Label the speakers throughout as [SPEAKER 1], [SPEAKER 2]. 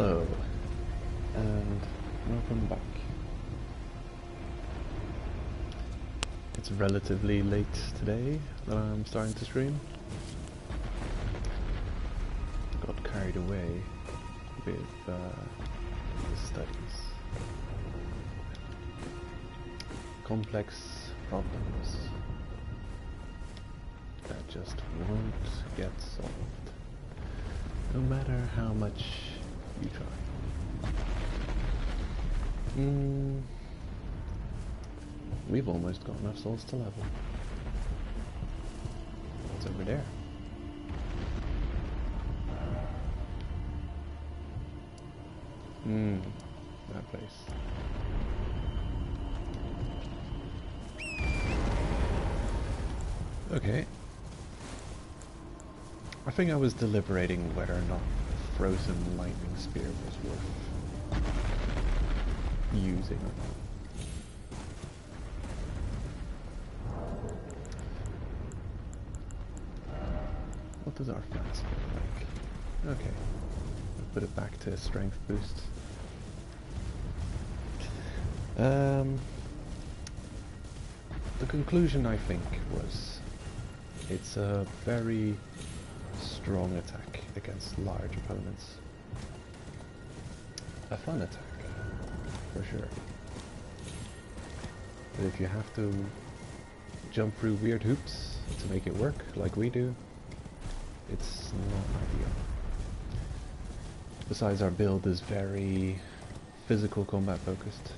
[SPEAKER 1] Hello, and welcome back. It's relatively late today that I'm starting to stream. Got carried away with studies. Complex problems that just won't get solved, no matter how much you try. We've almost got enough souls to level. What's over there? That place. Okay. I think I was deliberating whether or not the frozen lightning spear was worth using or not. What does our flask look like? Okay. I'll put it back to strength boost. The conclusion, I think, was it's a very strong attack against large opponents. A fun attack, for sure. But if you have to jump through weird hoops to make it work, like we do, it's not ideal. Besides, our build is very physical combat focused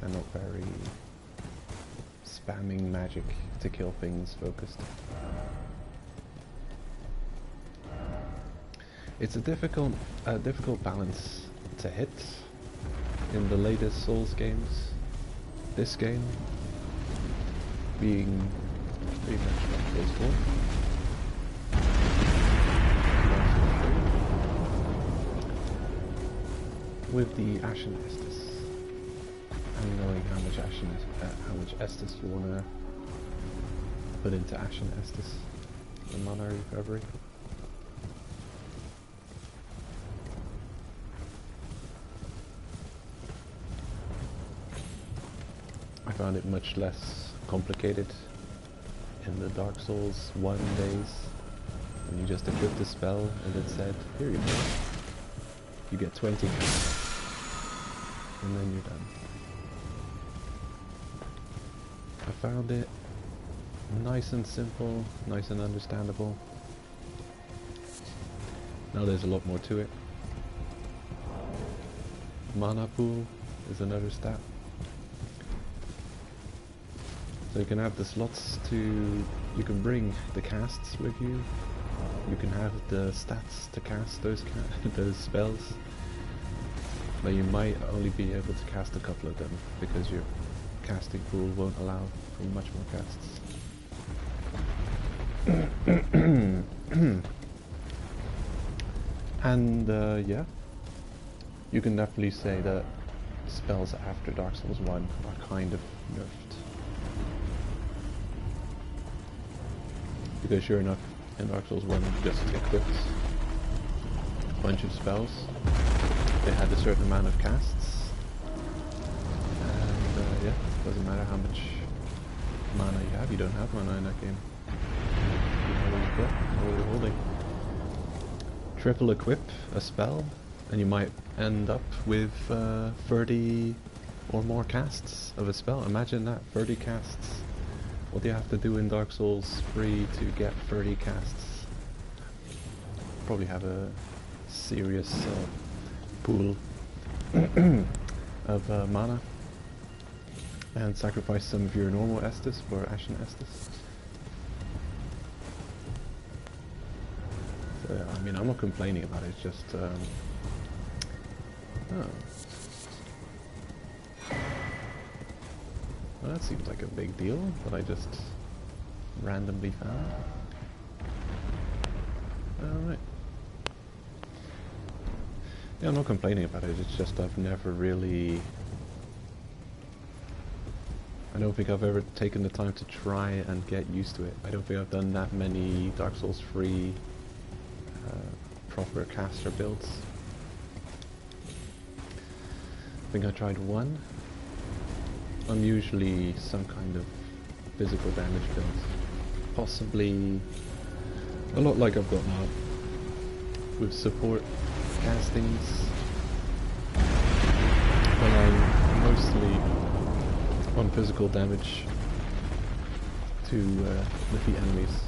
[SPEAKER 1] and not very spamming magic to kill things focused. It's a difficult balance to hit in the latest Souls games. This game being pretty much like Souls 4. With the Ashen Estus. And knowing how much Estus you want to put into Ashen Estus. The mana recovery. I found it much less complicated in the Dark Souls 1 days, when you just equipped a spell and it said, here you go, you get 20 casts, and then you're done. I found it nice and simple, nice and understandable. Now there's a lot more to it. Mana pool is another stat. So you can have the slots to, you can bring the casts with you, you can have the stats to cast those spells, but you might only be able to cast a couple of them because your casting pool won't allow for much more casts. And yeah, you can definitely say that spells after Dark Souls 1 are kind of nerfed. Because sure enough, in Dark Souls 1 you just equipped a bunch of spells. They had a certain amount of casts. And yeah, doesn't matter how much mana you have, you don't have mana in that game. You know what you've got, what you're holding. Triple equip a spell, and you might end up with 30 or more casts of a spell. Imagine that, 30 casts. What do you have to do in Dark Souls 3 to get 30 casts? Probably have a serious pool of mana. And sacrifice some of your normal Estus for Ashen Estus. So yeah, I mean, I'm not complaining about it, it's just... oh. Well, that seems like a big deal that I just randomly found. Alright. Yeah, I'm not complaining about it, it's just I've never really... I don't think I've ever taken the time to try and get used to it. I don't think I've done that many Dark Souls 3 proper caster builds. I think I tried one. I'm usually some kind of physical damage build. Possibly a lot like I've got now. With support castings. But I'm mostly on physical damage to defeat enemies.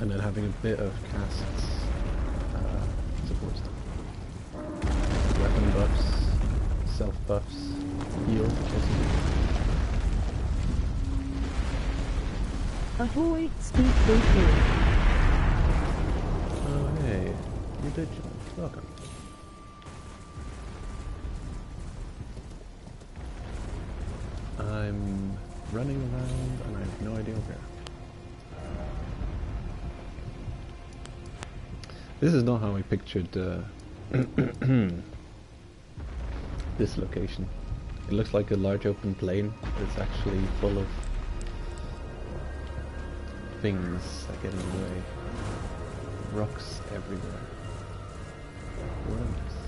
[SPEAKER 1] And then having a bit of casts support stuff. Weapon buffs, self buffs, heal, possibly.
[SPEAKER 2] Ahoy, speed through.
[SPEAKER 1] Oh hey, you did join. Welcome. I'm running around and I have no idea where. This is not how I pictured this location. It looks like a large open plain, but it's actually full of things that get in the way. Rocks everywhere. What a mess.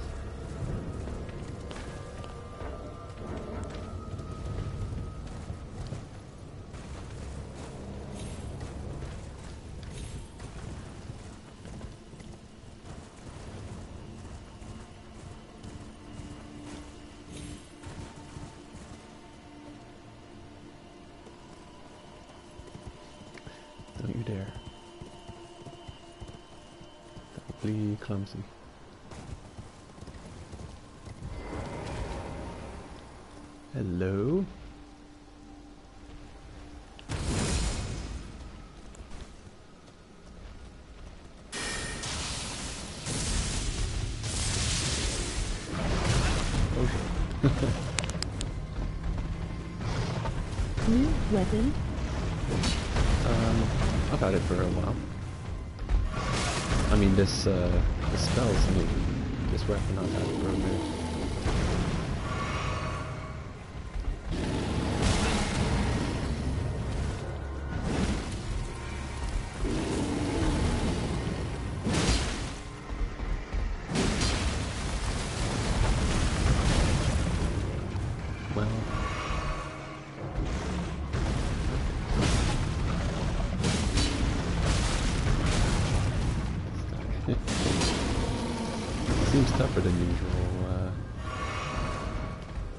[SPEAKER 1] Don't you dare. Don't be clumsy. Hello? Oh shit.
[SPEAKER 2] New weapon.
[SPEAKER 1] I've had it for a while. I mean, this spell's new. This weapon I've had it for a bit. Well, seems tougher than usual.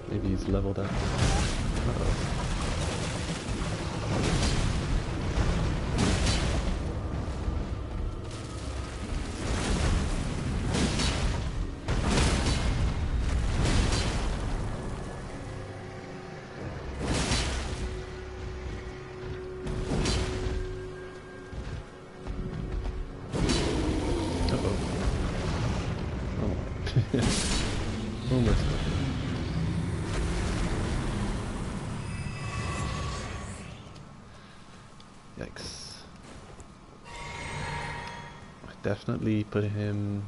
[SPEAKER 1] Maybe he's leveled up. Uh-oh. Almost. Yikes. I definitely put him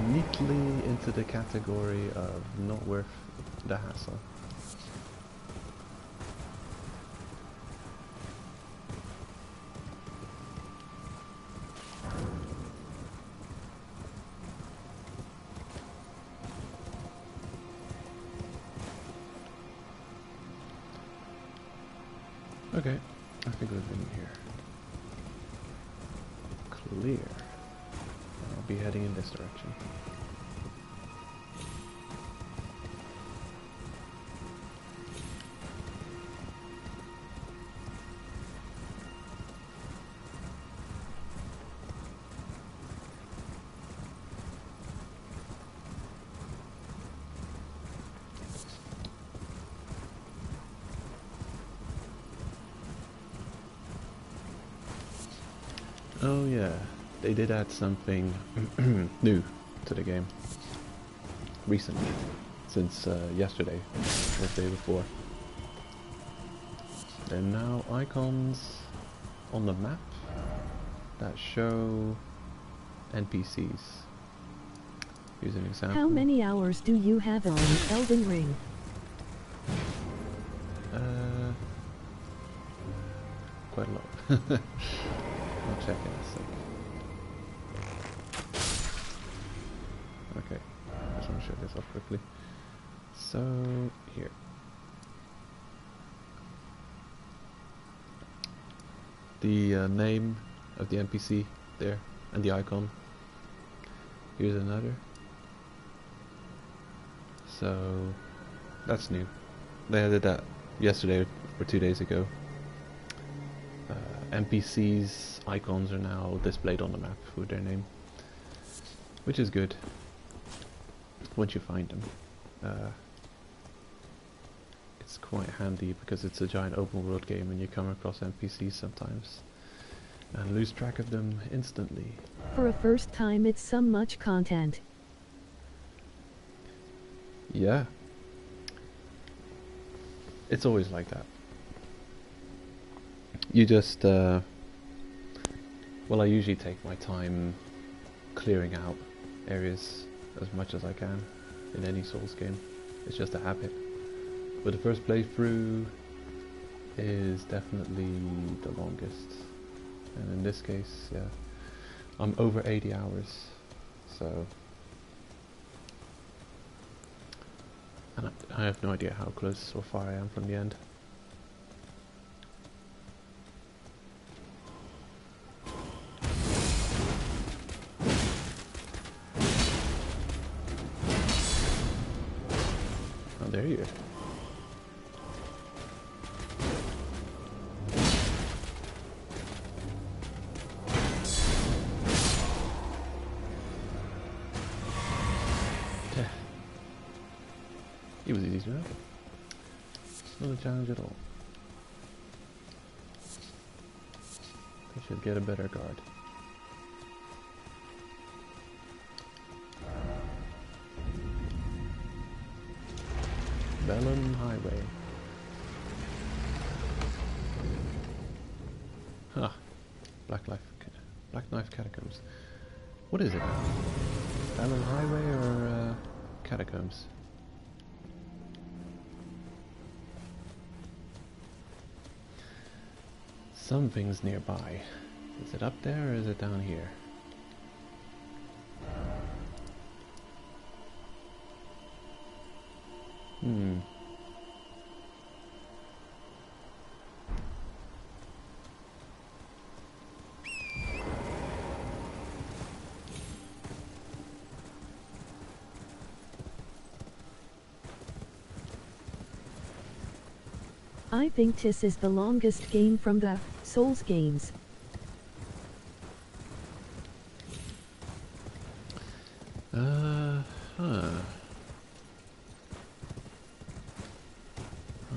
[SPEAKER 1] neatly into the category of not worth the hassle. Okay, I think we've been here. Clear. I'll be heading in this direction. Oh yeah, they did add something new to the game recently, since yesterday or the day before. There are now icons on the map that show NPCs. Here's an example.
[SPEAKER 2] How many hours do you have on Elden Ring?
[SPEAKER 1] Quite a lot. I'll check in a sec. Okay, I just want to show this off quickly. So, here. The name of the NPC there, and the icon. Here's another. So, that's new. They added that yesterday or 2 days ago. NPCs' icons are now displayed on the map with their name, which is good once you find them. It's quite handy because it's a giant open world game and you come across NPCs sometimes and lose track of them instantly.
[SPEAKER 2] For a first time, it's some much content.
[SPEAKER 1] Yeah. It's always like that. You just, well, I usually take my time clearing out areas as much as I can in any Souls game. It's just a habit. But the first playthrough is definitely the longest. And in this case, yeah, I'm over 80 hours. So, and I have no idea how close or far I am from the end. Oh, there you are. It was easy enough. Not a challenge at all. I should get a better guard. Vellum Highway. Huh. Black Knife Catacombs. What is it now? Vellum Highway or Catacombs? Something's nearby. Is it up there or is it down here?
[SPEAKER 2] I think this is the longest game from the Souls games.
[SPEAKER 1] I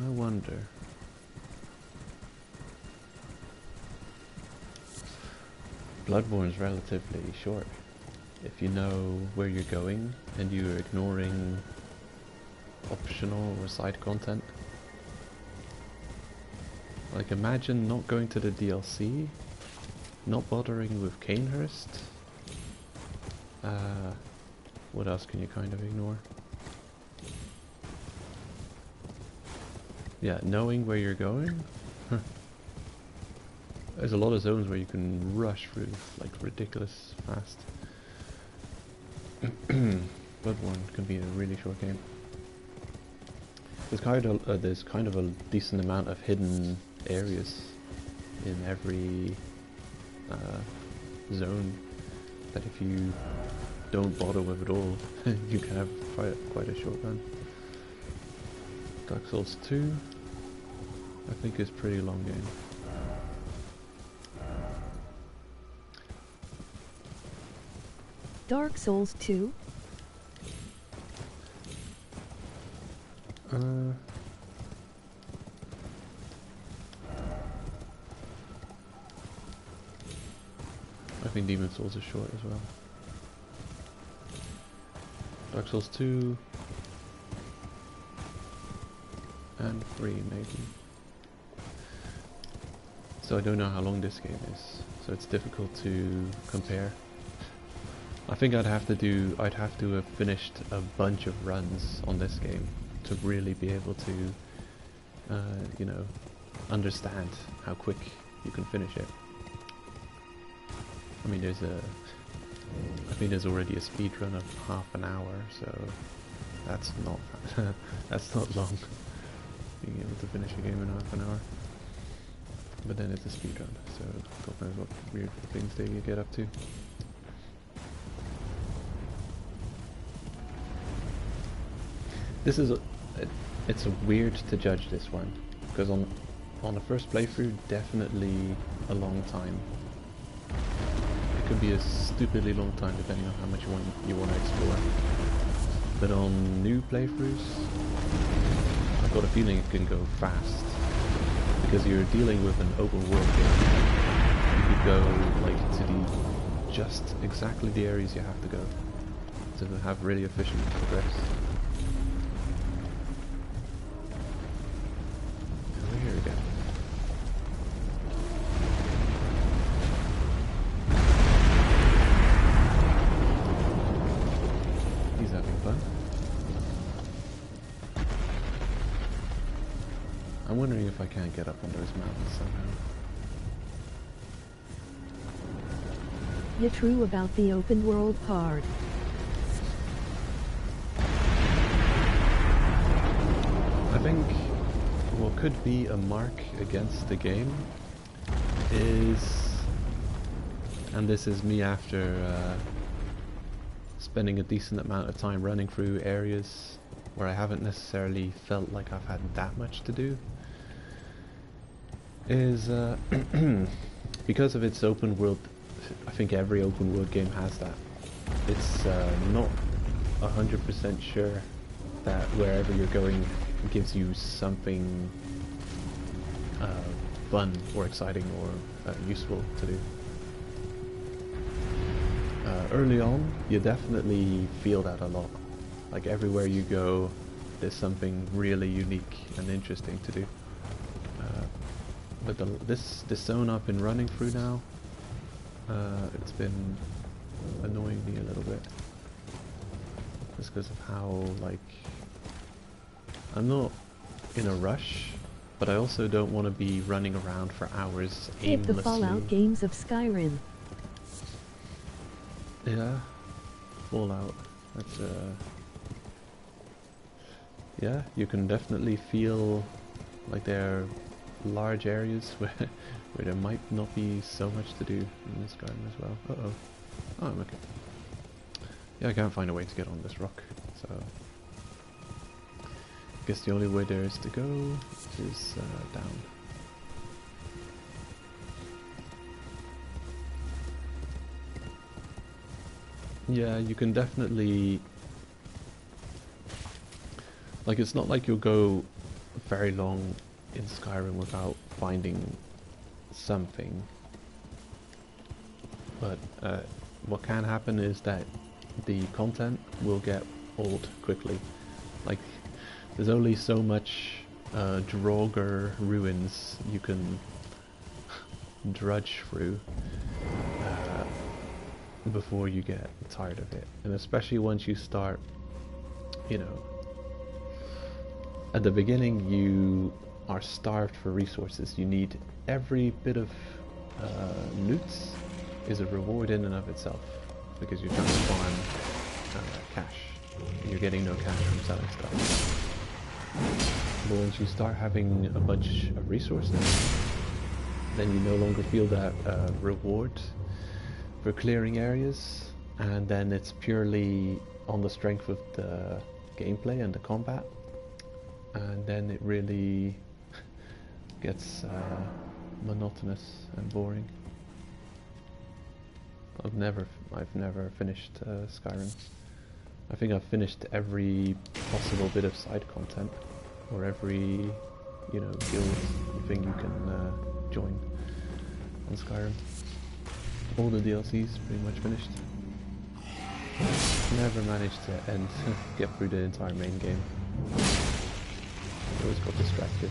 [SPEAKER 1] wonder. Bloodborne's relatively short. If you know where you're going and you're ignoring optional or side content. Like, imagine not going to the DLC, not bothering with Canehurst. What else can you kind of ignore? Yeah, knowing where you're going. There's a lot of zones where you can rush through like ridiculous fast. Bloodborne can be a really short game. There's kind of a decent amount of hidden areas in every zone that if you don't bother with it all, you can have quite a short run. Dark Souls 2, I think, is a pretty long game.
[SPEAKER 2] Dark Souls 2?
[SPEAKER 1] I think Demon Souls is short as well. Dark Souls 2 and 3 maybe. So I don't know how long this game is, so it's difficult to compare. I think I'd have to have finished a bunch of runs on this game to really be able to, you know, understand how quick you can finish it. I mean, I think there's already a speed run of half an hour, so that's not that's not long. Being able to finish a game in half an hour. But then it's a speedrun, so God knows what weird things they get up to. This is it's weird to judge this one, because on the first playthrough, definitely a long time. It could be a stupidly long time depending on how much you want to explore. But on new playthroughs, I've got a feeling it can go fast, because you're dealing with an open world game. You could go like to the just exactly the areas you have to go to have really efficient progress. Over here again. He's having fun. I'm wondering if I can't get up on those mountains somehow.
[SPEAKER 2] You're true about the open world part.
[SPEAKER 1] I think what could be a mark against the game is, and this is me after spending a decent amount of time running through areas where I haven't necessarily felt like I've had that much to do, is because of its open world. I think every open world game has that. It's not 100% sure that wherever you're going gives you something fun or exciting or useful to do. Early on, you definitely feel that a lot. Like everywhere you go, there's something really unique and interesting to do. But this zone I've been running through now, it's been annoying me a little bit. Just because of how, like, I'm not in a rush, but I also don't want to be running around for hours aimlessly.
[SPEAKER 2] Hit the Fallout games of Skyrim.
[SPEAKER 1] Yeah, Fallout. That's yeah, you can definitely feel like there are large areas where there might not be so much to do in this game as well. Uh-oh. Oh, I'm okay. Yeah, I can't find a way to get on this rock, so I guess the only way there is to go is down. Yeah, you can definitely, like, it's not like you'll go very long in Skyrim without finding something, but what can happen is that the content will get old quickly. Like, there's only so much Draugr ruins you can drudge through before you get tired of it, and especially once you start, you know, at the beginning you are starved for resources. You need every bit of loot is a reward in and of itself, because you're trying to farm cash. You're getting no cash from selling stuff. But once you start having a bunch of resources, then you no longer feel that reward for clearing areas, and then it's purely on the strength of the gameplay and the combat, and then it really gets monotonous and boring. I've never finished Skyrim. I think I've finished every possible bit of side content, or every, you know, guild thing you can join on Skyrim. All the DLCs pretty much finished. Never managed to get through the entire main game. I always got distracted,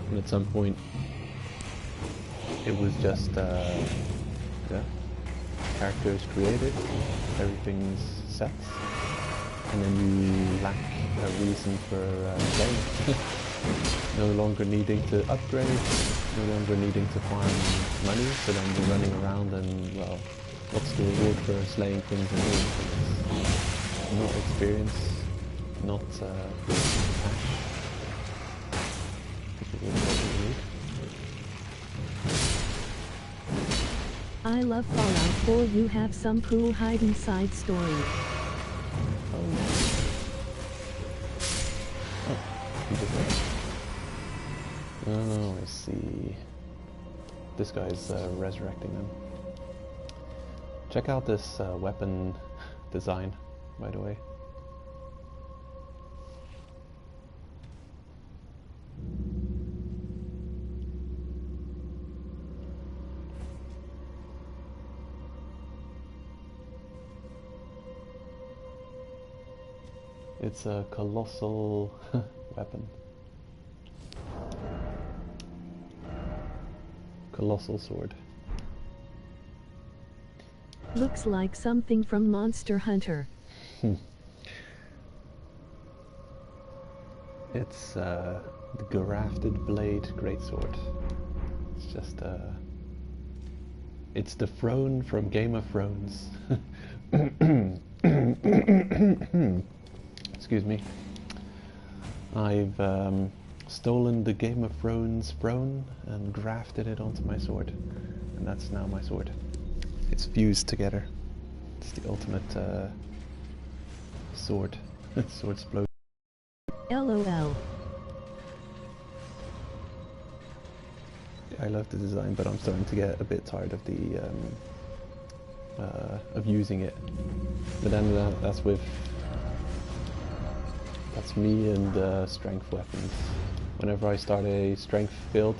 [SPEAKER 1] and at some point it was just yeah, characters created, everything's set, and then you lack a reason for playing. No longer needing to upgrade, no longer needing to farm money, so then you're running around and, well, what's the reward for slaying things and doing things? Not experience, not hash. Which is what we need.
[SPEAKER 2] I love Fallout 4. You have some cool hide-and-side stories.
[SPEAKER 1] Oh, he did that. Oh, I see. This guy's resurrecting them. Check out this weapon design, by the way. It's a colossal weapon. Colossal sword.
[SPEAKER 2] Looks like something from Monster Hunter.
[SPEAKER 1] It's the grafted blade greatsword. It's just it's the throne from Game of Thrones. Excuse me. I've stolen the Game of Thrones throne and grafted it onto my sword, and that's now my sword. It's fused together. It's the ultimate sword. Sword explosion.
[SPEAKER 2] LOL.
[SPEAKER 1] I love the design, but I'm starting to get a bit tired of the of using it. But then that's me and strength weapons. Whenever I start a strength build,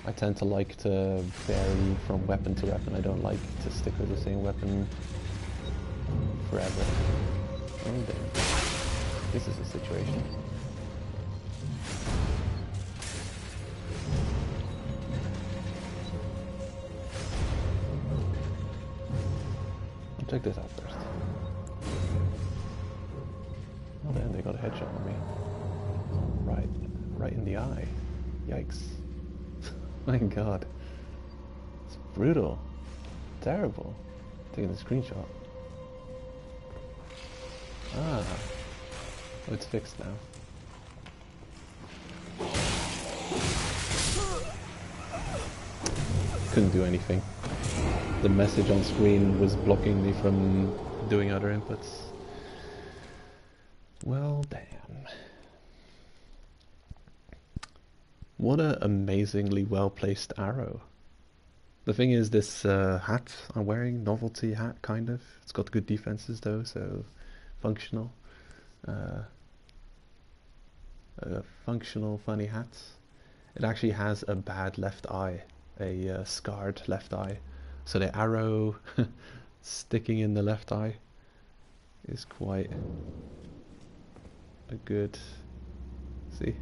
[SPEAKER 1] I tend to like to vary from weapon to weapon. I don't like to stick with the same weapon forever. Oh damn. This is a situation. I'll check this out first. Oh damn, they got a headshot on me. Right in the eye. Yikes. My god. It's brutal. Terrible. Taking a screenshot. Ah. Oh, it's fixed now. Couldn't do anything. The message on screen was blocking me from doing other inputs. Well, damn. What an amazingly well-placed arrow. The thing is, this hat I'm wearing, novelty hat, kind of. It's got good defenses though, so functional. A functional, funny hat. It actually has a bad left eye, a scarred left eye. So the arrow sticking in the left eye is quite a good... See?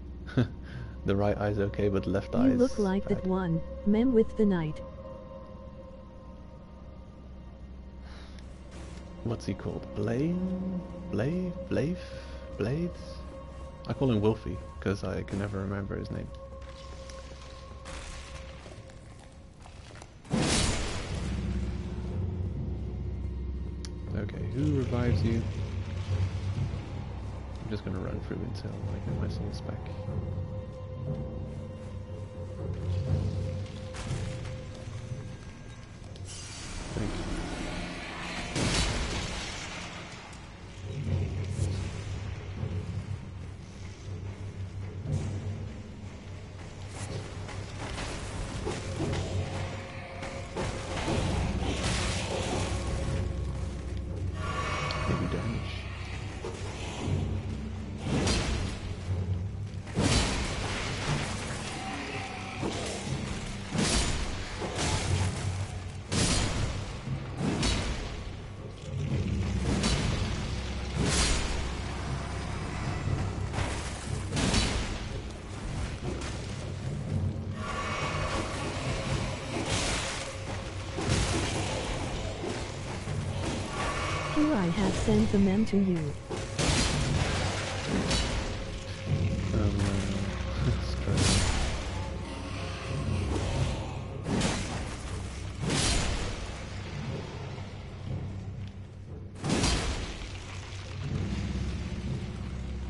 [SPEAKER 1] The right eye's okay, but the left eye is
[SPEAKER 2] You look like
[SPEAKER 1] bad.
[SPEAKER 2] that one meme with the knight.
[SPEAKER 1] What's he called? Blades? I call him Wolfie, because I can never remember his name. Okay, who revives you? I'm just gonna run through until I get my souls back. Thank you. Maybe damage.
[SPEAKER 2] Here I have sent the meme to you.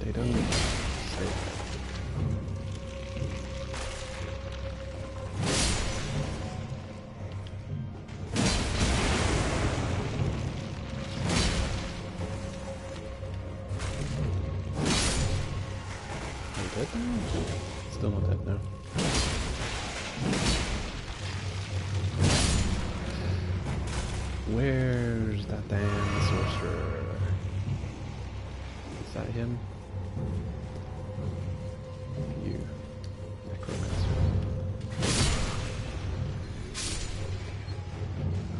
[SPEAKER 1] They don't say. Are you dead now? Still not dead now. Where's that damn sorcerer? Is that him? You, necromancer.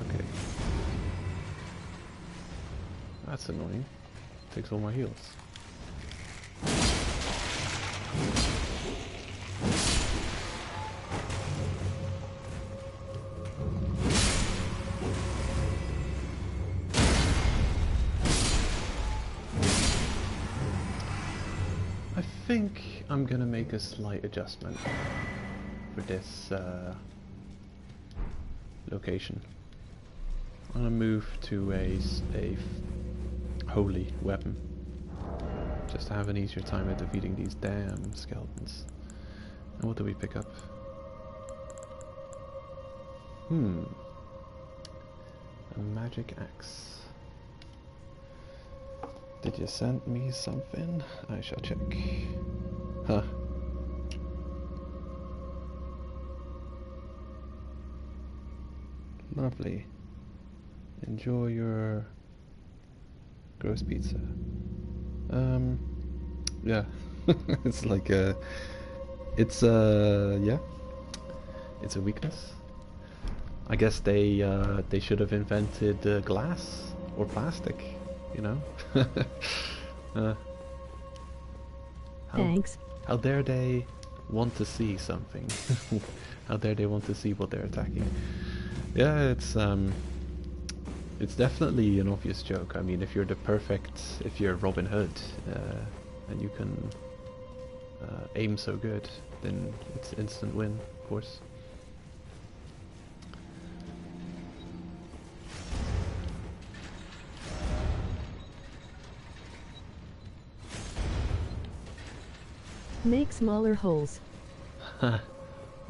[SPEAKER 1] Okay. That's annoying. Takes all my heals. I think I'm gonna make a slight adjustment for this location. I'm gonna move to a holy weapon, just to have an easier time at defeating these damn skeletons. And what do we pick up? A magic axe. Did you send me something? I shall check. Huh. Lovely. Enjoy your gross pizza. Yeah. It's like yeah. It's a weakness. I guess they should have invented glass or plastic, you know?
[SPEAKER 2] Thanks.
[SPEAKER 1] How dare they want to see something? How dare they want to see what they're attacking? Yeah, it's definitely an obvious joke. I mean, if you're if you're Robin Hood, and you can aim so good, then it's instant win, of course.
[SPEAKER 2] Make smaller holes.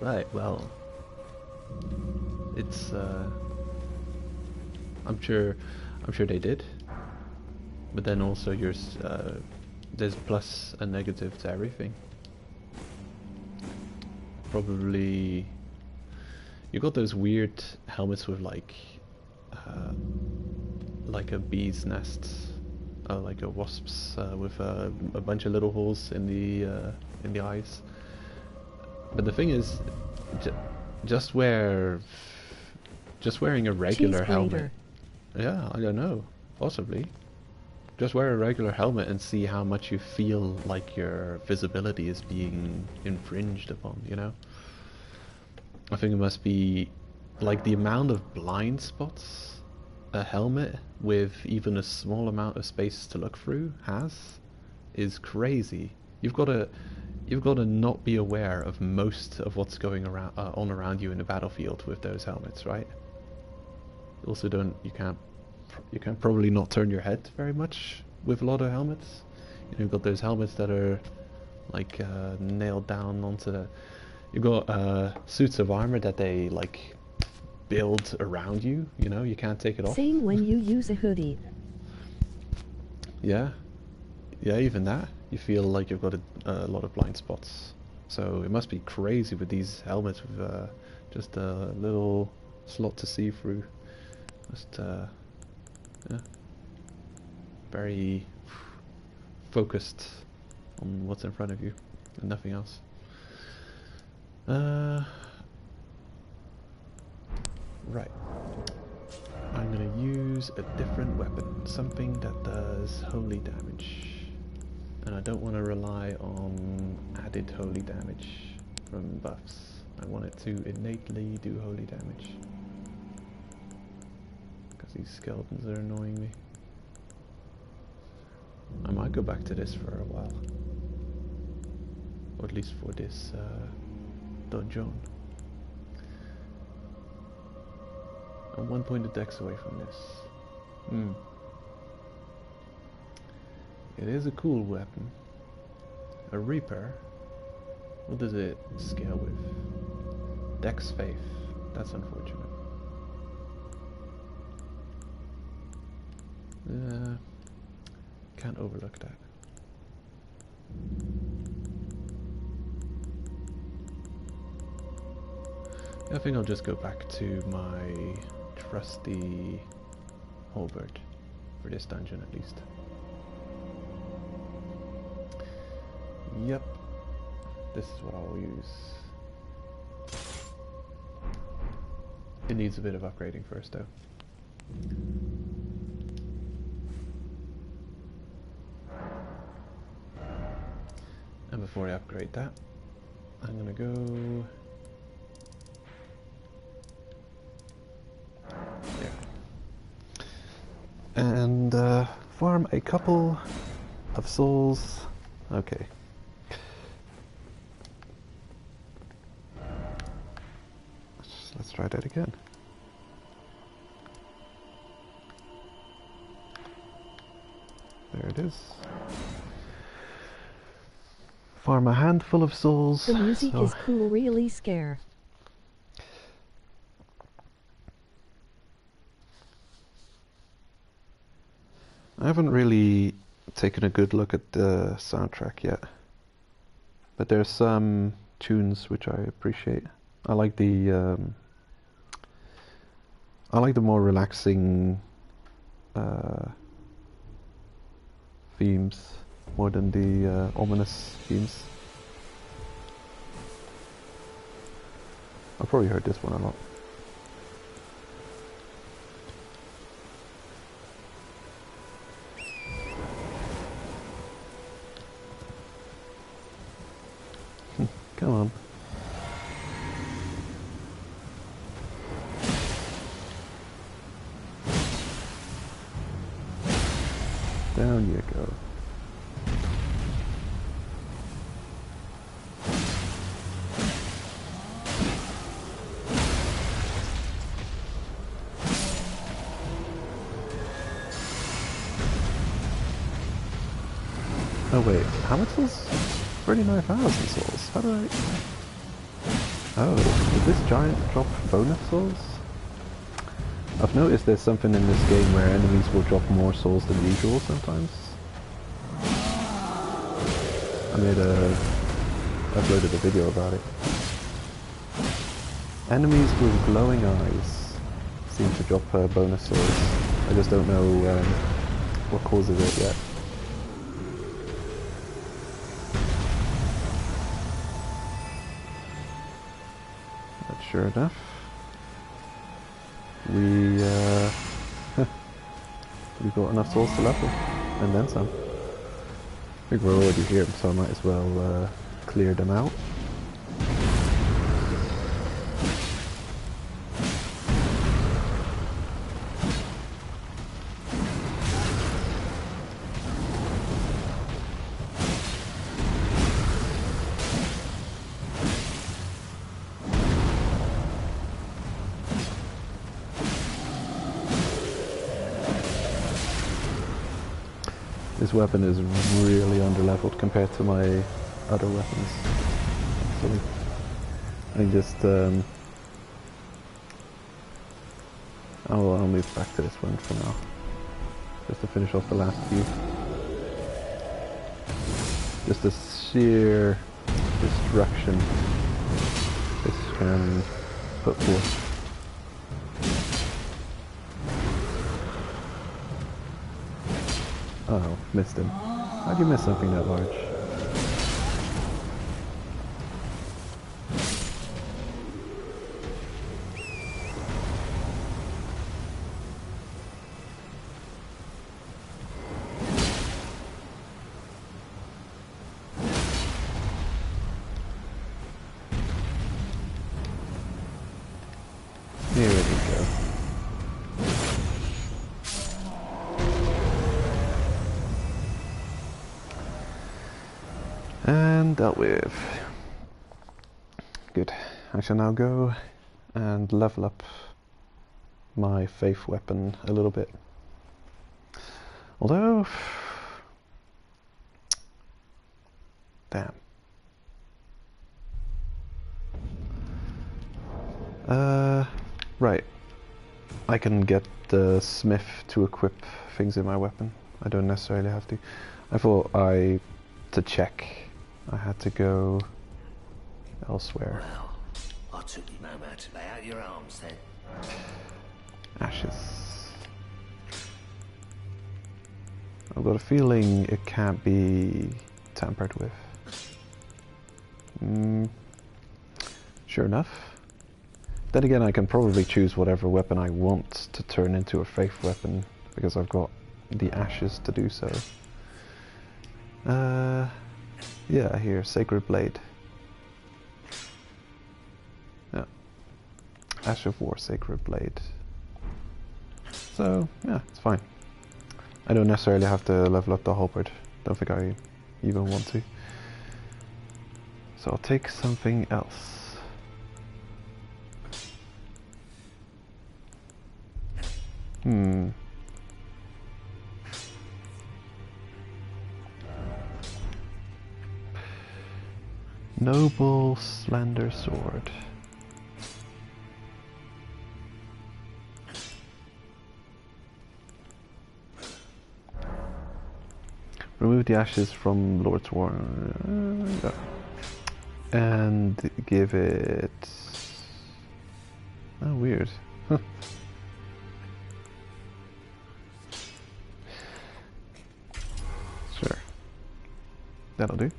[SPEAKER 1] Right, well, it's I'm sure they did, but then also there's plus and negative to everything. Probably you got those weird helmets with like a bee's nest, like a wasp's, with a bunch of little holes in the eyes. But the thing is, just wearing a regular helmet. Yeah, I don't know. Possibly. Just wear a regular helmet and see how much you feel like your visibility is being infringed upon, you know? I think it must be like the amount of blind spots a helmet with even a small amount of space to look through is crazy. You've got to not be aware of most of what's going around you in the battlefield with those helmets, right? Also, you can probably not turn your head very much with a lot of helmets. You know, you've got those helmets that are like nailed down onto the. You've got suits of armor that they like build around you. You know, you can't take it off.
[SPEAKER 2] Same when you use a hoodie.
[SPEAKER 1] Yeah, even that. You feel like you've got a lot of blind spots. So it must be crazy with these helmets with just a little slot to see through. Just yeah, very focused on what's in front of you and nothing else. Right. I'm gonna use a different weapon, something that does holy damage. And I don't want to rely on added holy damage from buffs. I want it to innately do holy damage. Because these skeletons are annoying me. I might go back to this for a while. Or at least for this dungeon. I'm 1 point of dex away from this. It is a cool weapon. A Reaper. What does it scale with? Dex Faith. That's unfortunate. Can't overlook that. I think I'll just go back to my trusty halberd for this dungeon at least. Yep, this is what I'll use. It needs a bit of upgrading first though. And before I upgrade that, I'm gonna go there. And farm a couple of souls. Okay. Let's try that again. There it is. Farm a handful of souls.
[SPEAKER 2] The music is cool, really scare.
[SPEAKER 1] I haven't really taken a good look at the soundtrack yet, but there's some tunes which I appreciate. I like the more relaxing themes more than the ominous themes. I've probably heard this one a lot. Come on. Down you go. Oh wait, how much was 39,000 souls? How do I... Oh, did this giant drop bonus souls? I've noticed there's something in this game where enemies will drop more souls than usual sometimes. I uploaded a video about it. Enemies with glowing eyes seem to drop bonus souls. I just don't know what causes it yet. Sure enough, we got enough souls to level, and then some. I think we're already here, so I might as well clear them out. This weapon is really underleveled compared to my other weapons, actually. I just, I'll move back to this one for now, just to finish off the last few. Just the sheer destruction this can put forth. Oh, missed him. How'd you miss something that large? Here we go. And dealt with. Good. I shall now go and level up my faith weapon a little bit. Although Damn. Right. I can get the smith to equip things in my weapon. I don't necessarily have to. I thought to check, I had to go elsewhere.
[SPEAKER 3] Well, I took you no man to lay out your arms then.
[SPEAKER 1] Ashes. I've got a feeling it can't be tampered with. Sure enough. Then again, I can probably choose whatever weapon I want to turn into a faith weapon, because I've got the ashes to do so. Yeah, here, Sacred Blade. Yeah. Ash of War, Sacred Blade. So, yeah, it's fine. I don't necessarily have to level up the halberd. Don't think I even want to. So I'll take something else. Noble Slender Sword. Remove the ashes from Lord's War. Yeah. And give it... Oh, weird. Sure. That'll do.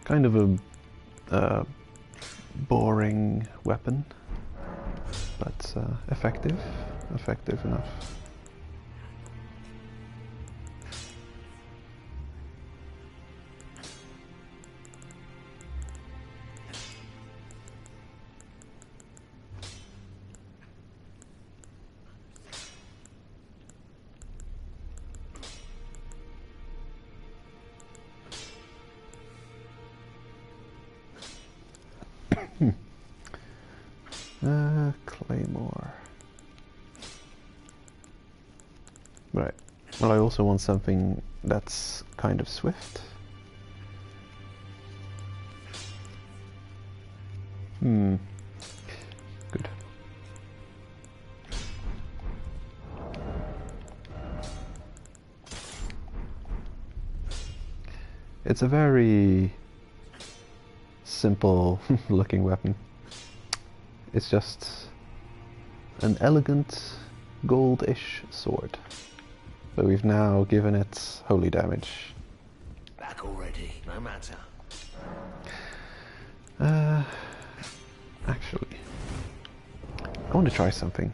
[SPEAKER 1] Kind of a boring weapon, but effective enough. Claymore. Right. Well, I also want something that's kind of swift. Good. It's a very simple looking weapon. It's just an elegant goldish sword. But we've now given it holy damage.
[SPEAKER 3] Back already, no matter.
[SPEAKER 1] Actually, I want to try something.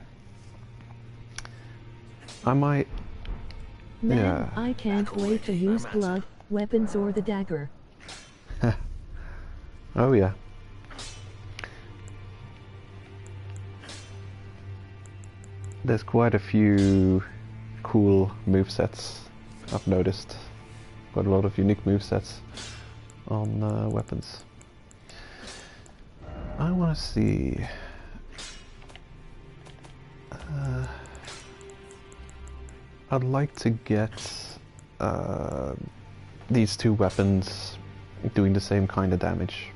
[SPEAKER 1] I might...
[SPEAKER 2] Man,
[SPEAKER 1] yeah.
[SPEAKER 2] I can't wait to use blood, weapons or the dagger.
[SPEAKER 1] Oh yeah. There's quite a few cool movesets I've noticed. Quite a lot of unique movesets on weapons. I want to see... I'd like to get these two weapons doing the same kind of damage.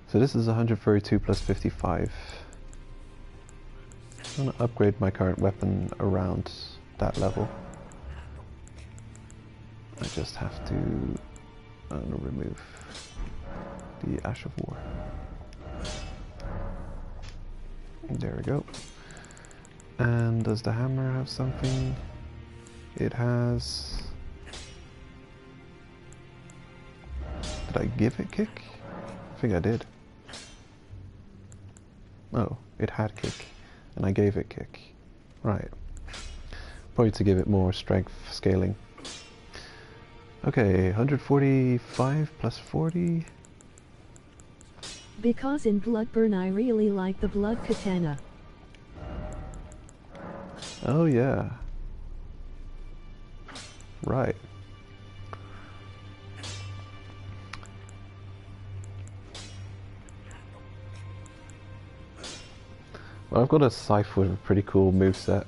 [SPEAKER 1] So this is 132 plus 55. I'm going to upgrade my current weapon around that level. I just have to remove the Ash of War. There we go. And does the hammer have something? It has... Did I give it kick? I think I did. Oh, it had kick. And I gave it kick. Right. Probably to give it more strength scaling. Okay, 145 plus 40.
[SPEAKER 2] Because in Bloodburn I really like the blood katana.
[SPEAKER 1] Oh yeah. Right. I've got a scythe with a pretty cool moveset.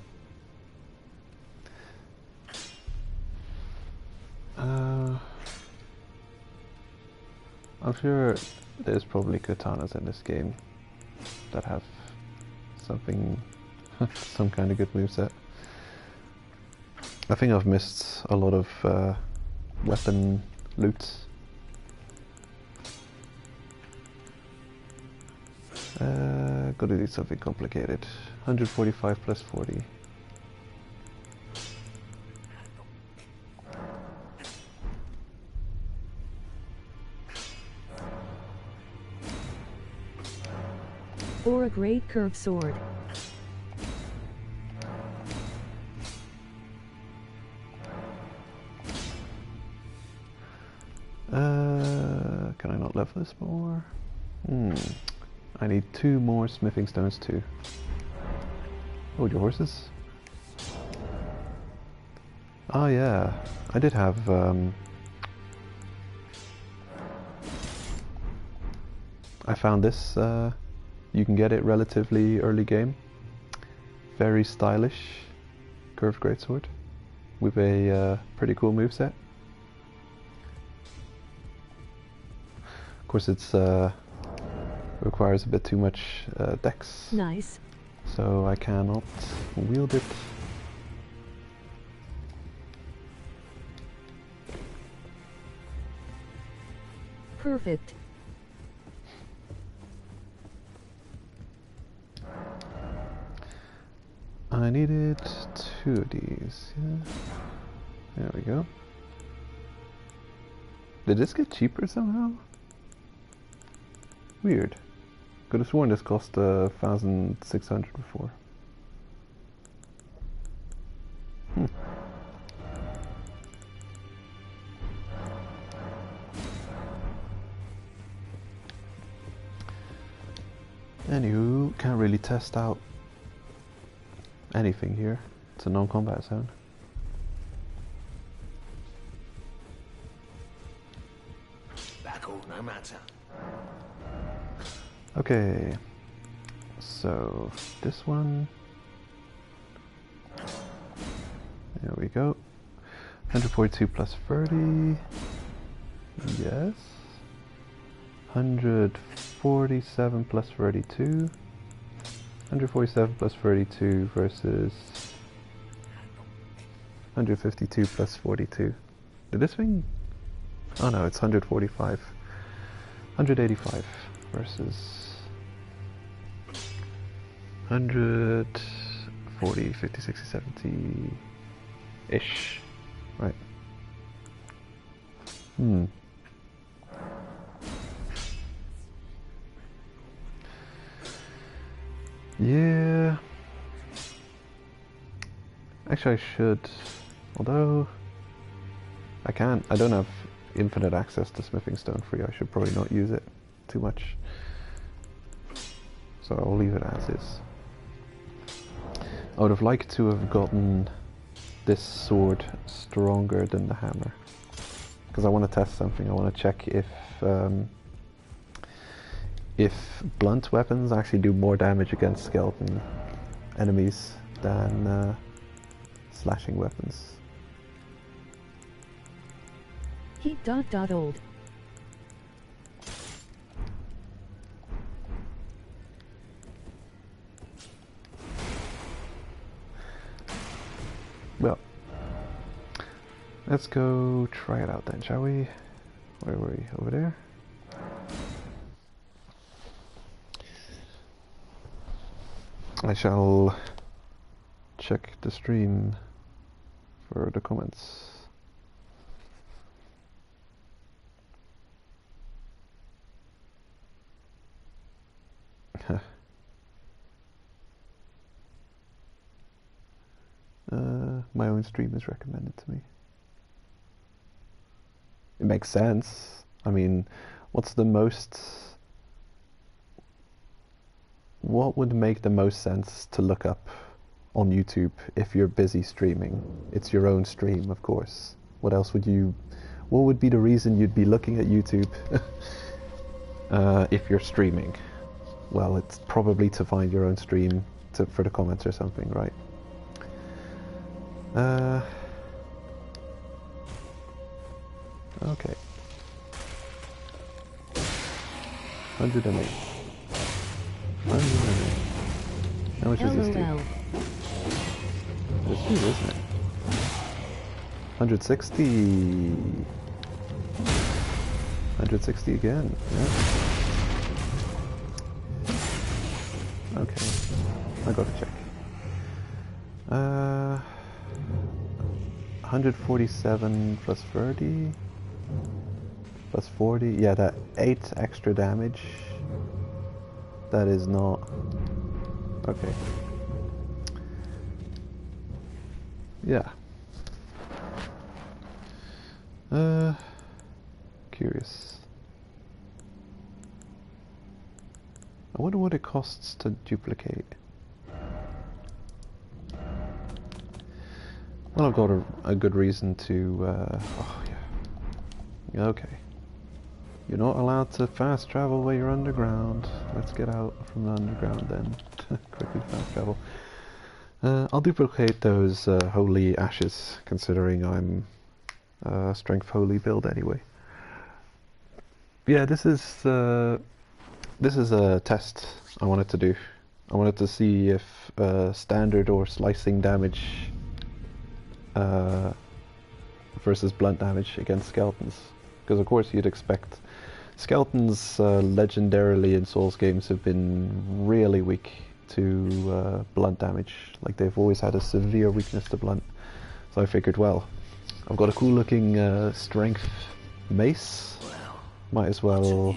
[SPEAKER 1] I'm sure there's probably katanas in this game that have something, some kind of good moveset. I think I've missed a lot of weapon loot. Gotta do something complicated. 145 plus 40.
[SPEAKER 2] Or a great curved sword.
[SPEAKER 1] Can I not level this more? I need 2 more smithing stones too. Oh, your horses? Oh yeah, I did have I found this, you can get it relatively early game. Very stylish curved greatsword with a pretty cool moveset. Of course it's requires a bit too much dex.
[SPEAKER 2] Nice.
[SPEAKER 1] So I cannot wield it.
[SPEAKER 2] Perfect.
[SPEAKER 1] I needed 2 of these. Yeah. There we go. Did this get cheaper somehow? Weird. Could have sworn this cost 1,600 before. Anywho, can't really test out anything here. It's a non-combat zone.
[SPEAKER 3] Back all no matter.
[SPEAKER 1] Okay, so this one, there we go, 142 plus 30, yes, 147 plus 32, 147 plus 32 versus 152 plus 42. Did this thing, oh no, it's 145, 185 versus 140, 50, 60, 70-ish. Right. Yeah. Actually I should, although I don't have infinite access to smithing stone free. I should probably not use it too much. So I'll leave it as is. I would have liked to have gotten this sword stronger than the hammer, because I want to test something. I want to check if blunt weapons actually do more damage against skeleton enemies than slashing weapons.
[SPEAKER 2] Old.
[SPEAKER 1] Well, let's go try it out then, shall we? Where were we? Over there? I shall check the stream for the comments. My own stream is recommended to me. It makes sense. I mean, what would make the most sense to look up on YouTube if you're busy streaming? It's your own stream, of course. What would be the reason you'd be looking at YouTube if you're streaming? Well, it's probably to find your own stream for the comments or something, right? Okay. 108. 108. How much is this do?
[SPEAKER 2] LOL.
[SPEAKER 1] This is, isn't it? 160. 160 again. Yeah. Okay. I gotta check. 147 plus 30 plus 40. Yeah, that 8 extra damage. That is not okay. Yeah. Curious. I wonder what it costs to duplicate. Well, I've got a good reason to, oh yeah. Okay. You're not allowed to fast travel while you're underground. Let's get out from the underground then. Quickly fast travel. I'll duplicate those holy ashes, considering I'm strength holy build anyway. Yeah, this is a test I wanted to do. I wanted to see if standard or slicing damage versus blunt damage against skeletons. Because of course you'd expect skeletons legendarily in Souls games have been really weak to blunt damage. Like they've always had a severe weakness to blunt. So I figured, well, I've got a cool looking strength mace. Might as well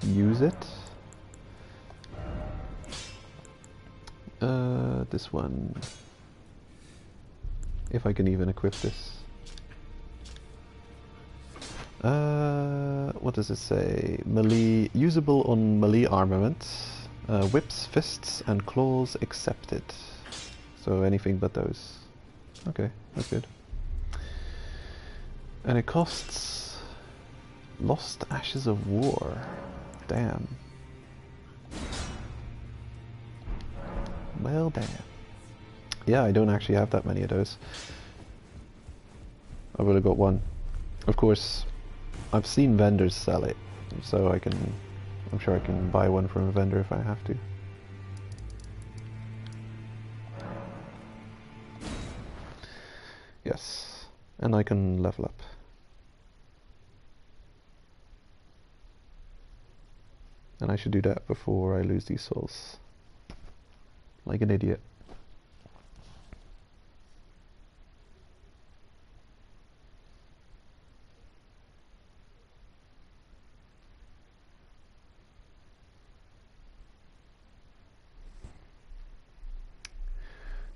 [SPEAKER 1] use it. This one. If I can even equip this. What does it say? Melee, usable on melee armaments. Whips, fists, and claws accepted. So anything but those. Okay, that's good. And it costs Lost Ashes of War. Damn. Well, damn. Yeah, I don't actually have that many of those. I've only got one. Of course, I've seen vendors sell it, so I'm sure I can buy one from a vendor if I have to. Yes, and I can level up. And I should do that before I lose these souls. Like an idiot.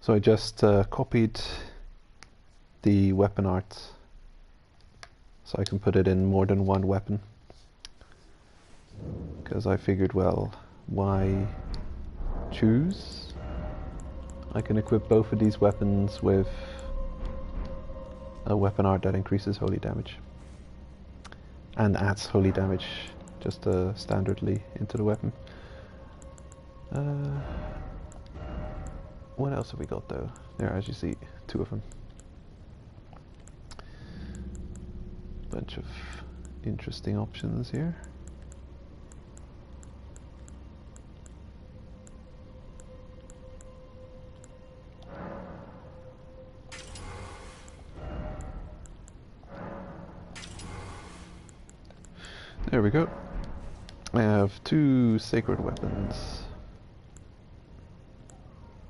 [SPEAKER 1] So I just copied the weapon art so I can put it in more than one weapon. Because I figured, well, why choose? I can equip both of these weapons with a weapon art that increases holy damage. And adds holy damage just standardly into the weapon. What else have we got though? There, as you see, 2 of them. Bunch of interesting options here. There we go. I have 2 sacred weapons.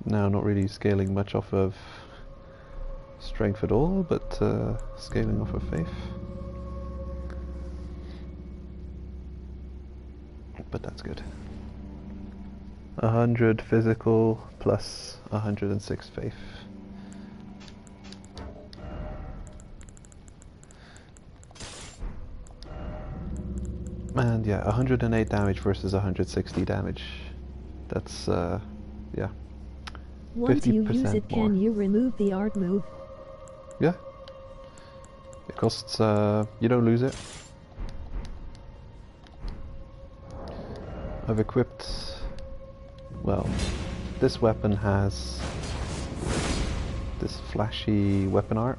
[SPEAKER 1] Now not really scaling much off of strength at all, but scaling off of faith. But that's good. 100 physical plus 106 faith. And yeah, 108 damage versus 160 damage. That's, yeah.
[SPEAKER 2] Once you use it,
[SPEAKER 1] more.
[SPEAKER 2] can you remove the art move?
[SPEAKER 1] Yeah. It costs, you don't lose it. I've equipped, well, this weapon has this flashy weapon art,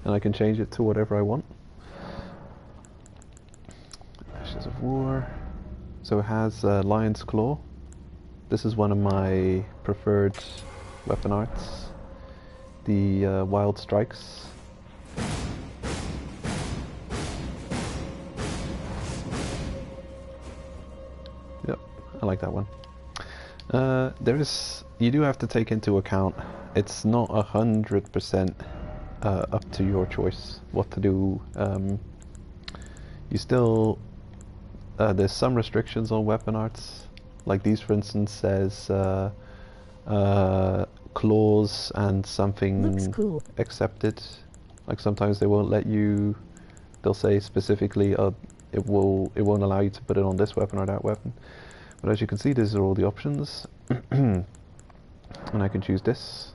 [SPEAKER 1] and I can change it to whatever I want. Ashes of War. So it has Lion's Claw. This is one of my preferred weapon arts. The Wild Strikes. Yep, I like that one. You do have to take into account, it's not 100% up to your choice what to do. You still, there's some restrictions on weapon arts, like these for instance says claws and something
[SPEAKER 2] Looks cool.
[SPEAKER 1] accepted. Like sometimes they won't let you, they'll say specifically it won't allow you to put it on this weapon or that weapon. But as you can see, these are all the options. And I can choose this.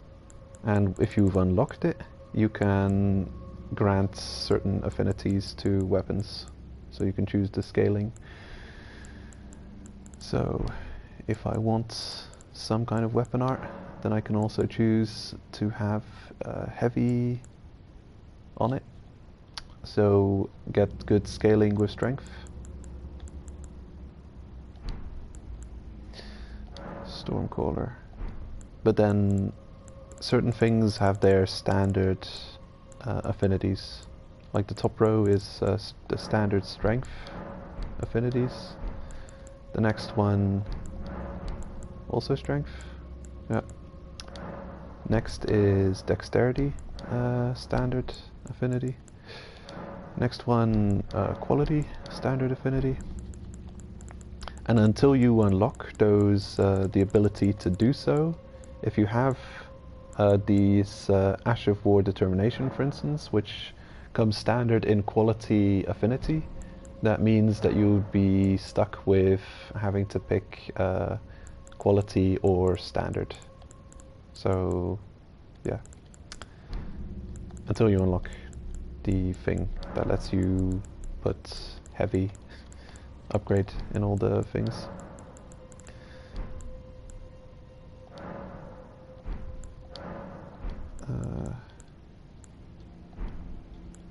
[SPEAKER 1] And if you've unlocked it, you can grant certain affinities to weapons. So you can choose the scaling. So if I want some kind of weapon art, then I can also choose to have heavy on it. So get good scaling with strength. Stormcaller. But then certain things have their standard affinities. Like the top row is the standard strength affinities. The next one also strength. Yeah. Next is dexterity standard affinity. Next one quality standard affinity. And until you unlock those, the ability to do so, if you have these Ash of War determination, for instance, which comes standard in quality affinity, that means that you would be stuck with having to pick quality or standard. So, yeah. Until you unlock the thing that lets you put heavy upgrade in all the things.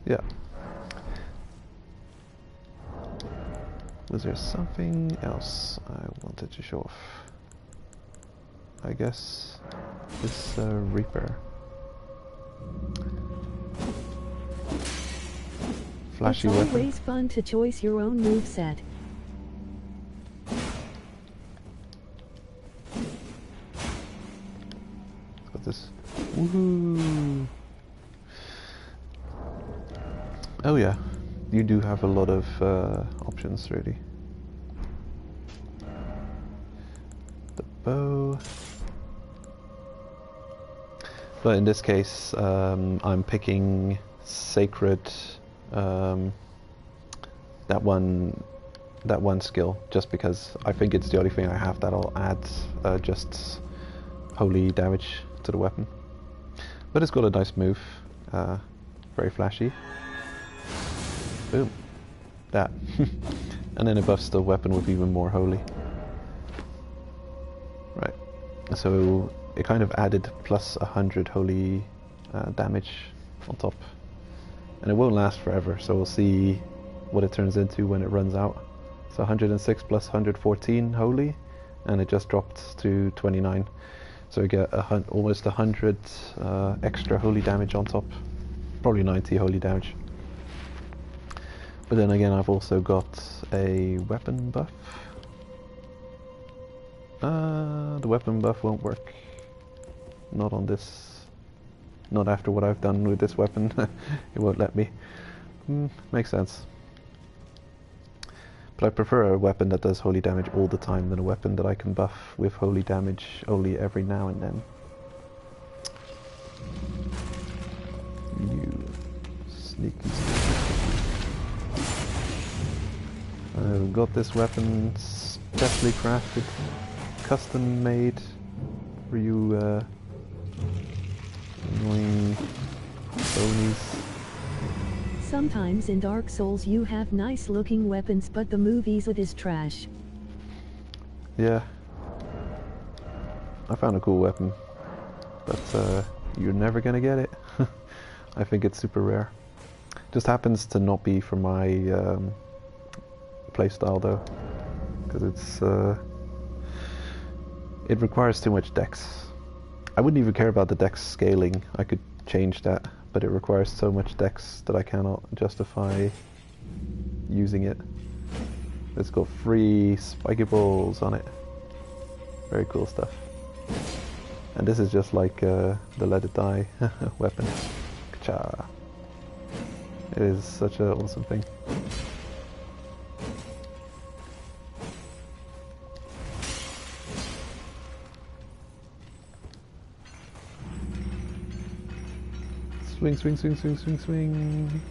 [SPEAKER 1] Yeah. Was there something else I wanted to show off? I guess this Reaper. Flashy
[SPEAKER 2] it's
[SPEAKER 1] weapon.
[SPEAKER 2] always fun to choose your own moveset.
[SPEAKER 1] Got this. Woohoo! Oh yeah, you do have a lot of options really. The bow. But in this case, I'm picking Sacred, that one skill, just because I think it's the only thing I have that'll add just holy damage to the weapon. But it's got a nice move, very flashy. Boom, that, and then it buffs the weapon with even more holy. Right, so it kind of added plus 100 holy damage on top. And it won't last forever, so we'll see what it turns into when it runs out. So 106 plus 114 holy, and it just dropped to 29. So we get almost 100 extra holy damage on top. Probably 90 holy damage. But then again, I've also got a weapon buff. The weapon buff won't work. Not on this. Not after what I've done with this weapon. It won't let me. Makes sense. But I prefer a weapon that does holy damage all the time than a weapon that I can buff with holy damage only every now and then. You sneaky. I've got this weapon specially crafted, custom made for you annoying phonies.
[SPEAKER 2] Sometimes in Dark Souls you have nice looking weapons, but the movies it is trash.
[SPEAKER 1] Yeah. I found a cool weapon, but you're never gonna get it. I think it's super rare. Just happens to not be for my playstyle though, because it requires too much dex. I wouldn't even care about the dex scaling. I could change that, but it requires so much dex that I cannot justify using it. It's got 3 spiky balls on it. Very cool stuff. And this is just like the Let It Die weapon. Ka-cha. It is such an awesome thing. Swing, swing, swing, swing, swing, swing.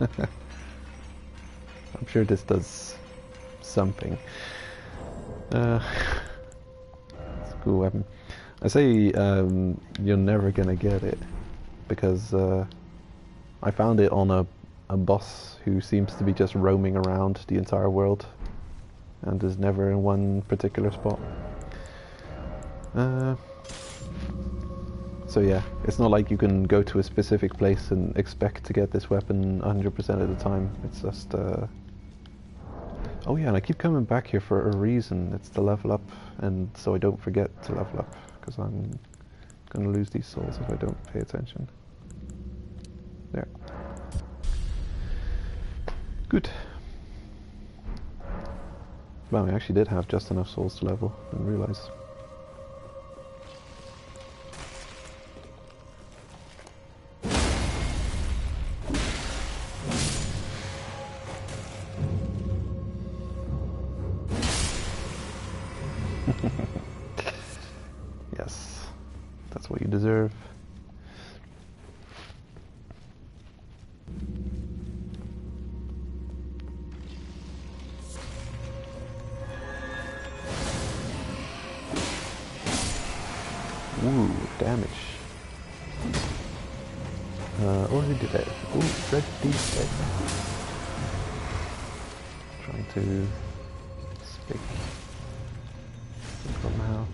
[SPEAKER 1] I'm sure this does something. It's a cool weapon. I say you're never gonna get it because I found it on a boss who seems to be just roaming around the entire world and is never in one particular spot. So yeah, it's not like you can go to a specific place and expect to get this weapon 100% of the time. It's just... Oh yeah, and I keep coming back here for a reason. It's to level up, and so I don't forget to level up, because I'm gonna lose these souls if I don't pay attention. There. Good. Wow, I actually did have just enough souls to level, didn't realize. Yes, that's what you deserve. Ooh, damage. Already did that. Ooh, red dead. Trying to speak somehow.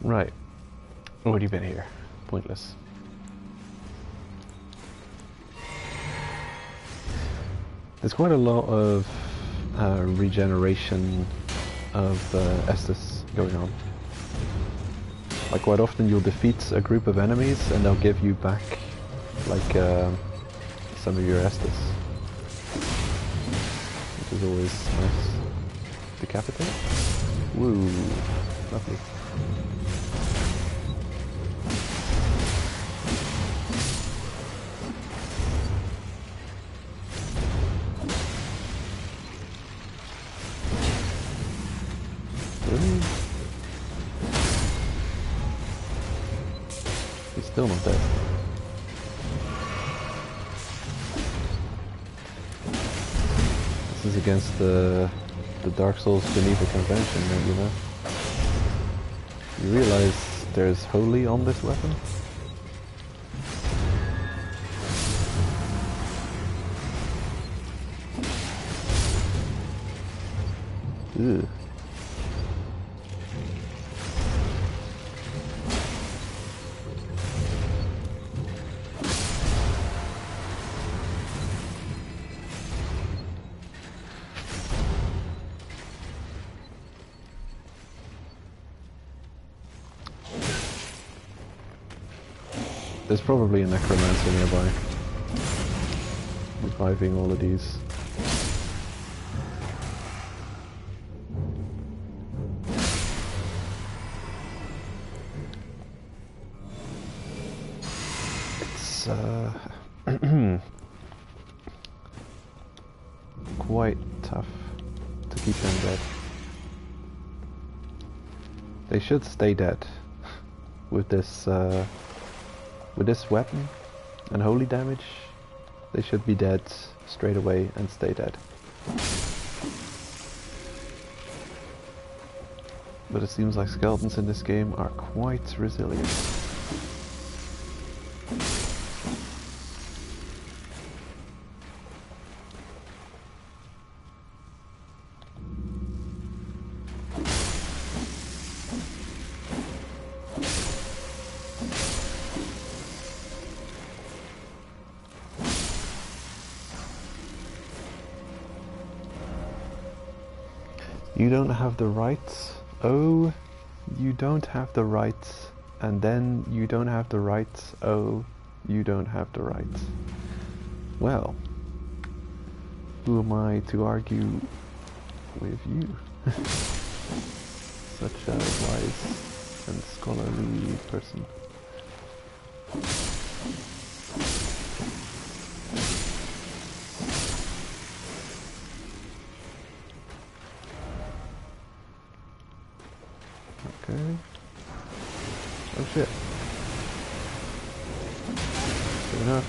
[SPEAKER 1] Right. Already been here. Pointless. There's quite a lot of regeneration of Estus going on. Like quite often you'll defeat a group of enemies and they'll give you back like some of your Estus. Which is always nice. Decapitate? Woo. Lovely. Really? He's still not dead. This is against the Dark Souls Geneva Convention, you know? You realize there's holy on this weapon? Ugh. There's probably a necromancer nearby, reviving all of these. It's quite tough to keep them dead. They should stay dead with this weapon and holy damage. They should be dead straight away and stay dead. But it seems like skeletons in this game are quite resilient. You don't have the rights. Oh, you don't have the rights. And then you don't have the rights. Oh, you don't have the rights. Well, who am I to argue with you? Such a wise and scholarly person. Okay. Oh shit. Good enough.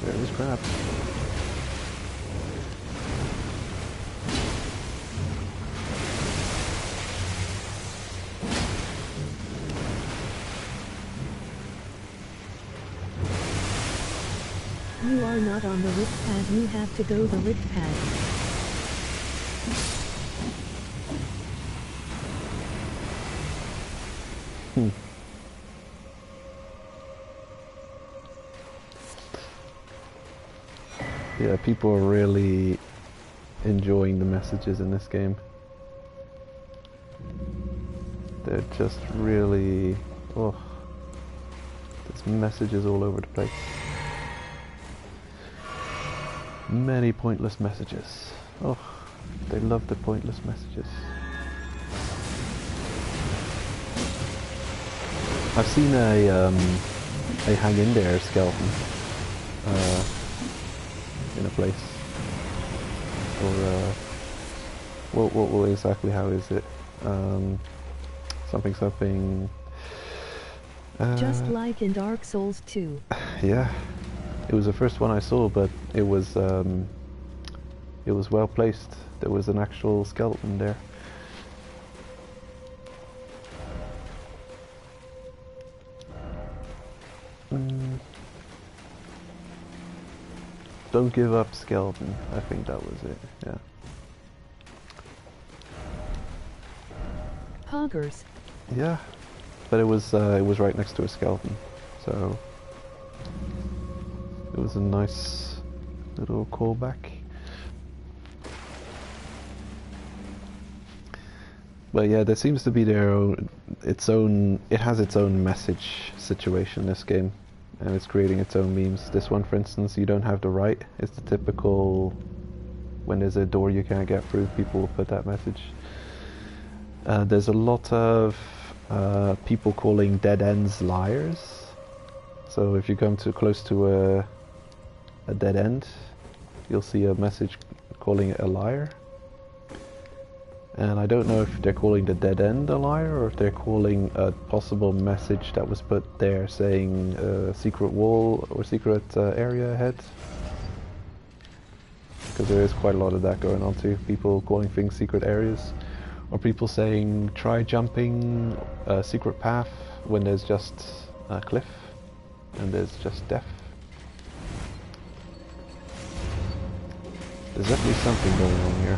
[SPEAKER 1] There is crap.
[SPEAKER 2] You are not on the rift pad, you have to go the rift pad.
[SPEAKER 1] Yeah, people are really enjoying the messages in this game. They're just really... oh, there's messages all over the place. Many pointless messages. Oh, they love the pointless messages. I've seen a hang in there skeleton in a place. Or what exactly? How is it? Something.
[SPEAKER 2] Just like in Dark Souls 2.
[SPEAKER 1] Yeah, it was the first one I saw, but it was well placed. There was an actual skeleton there. Don't give up, skeleton. I think that was it. Yeah.
[SPEAKER 2] Poggers.
[SPEAKER 1] Yeah, but it was right next to a skeleton, so it was a nice little callback. But yeah, there seems to be it has its own message situation, this game, and it's creating its own memes. This one, for instance, you don't have the right. It's the typical, when there's a door you can't get through, people will put that message. There's a lot of people calling dead ends liars. So if you come too close to a dead end, you'll see a message calling it a liar. And I don't know if they're calling the dead end a liar, or if they're calling a possible message that was put there saying secret wall or secret area ahead. Because there is quite a lot of that going on too. People calling things secret areas, or people saying try jumping a secret path when there's just a cliff and there's just death. There's definitely something going on here.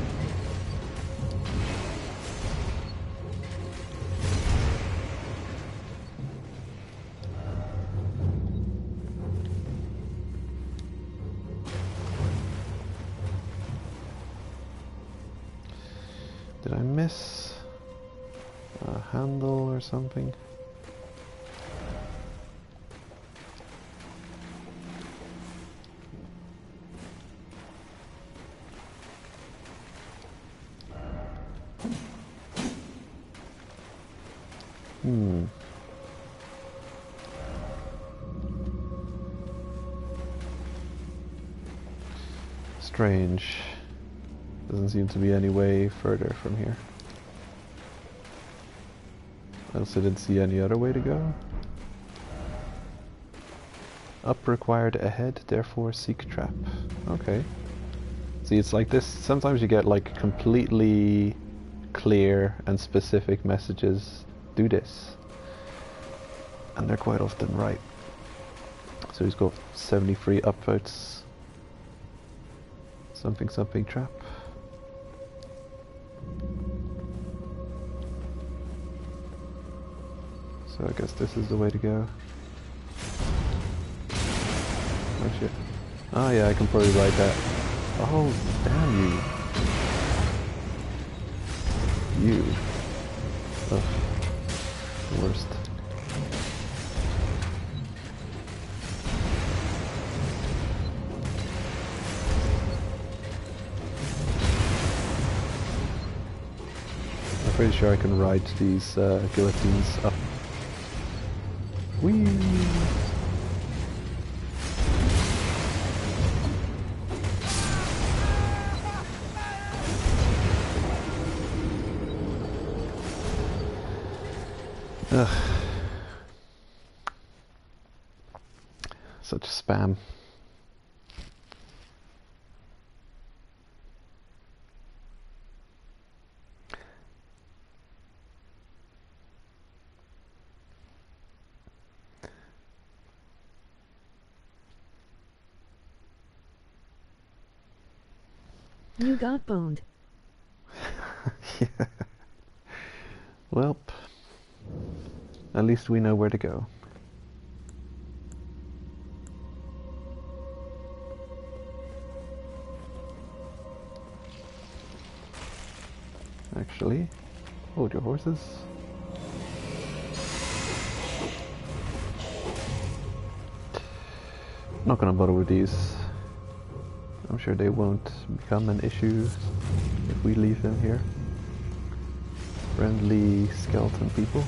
[SPEAKER 1] Did I miss a handle or something? Strange. Doesn't seem to be any way further from here. I also didn't see any other way to go. Up required ahead, therefore seek trap. Okay. See, it's like this. Sometimes you get like completely clear and specific messages. Do this. And they're quite often right. So he's got 73 upvotes. Something something trap. So I guess this is the way to go. Oh shit. Oh yeah, I can probably ride that. Oh, damn you. You. Ugh. The worst. I'm pretty sure I can ride these guillotines up. Whee! Ugh. Such spam.
[SPEAKER 2] You got boned.
[SPEAKER 1] Yeah. Well, at least we know where to go. Actually, hold your horses. Not gonna bother with these. I'm sure they won't become an issue if we leave them here. Friendly skeleton people.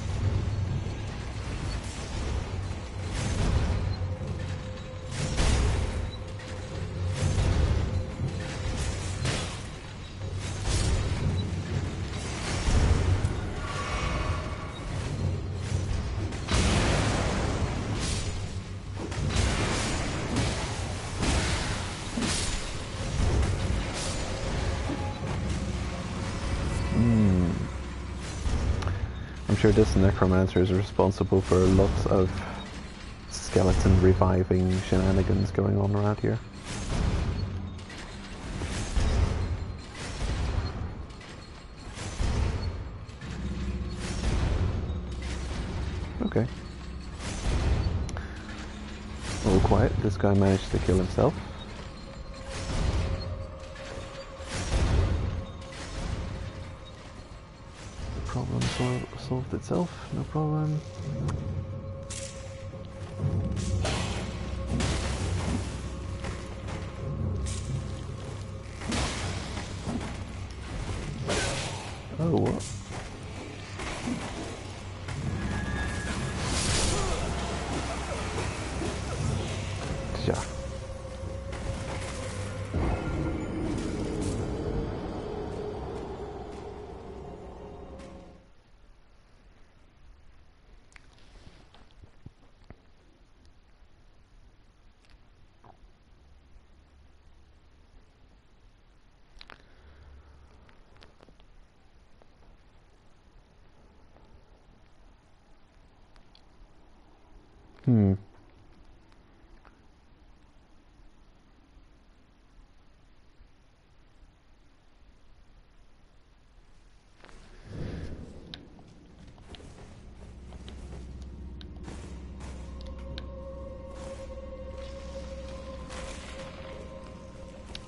[SPEAKER 1] I'm sure this necromancer is responsible for lots of skeleton reviving shenanigans going on around here. Okay. All quiet, this guy managed to kill himself. Problem solved itself, no problem. Oh, what? Yeah.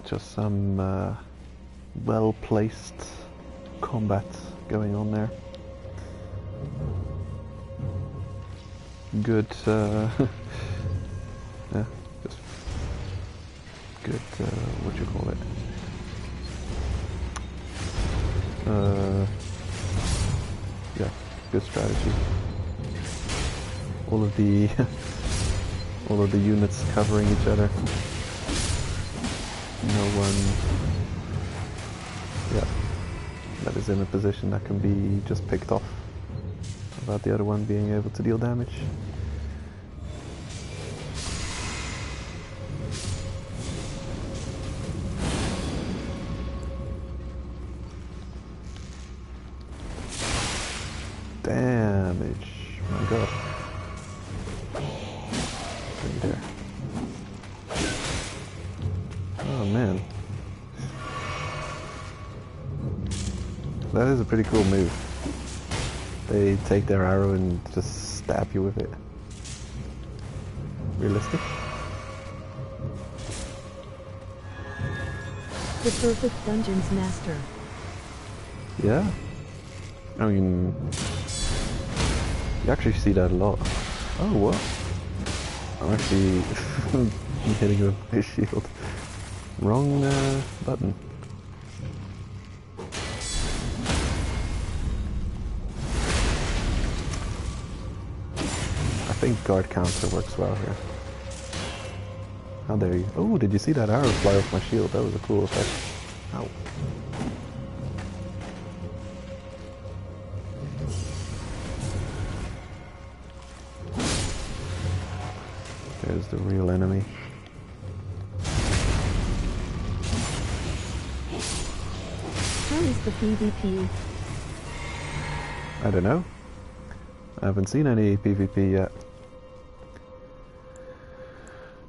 [SPEAKER 1] Just some well-placed combat going on there. Good, yeah, just good, what do you call it? Yeah, good strategy. All of the all of the units covering each other. No one Yeah, that is in a position that can be just picked off without the other one being able to deal damage. Damage. My god. Right there. Oh man. That is a pretty cool move. They take their arrow and just stab you with it. Realistic?
[SPEAKER 2] The perfect dungeons master.
[SPEAKER 1] Yeah. I mean, you actually see that a lot. Oh, what? I'm actually hitting with my shield. Wrong button. I think guard counter works well here. How dare you? Oh, did you see that arrow fly off my shield? That was a cool effect. Ow. There's the real enemy.
[SPEAKER 2] How is the PvP?
[SPEAKER 1] I don't know. I haven't seen any PvP yet.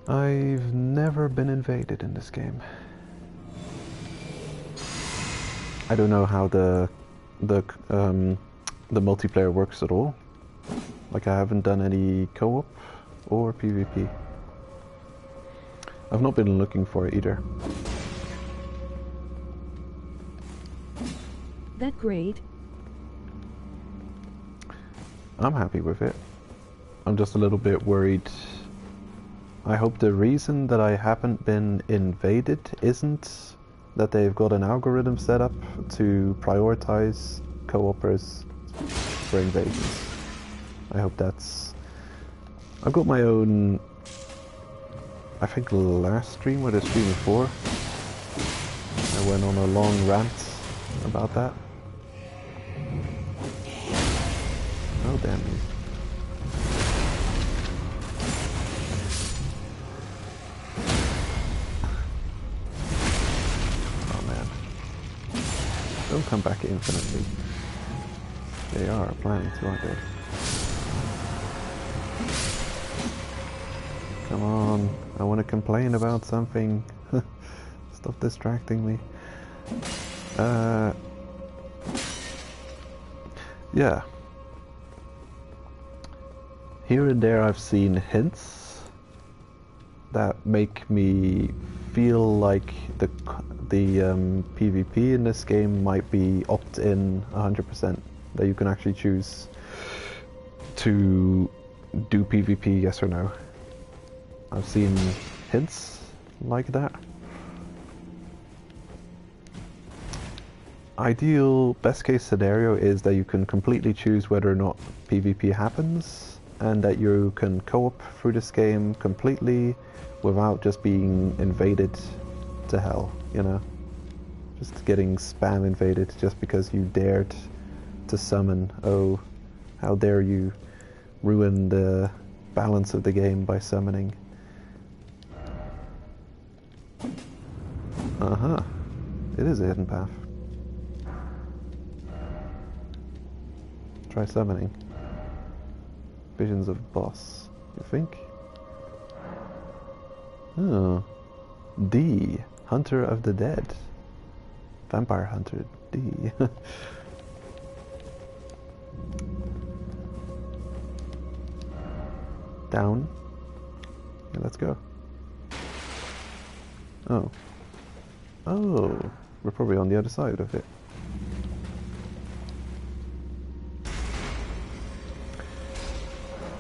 [SPEAKER 1] I've never been invaded in this game. I don't know how the multiplayer works at all. Like, I haven't done any co-op or PvP. I've not been looking for it either.
[SPEAKER 2] That great?
[SPEAKER 1] I'm happy with it. I'm just a little bit worried. I hope the reason that I haven't been invaded isn't that they've got an algorithm set up to prioritize co-opers for invasions. I hope that's... I've got my own... I think the last stream or the stream before, I went on a long rant about that. Oh damn you. Oh man. Don't come back infinitely. They are planning to, aren't they? Come on, I want to complain about something. Stop distracting me. Yeah. Here and there I've seen hints that make me feel like the PvP in this game might be opt-in 100%. That you can actually choose to do PvP, yes or no. I've seen hints like that. Ideal, best case scenario is that you can completely choose whether or not PvP happens, and that you can co-op through this game completely without just being invaded to hell, you know? Just getting spam invaded just because you dared to summon. Oh, how dare you ruin the balance of the game by summoning. Uh-huh. It is a hidden path. Try summoning. Visions of boss, you think? Oh. D. Hunter of the Dead. Vampire Hunter D. Down. Yeah, let's go. Oh. Oh. We're probably on the other side of it.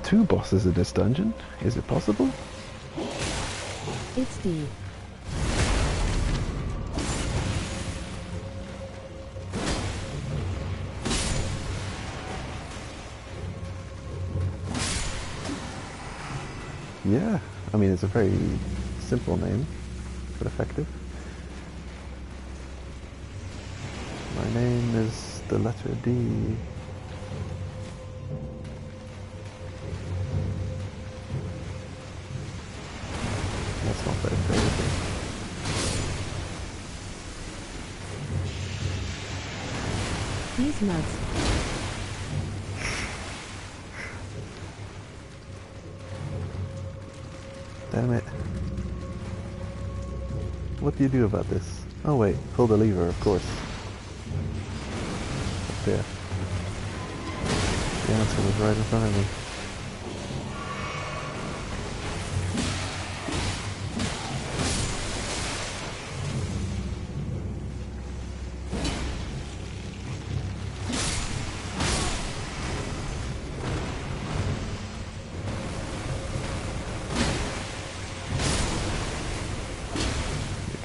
[SPEAKER 1] Two bosses in this dungeon? Is it possible?
[SPEAKER 2] It's D.
[SPEAKER 1] Yeah, I mean it's a very simple name, but effective. My name is the letter D. That's not very favorable.
[SPEAKER 2] These nuts.
[SPEAKER 1] Damn it. What do you do about this? Oh wait, pull the lever, of course. Up there. The answer was right in front of me.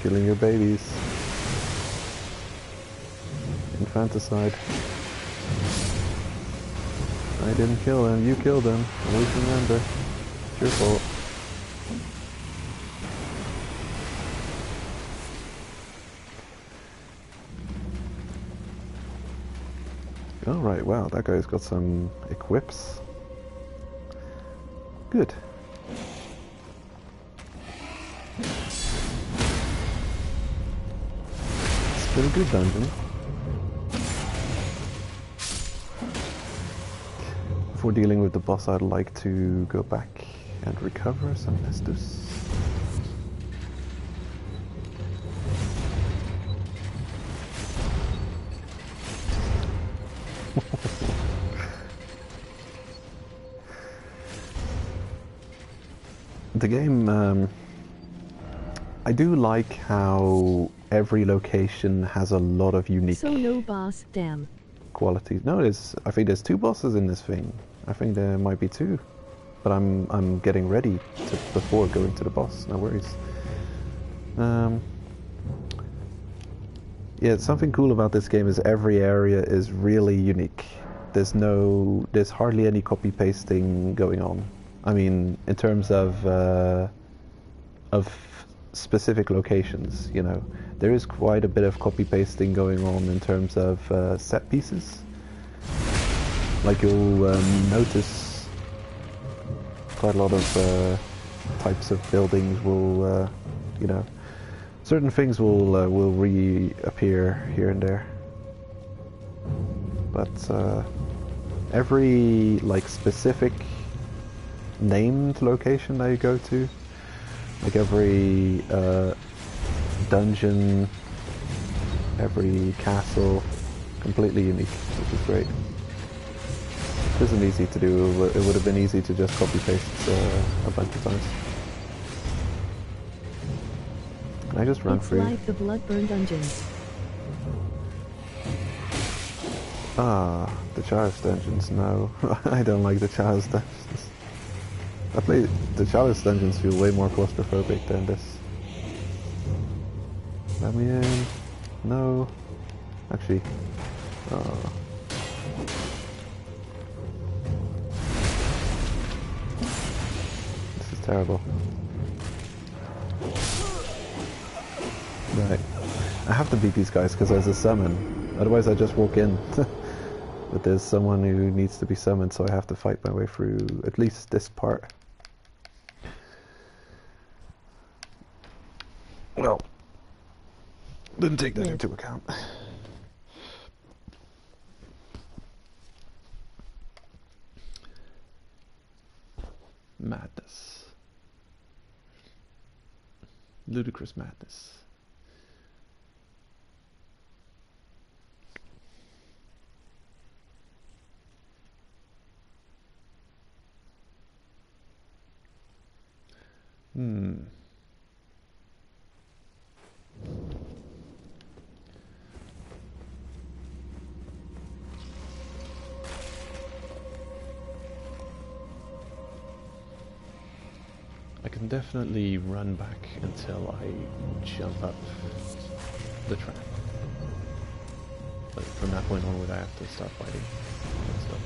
[SPEAKER 1] Killing your babies. Infanticide. I didn't kill them, you killed them. Always remember. It's your fault. Alright, wow, that guy's got some equips. Good. It's been a good dungeon. Before dealing with the boss, I'd like to go back and recover some Estus. The game, I do like how every location has a lot of unique
[SPEAKER 2] So no boss, damn.
[SPEAKER 1] qualities. No, I think there's 2 bosses in this thing. I think there might be 2, but I'm getting ready before going to the boss. No worries. Yeah, something cool about this game is every area is really unique. There's hardly any copy pasting going on. I mean, in terms of specific locations, you know, there is quite a bit of copy pasting going on in terms of set pieces. Like you'll notice quite a lot of types of buildings will, you know, certain things will reappear here and there. But every like specific named location that you go to, like every dungeon, every castle, completely unique, which is great. It isn't easy to do. It would have been easy to just copy paste a bunch of times. Can I just run
[SPEAKER 2] It's
[SPEAKER 1] through?
[SPEAKER 2] like the Bloodburn dungeons.
[SPEAKER 1] Ah, the Chalice dungeons. No, I don't like the Chalice dungeons. The Chalice dungeons feel way more claustrophobic than this. Let me in. No. Actually. This is terrible. Right. I have to beat these guys because there's a summon. Otherwise I just walk in. But there's someone who needs to be summoned, so I have to fight my way through at least this part. Well, didn't take that into account. Madness. Ludicrous madness. I can definitely run back until I jump up the trap. But from that point onward I have to start fighting and stuff.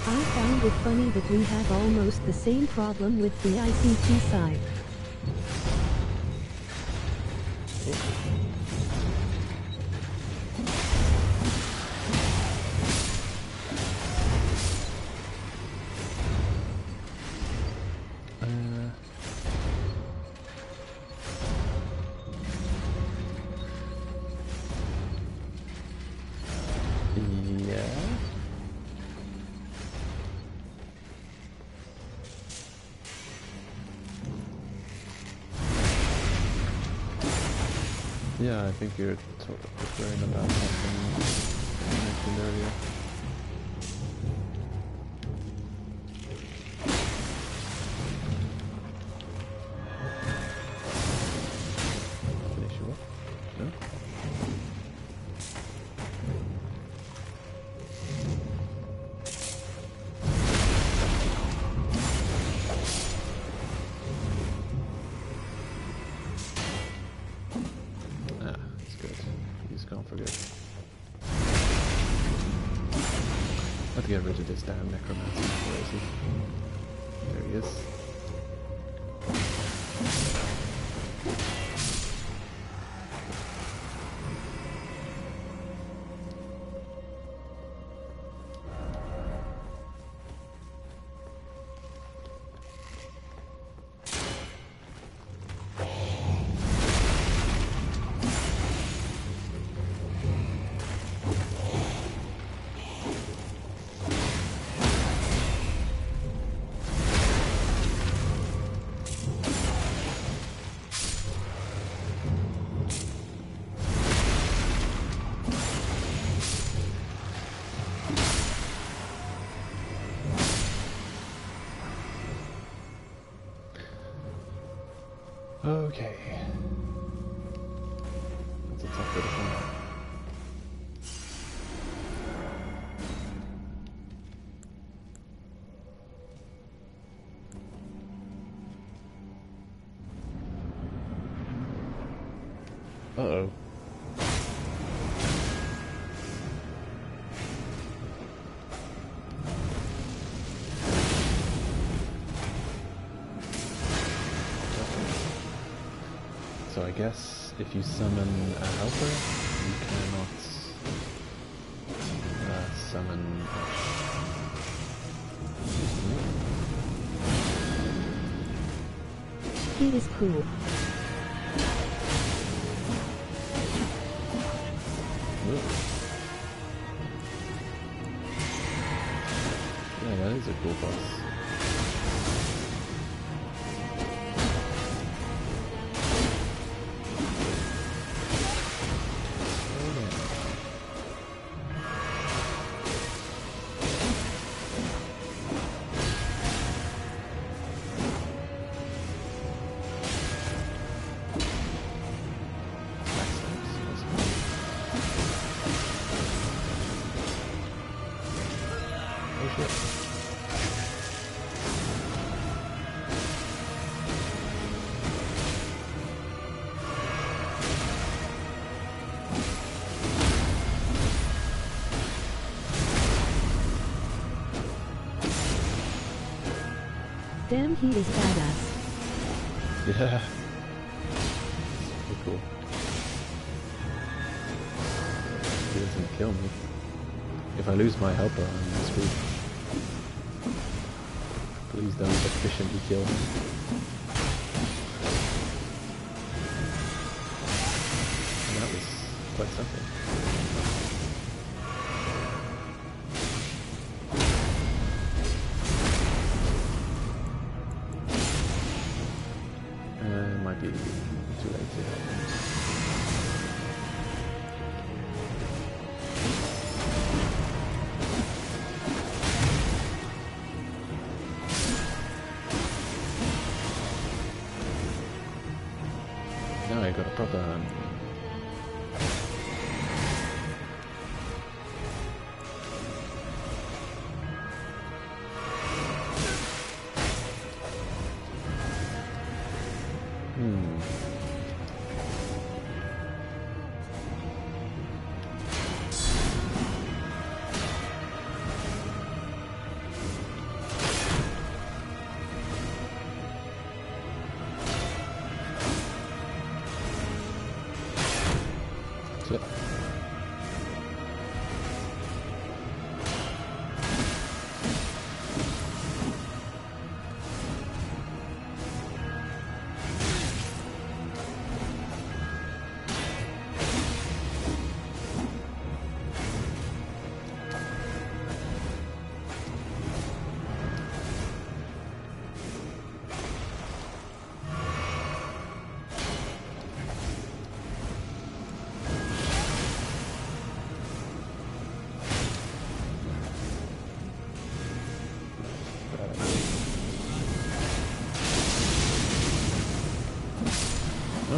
[SPEAKER 2] I found it funny that we have almost the same problem with the ICT side.
[SPEAKER 1] Yeah, I think you're referring about something you mentioned earlier. Finish you up? No? For good. I have to get rid of this damn necromancer. Where is he? There he is. Okay. That's a tough bit of fun. Uh-oh. So I guess if you summon a helper, you cannot summon
[SPEAKER 2] He is cool.
[SPEAKER 1] Yeah, that is a cool boss.
[SPEAKER 2] Damn, he is badass.
[SPEAKER 1] Yeah. Pretty cool. He doesn't kill me. If I lose my helper, I'm screwed. Please don't efficiently kill me. And that was quite something. Might be too late to help him. Now I got a proper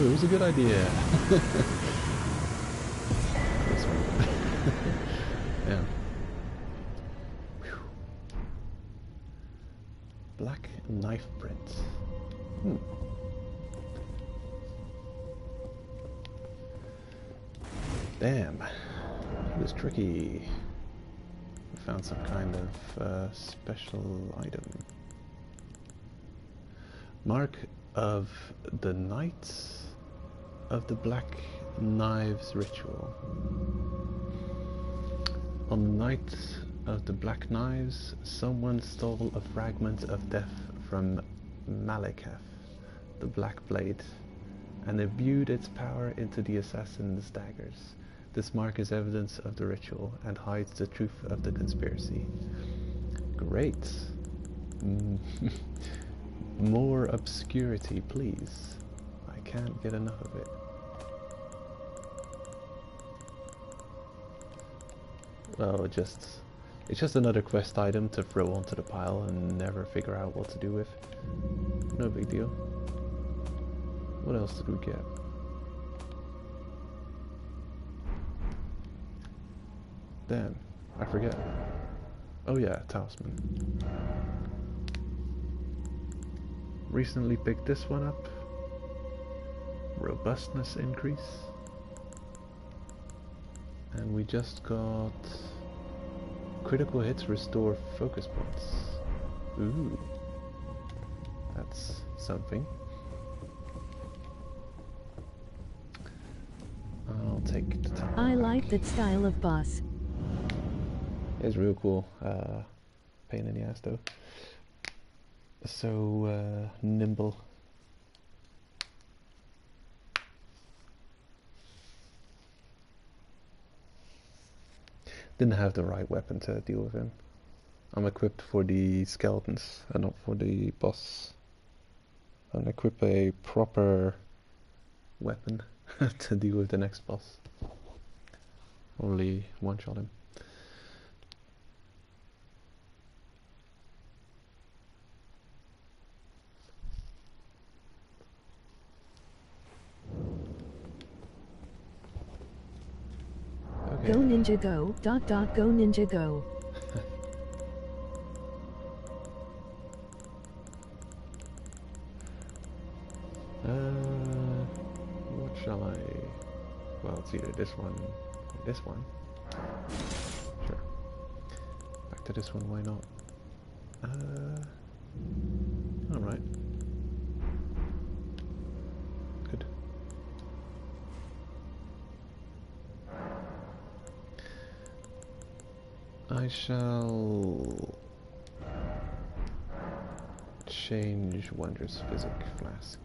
[SPEAKER 1] Oh, it was a good idea. This one. Yeah. Whew. Black knife print. Damn. It was tricky. We found some kind of special item. Mark of the Knights of the Black Knives Ritual. On the night of the Black Knives, someone stole a fragment of death from Malekith, the Black Blade, and imbued its power into the assassin's daggers. This mark is evidence of the ritual and hides the truth of the conspiracy. Great. More obscurity, please. I can't get enough of it. Well, it's just another quest item to throw onto the pile and never figure out what to do with. No big deal. What else did we get? Damn, I forget. Oh yeah, talisman. Recently picked this one up. Robustness increase. And we just got critical hits restore focus points. Ooh, that's something. I'll take the time.
[SPEAKER 2] I like that style of boss.
[SPEAKER 1] It's real cool. Pain in the ass though. So nimble. Didn't have the right weapon to deal with him. I'm equipped for the skeletons and not for the boss. And equip a proper weapon to deal with the next boss. Only one-shot him. Okay.
[SPEAKER 2] Go ninja go, ... go ninja go.
[SPEAKER 1] What shall I... Well, it's either this one or this one. Sure. Back to this one, why not? Alright. Good. I shall change Wondrous Physic Flask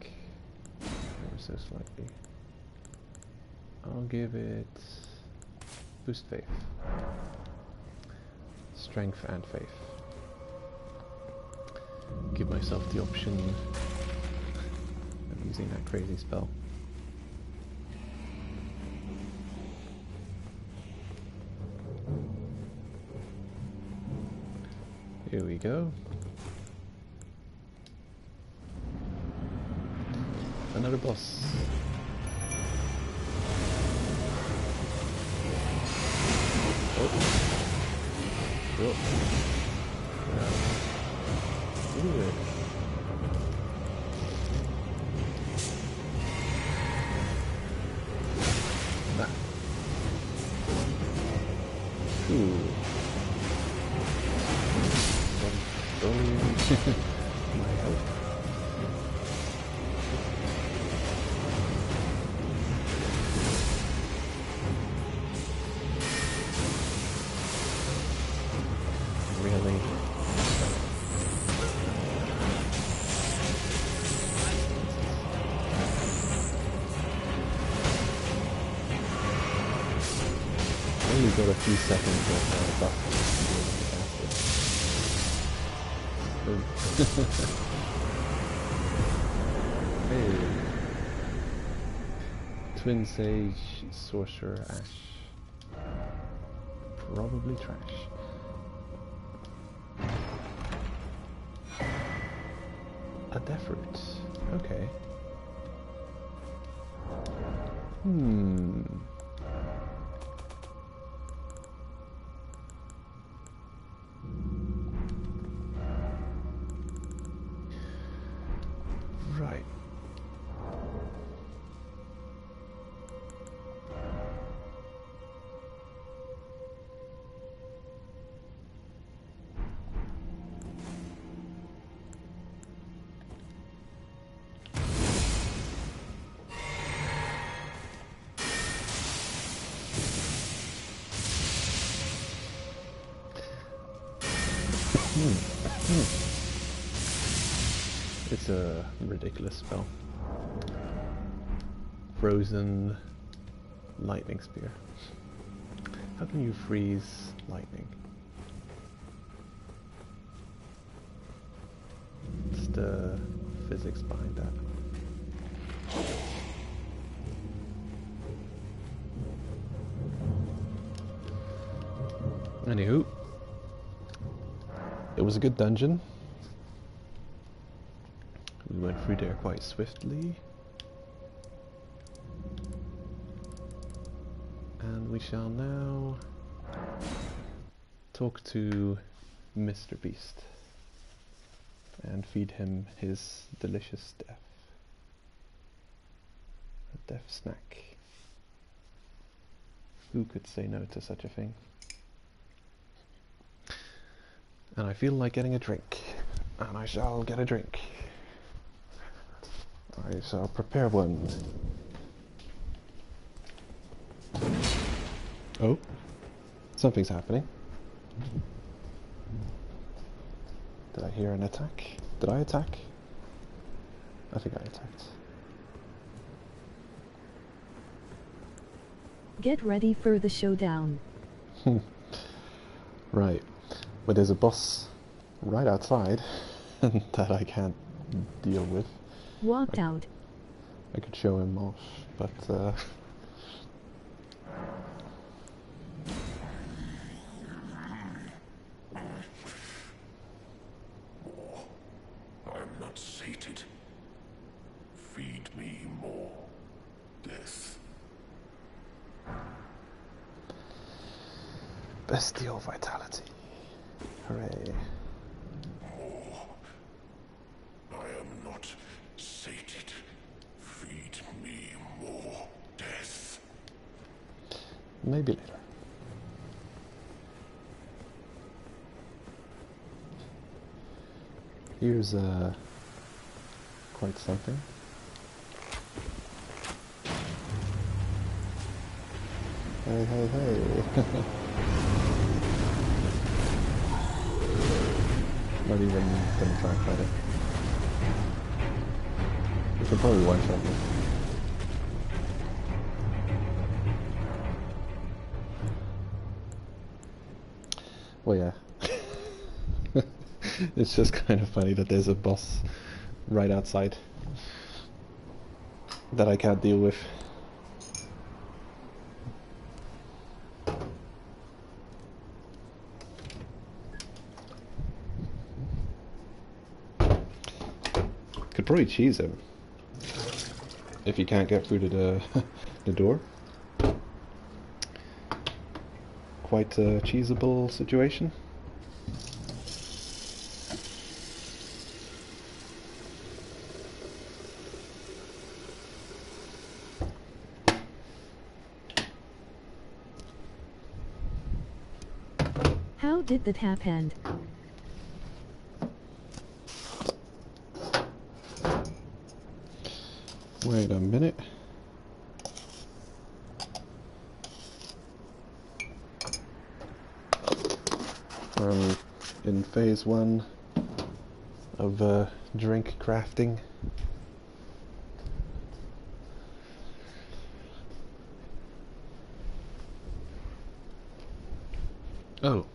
[SPEAKER 1] ever so slightly. I'll give it Boost Faith, Strength and Faith. Give myself the option of using that crazy spell. Here we go. Another boss. Oh. Oh. Ooh. That. Ooh. My health. Really? Only got a few seconds of buff. Hey. Twin Sage, Sorcerer, Ash. Probably trash. A Death Root. Okay. Hmm. Right. It's a ridiculous spell. Frozen lightning spear. How can you freeze lightning? What's the physics behind that? Anywho, it was a good dungeon. We went through there quite swiftly. And we shall now talk to Mr. Beast and feed him his delicious death. A death snack. Who could say no to such a thing? And I feel like getting a drink, and I shall get a drink. I shall prepare one. Oh, something's happening. Did I hear an attack? Did I attack? I think I attacked.
[SPEAKER 2] Get ready for the showdown.
[SPEAKER 1] Right, but there's a boss right outside that I can't deal with.
[SPEAKER 2] Walked out.
[SPEAKER 1] I could show him off, but
[SPEAKER 4] I'm not sated. Feed me more death.
[SPEAKER 1] bestial vitality. Hooray.
[SPEAKER 4] More. I am not sated. Feed me more death.
[SPEAKER 1] Maybe later. Here's quite something. Hey, hey, hey. Not even gonna try and fight it. We can probably one-shot it. Well, yeah. It's just kind of funny that there's a boss right outside that I can't deal with. Could probably cheese him if you can't get through to the door. Quite a cheesable situation.
[SPEAKER 2] How did that happen?
[SPEAKER 1] Wait a minute. In phase 1 of drink crafting. Oh.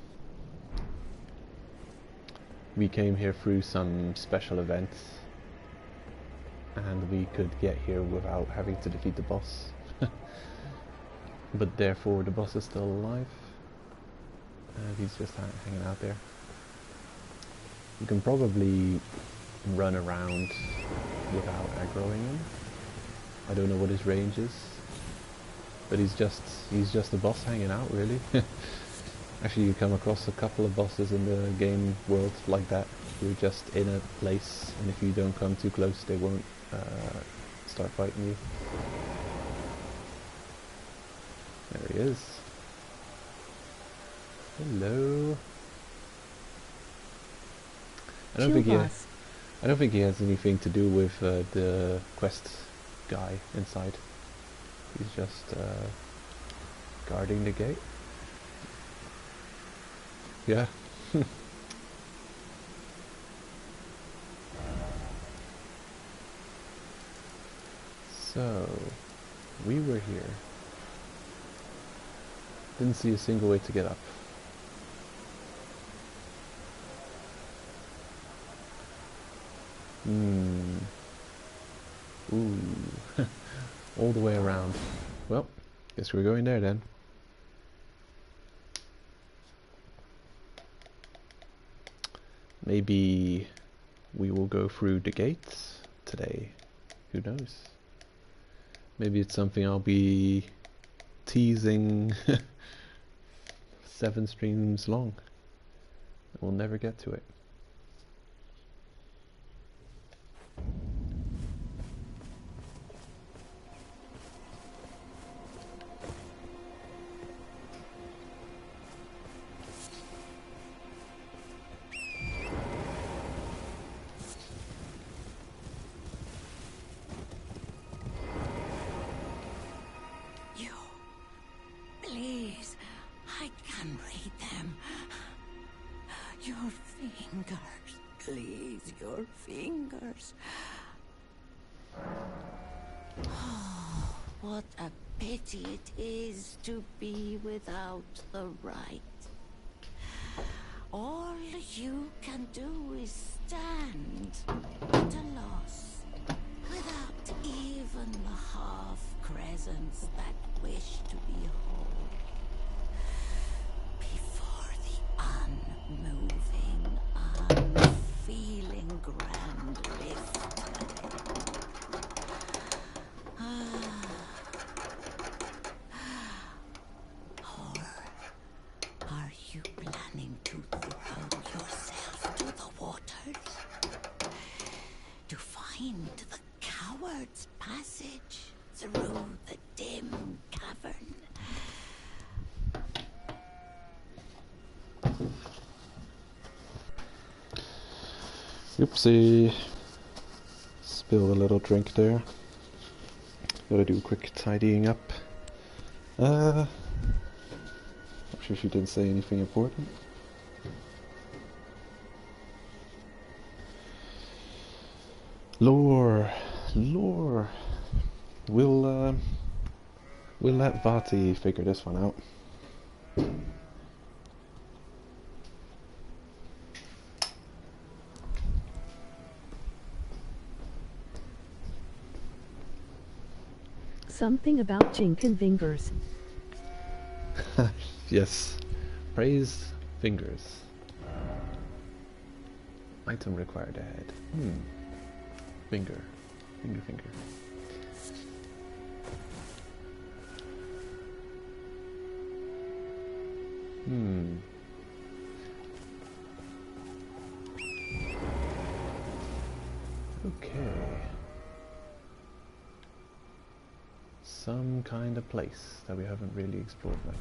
[SPEAKER 1] We came here through some special events, and we could get here without having to defeat the boss. But therefore the boss is still alive, and he's just hanging out there. You can probably run around without aggroing him. I don't know what his range is, but he's just a boss hanging out, really. Actually, you come across a couple of bosses in the game world like that. You're just in a place, and if you don't come too close, they won't start fighting you. There he is. Hello. I don't think he has anything to do with the quest guy inside. He's just guarding the gate. Yeah. So, we were here. Didn't see a single way to get up. Ooh. All the way around. Well, guess we're going there then. Maybe we will go through the gates today. Who knows? Maybe it's something I'll be teasing 7 streams long. We'll never get to it.
[SPEAKER 5] Please, I can read them. Your fingers, please, your fingers. Oh, what a pity it is to be without the right. All you can do is stand at a loss, without even the half-crescents that wish to be whole. Before the unmoving, unfeeling grand rift. Or are you planning to throw yourself to the waters? To find the coward's passage through the dim cavern?
[SPEAKER 1] Oopsie. Spilled a little drink there. Gotta do a quick tidying up. I'm sure she didn't say anything important. Lore. We'll let Vati figure this one out.
[SPEAKER 2] Something about Jinkin fingers.
[SPEAKER 1] Yes. Praise fingers. Item required ahead. Finger. Finger. Okay. Some kind of place that we haven't really explored much.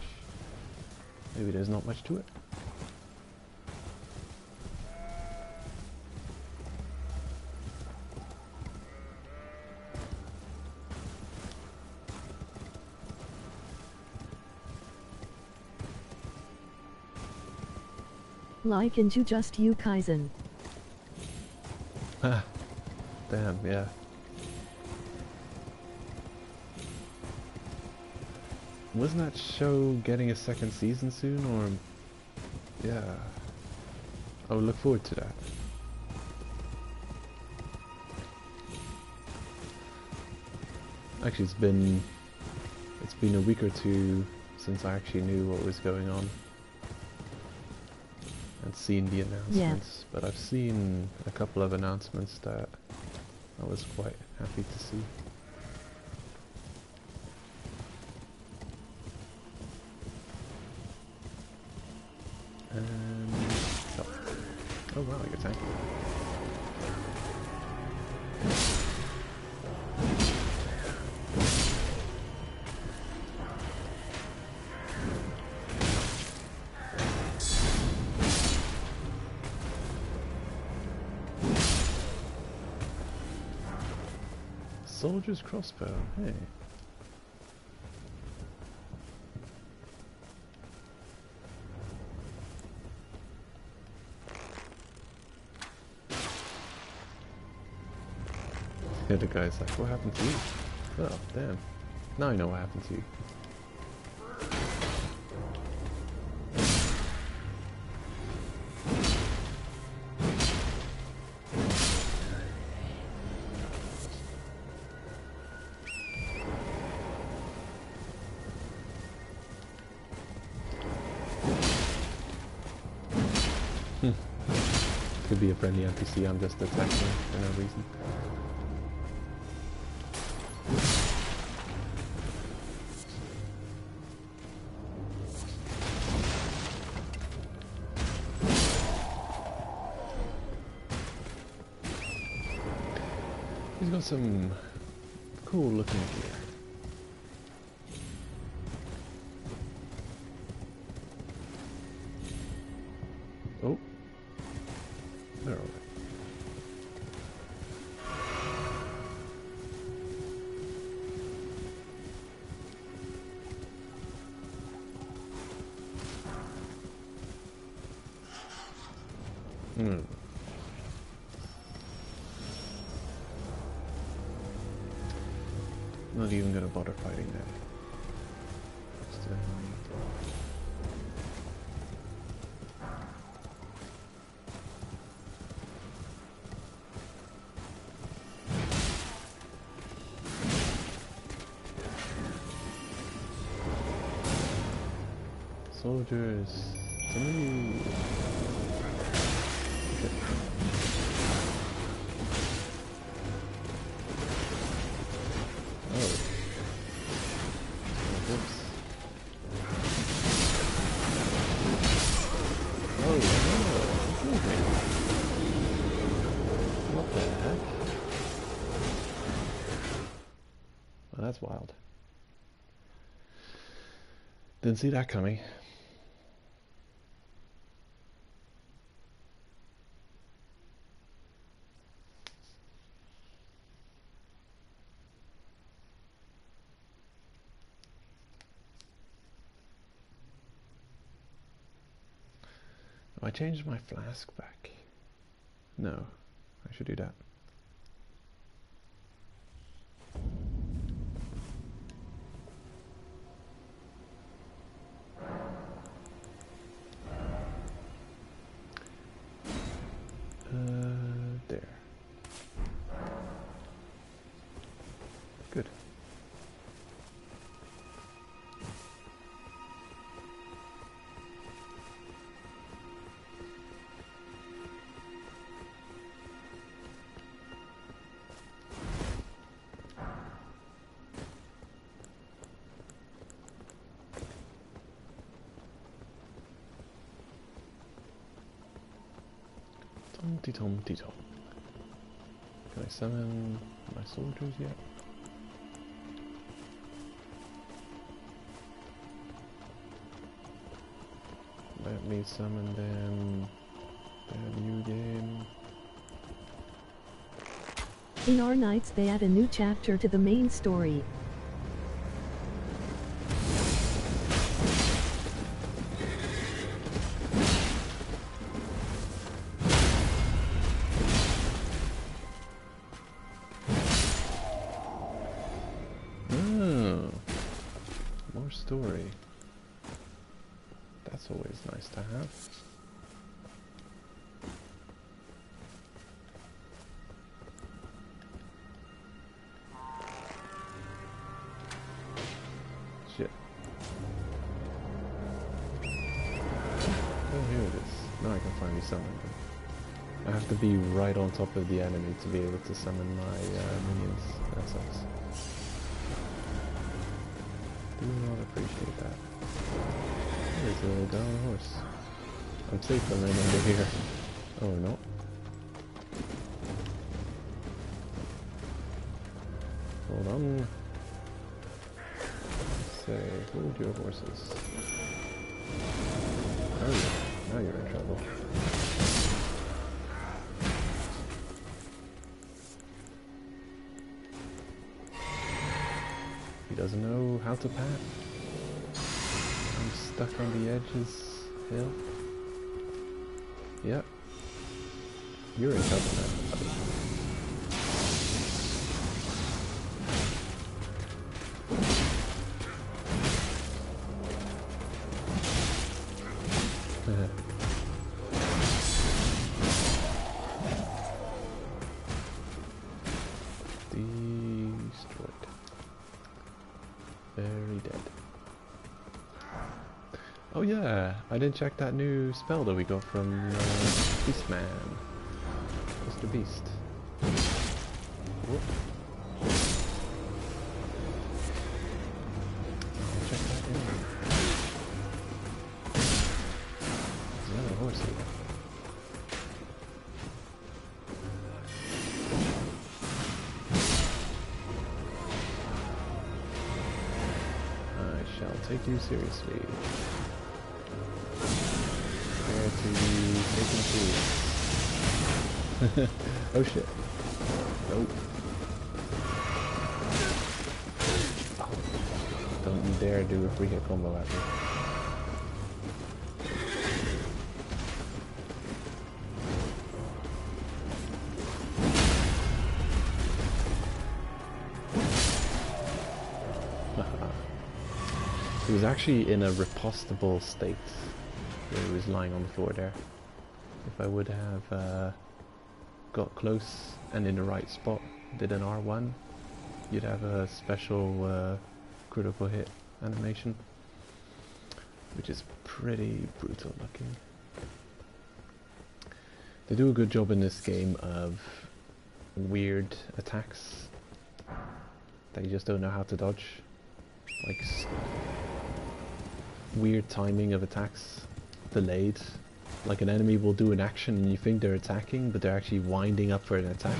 [SPEAKER 1] Maybe there's not much to it.
[SPEAKER 2] Like into just you, Kaizen.
[SPEAKER 1] Ah, damn, yeah. Wasn't that show getting a second season soon, or... Yeah. I would look forward to that. Actually, it's been a week or two since I actually knew what was going on and seen the announcements. But I've seen a couple of announcements that I was quite happy to see. Oh wow, you're tanky. Soldier's crossbow, hey. The other guy's like, what happened to you? Oh, damn. Now I know what happened to you. Could be a friendly NPC, I'm just attacking for no reason. He's got some cool looking gear. Oh. Where are we? Not even gonna bother fighting that. Soldiers, to me. Okay. Oh. Whoops. Oh no! What the heck? Well, that's wild. Didn't see that coming. I changed my flask back. No, I should do that. There. Good. Tom-de-tom-de-tom. Can I summon my soldiers yet? Let me summon them. Bad new game.
[SPEAKER 2] In our nights they add a new chapter to the main story.
[SPEAKER 1] More story. That's always nice to have. Shit. Oh, here it is. Now I can finally summon them. I have to be right on top of the enemy to be able to summon my minions. That sucks. Do not appreciate that. There's a down horse. I'm safe from him over here. Oh no. Hold on. Say, hold your horses. Oh yeah, now you're in trouble. He doesn't know how to pat. I'm stuck on the edges hill. Yep. You're in trouble now, buddy. Destroyed. Very dead. Oh yeah, I didn't check that new spell that we got from Beastman. Mr. Beast. Whoop. I'll check that in. There's another horse here. I shall take you seriously. Prepare to be taken seriously. Oh shit. Nope. Oh. Don't you dare do a free hit combo at me. He was actually in a repostable state where he was lying on the floor there. If I would have got close and in the right spot, did an R1, you'd have a special critical hit animation, which is pretty brutal looking. They do a good job in this game of weird attacks that you just don't know how to dodge, like weird timing of attacks, delayed. Like an enemy will do an action and you think they're attacking, but they're actually winding up for an attack.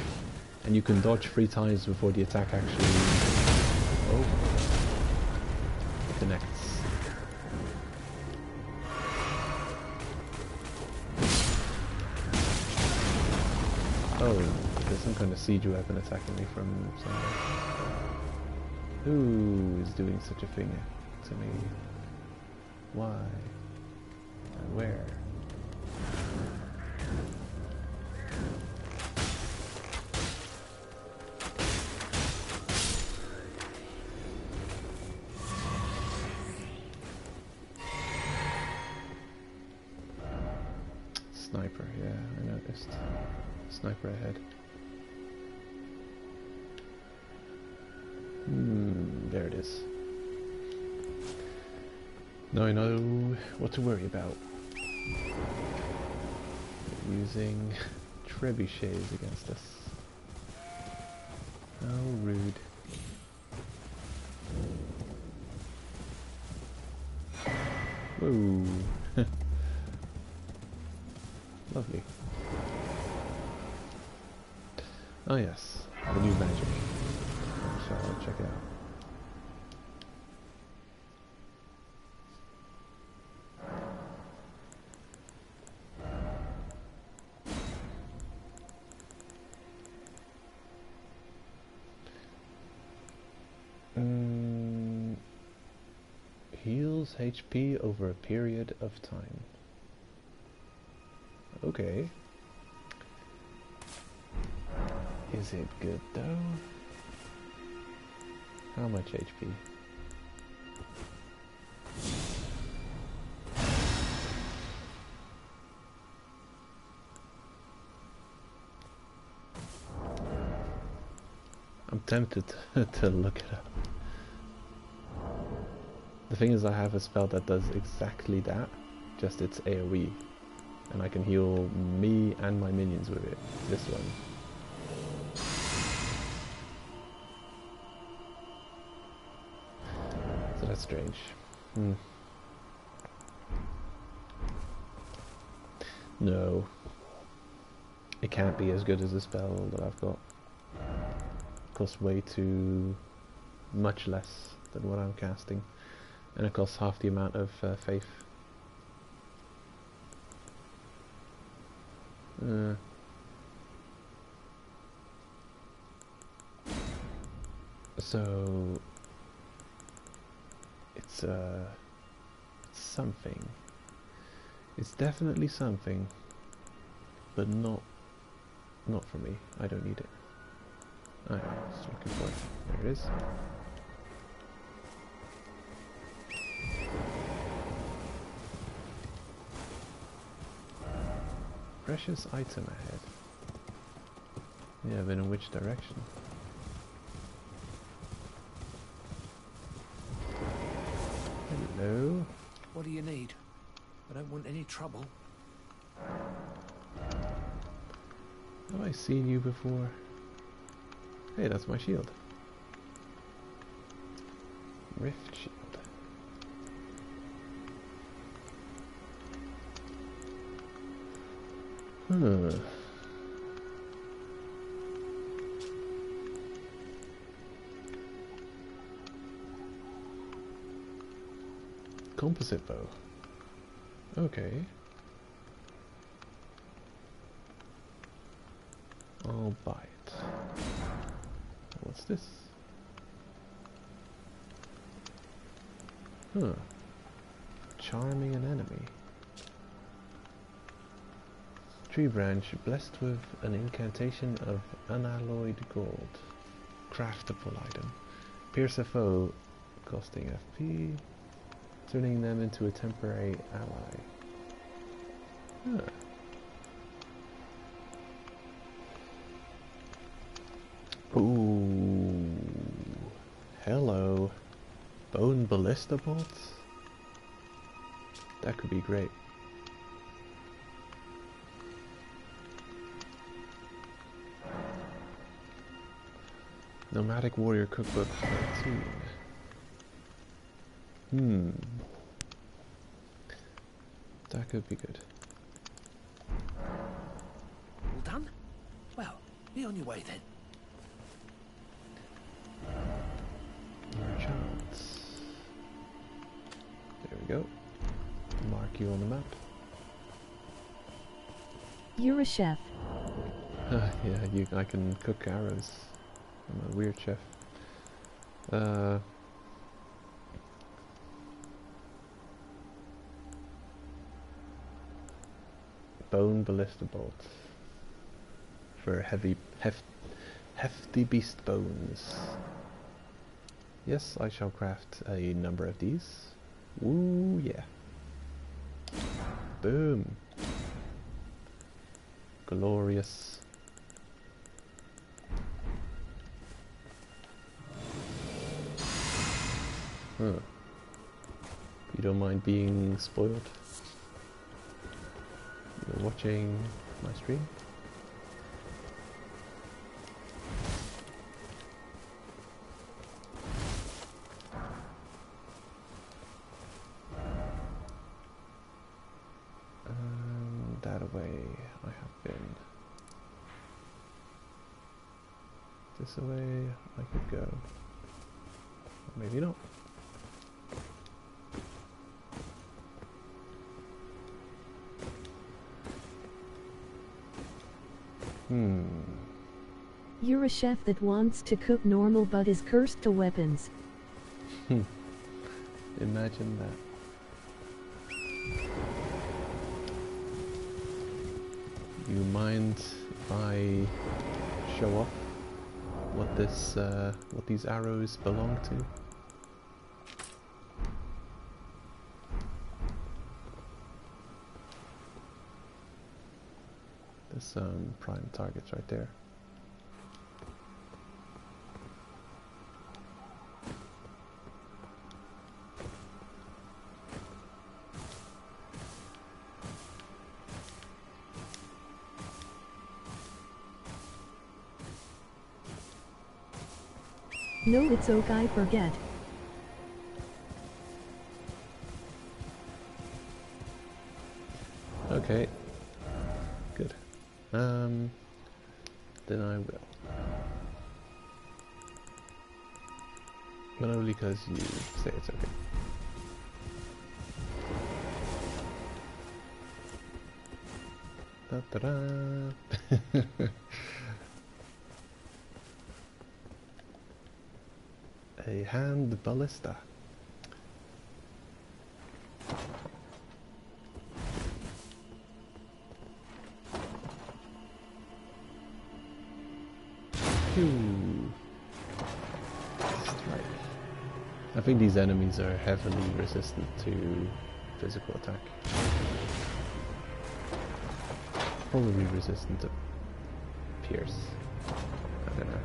[SPEAKER 1] And you can dodge 3 times before the attack actually connects. Oh, there's some kind of siege weapon attacking me from somewhere. Who is doing such a thing to me? Why? And where? Sniper, yeah, I noticed. Sniper ahead. There it is. Now I know what to worry about. Using trebuchets against us. How rude. Whoa. Lovely. Oh yes, the new magic. I shall check it out. Heals HP over a period of time. Okay. Is it good though? How much HP? I'm tempted to look it up. The thing is, I have a spell that does exactly that, just it's AoE. And I can heal me and my minions with it. This one. So that's strange. No. It can't be as good as the spell that I've got. Costs way too much less than what I'm casting, and it costs half the amount of faith. So it's something. It's definitely something, but not for me. I don't need it. I was looking for it. There it is. Precious item ahead. Yeah, but in which direction? Hello?
[SPEAKER 3] What do you need? I don't want any trouble.
[SPEAKER 1] Have I seen you before? Hey, that's my shield. Rift shield. Composite bow. Okay. I'll buy it. What's this? Charming an enemy. Tree branch blessed with an incantation of unalloyed gold. Craftable item. Pierce a foe, costing FP, turning them into a temporary ally. Ooh. Hello. Bone ballista bolts? That could be great. Nomadic Warrior Cookbook 13. That could be good.
[SPEAKER 3] All done? Well, be on your way then.
[SPEAKER 1] Merchants. There we go. Mark you on the map.
[SPEAKER 2] You're a chef.
[SPEAKER 1] Yeah, I can cook arrows. I'm a weird chef. Bone ballista bolts for hefty beast bones. Yes, I shall craft a number of these. Woo, yeah. Boom. Glorious. You don't mind being spoiled? You're watching my stream? That away I have been. This away I could go. Or maybe not.
[SPEAKER 2] You're a chef that wants to cook normal but is cursed to weapons.
[SPEAKER 1] Imagine that. You mind if I show off what these arrows belong to? There's some prime targets right there.
[SPEAKER 2] No, it's okay, I forget.
[SPEAKER 1] Okay. Good. then I will. But only because you say it's okay. Da da da. A hand ballista. Phew. Strike. I think these enemies are heavily resistant to physical attack. Probably resistant to pierce. I don't know.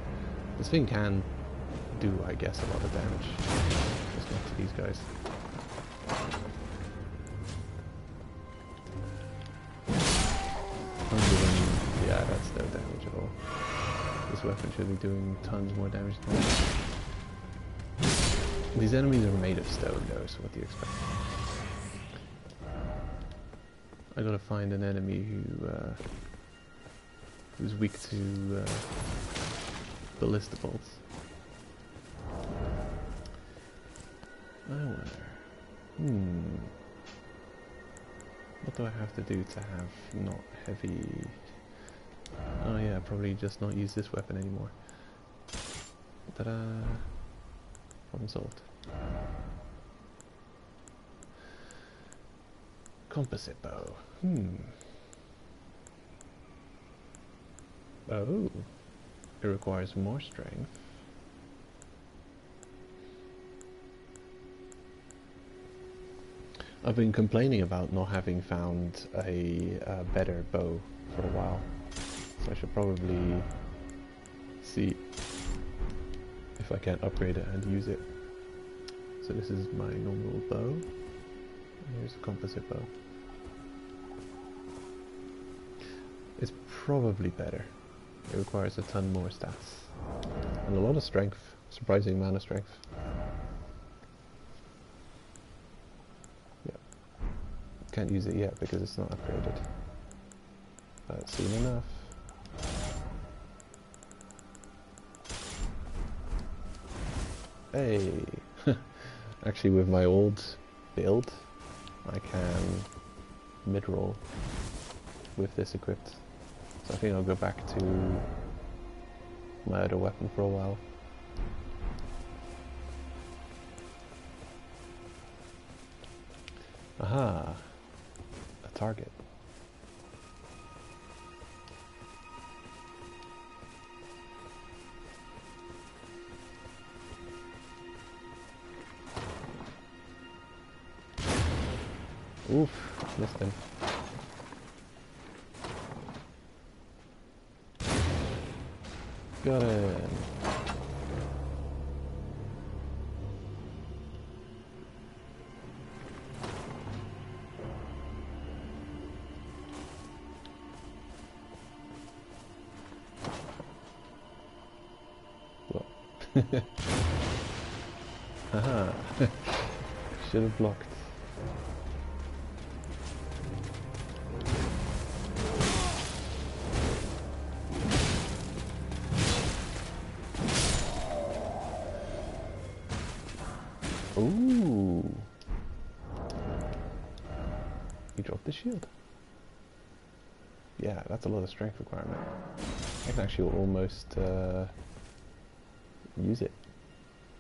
[SPEAKER 1] This thing can do, I guess, a lot of damage. Just not to these guys. Yeah, that's no damage at all. This weapon should be doing tons more damage than that. These enemies are made of stone though, so what do you expect? I gotta find an enemy who's weak to ballista bolts. I wonder. What do I have to do to have not heavy? Oh yeah, probably just not use this weapon anymore. Ta-da! Problem solved. Composite bow. Oh. It requires more strength. I've been complaining about not having found a better bow for a while. So I should probably see if I can upgrade it and use it. So this is my normal bow. And here's a composite bow. It's probably better. It requires a ton more stats. And a lot of strength. Surprising amount of strength. Yeah. Can't use it yet because it's not upgraded. But soon enough. Hey! Actually, with my old build, I can mid-roll with this equipped. So I think I'll go back to my other weapon for a while. Aha! A target. Oof, missed him. Got it. Well. Haha. Should have blocked. Ooh. You dropped the shield. Yeah, that's a lot of strength requirement. I can actually almost use it.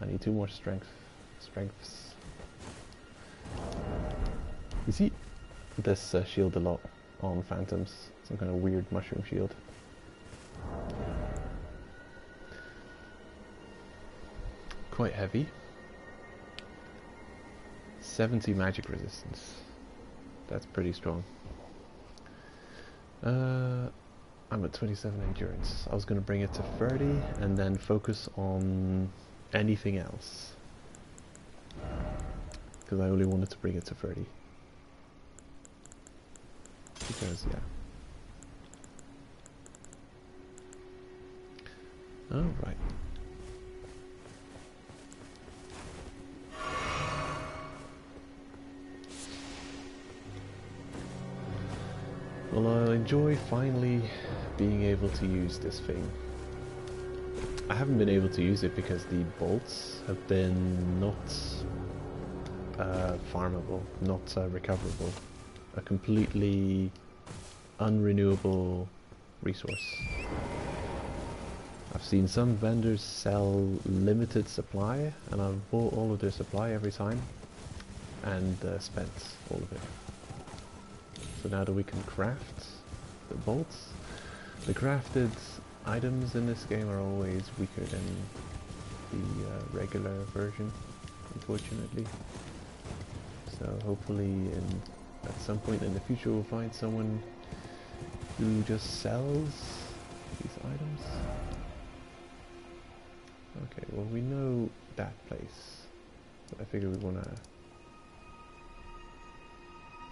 [SPEAKER 1] I need 2 more strengths. You see this shield a lot on phantoms. Some kind of weird mushroom shield. Quite heavy. 70 magic resistance. That's pretty strong. I'm at 27 endurance. I was going to bring it to 30 and then focus on anything else. Because I only wanted to bring it to 30. Because, yeah. Alright. Well, I enjoy finally being able to use this thing. I haven't been able to use it because the bolts have been not farmable, not recoverable. A completely unrenewable resource. I've seen some vendors sell limited supply, and I've bought all of their supply every time and spent all of it. So now that we can craft the bolts, the crafted items in this game are always weaker than the regular version, unfortunately. So hopefully at some point in the future we'll find someone who just sells these items. Okay, well we know that place, but I figure we wanna...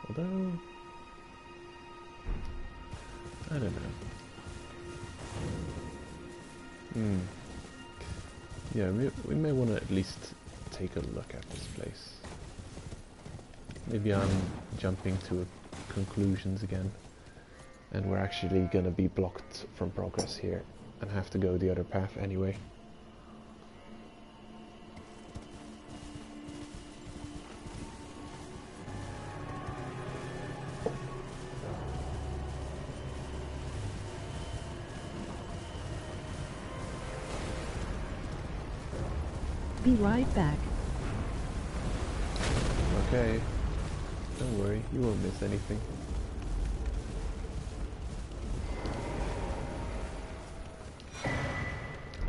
[SPEAKER 1] Although... I don't know. Yeah, we may want to at least take a look at this place. Maybe I'm jumping to conclusions again, and we're actually gonna be blocked from progress here and have to go the other path anyway.
[SPEAKER 2] Be right back.
[SPEAKER 1] Okay. Don't worry, you won't miss anything.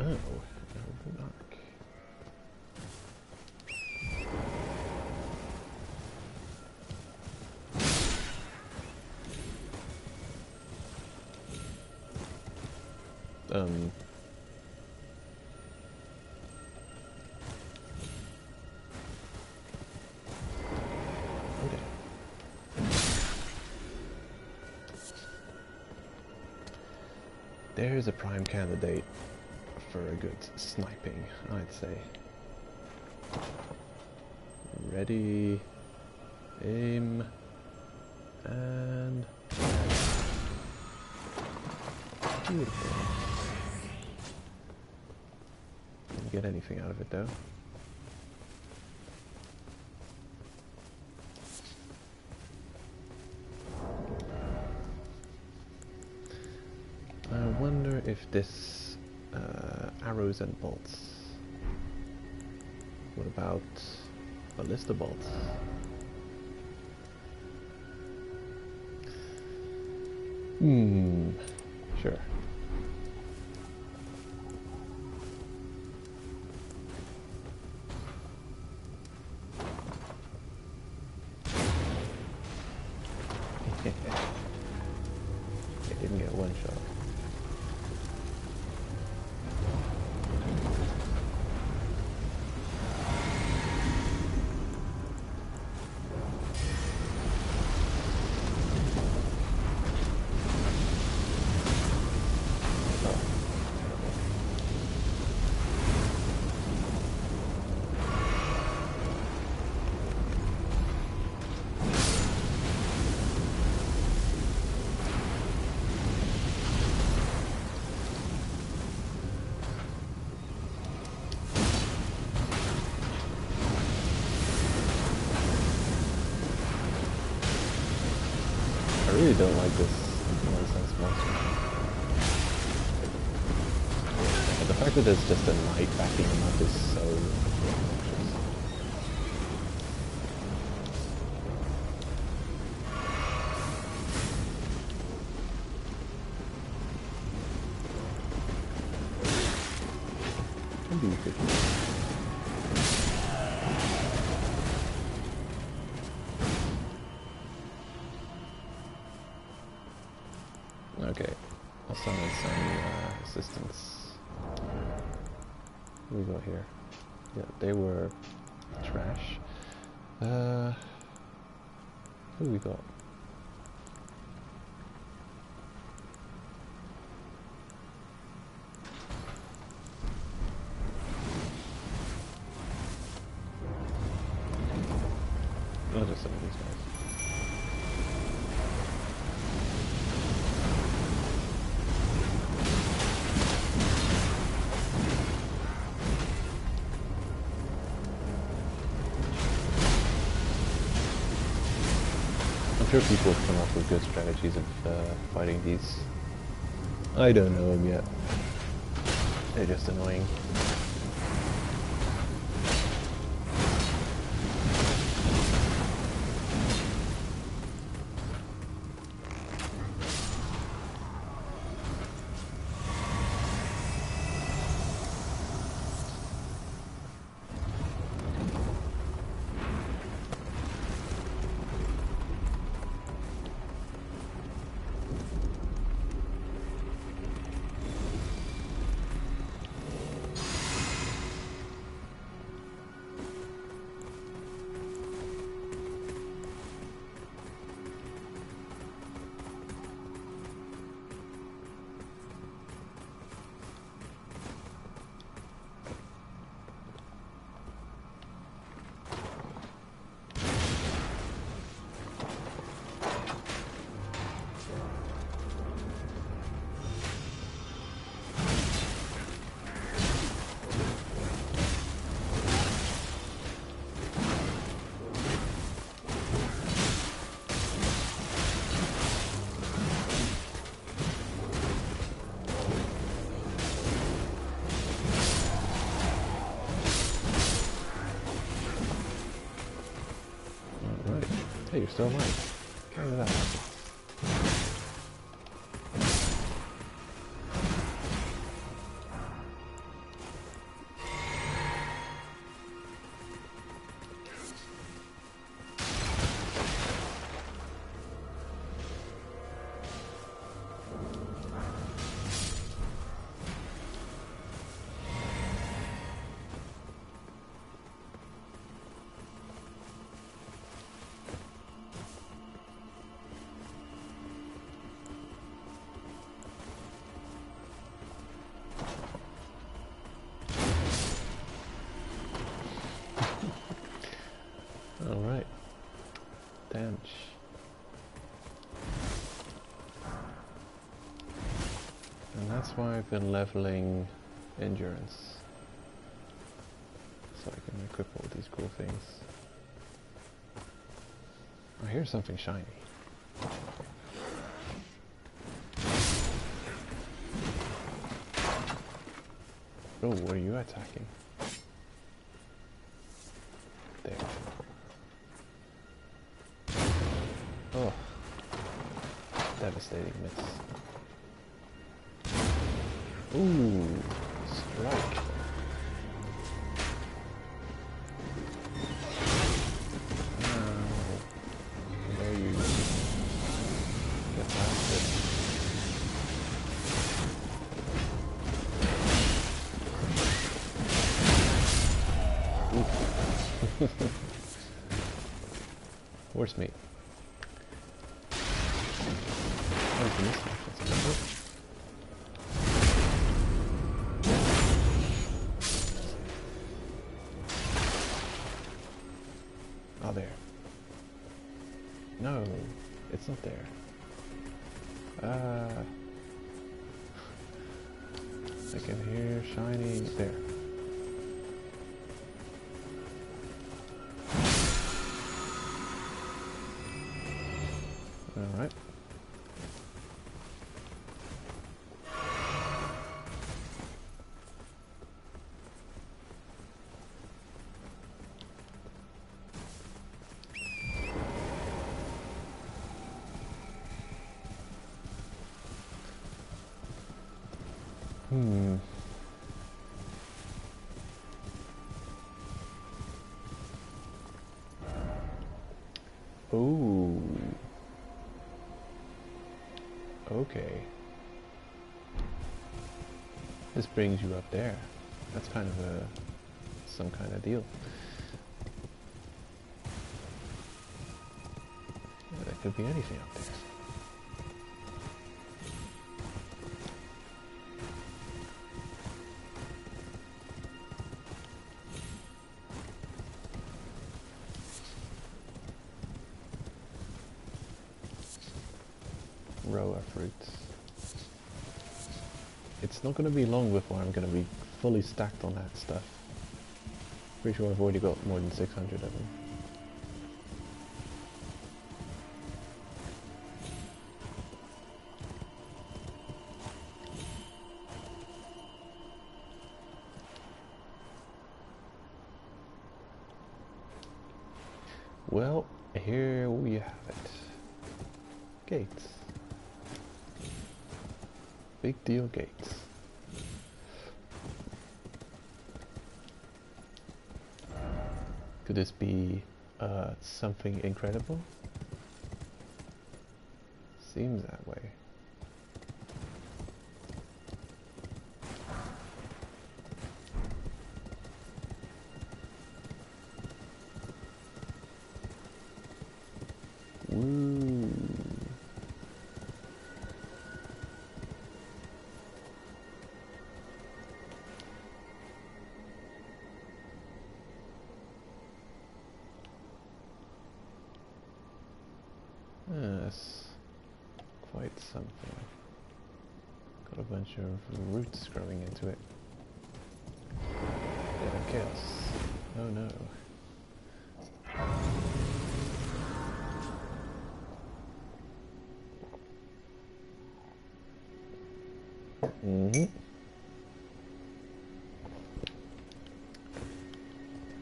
[SPEAKER 1] Oh, Elden Arc. Okay. There's a prime candidate for a good sniping, I'd say. Ready, aim, and... Beautiful. Didn't get anything out of it though. I wonder if this arrows and bolts. What about ballista bolts? Sure. It didn't get one shot. I really don't like this nonsense monster. And the fact that there's just a knight backing him up is so obnoxious. Can be efficient. Okay, I'll summon some assistants. What do we got here? Yeah, they were trash. Who do we got? I'll just summon these guys. sure people have come up with good strategies of fighting these. I don't know them yet. They're just annoying. Hey, you're still alive. Carry that. Alright. Damage. And that's why I've been leveling endurance. So I can equip all these cool things. I hear something shiny. Oh, what are you attacking? There. Oh. Devastating miss. Ooh. Strike. There you get past it. Horse meat. Oh, it's in this one. That's good. Oh, there. No, it's not there. I can hear shiny there. Alright. Ooh. Okay. This brings you up there. That's kind of some kind of deal. Yeah, that could be anything up there. Roa fruits. It's not going to be long before I'm going to be fully stacked on that stuff. Pretty sure I've already got more than 600 of them. Well, here we have it. Gates. Big deal gates. Could this be something incredible? Seems that way. Woo. That's quite something. Got a bunch of roots growing into it. Dead of chaos. Oh no.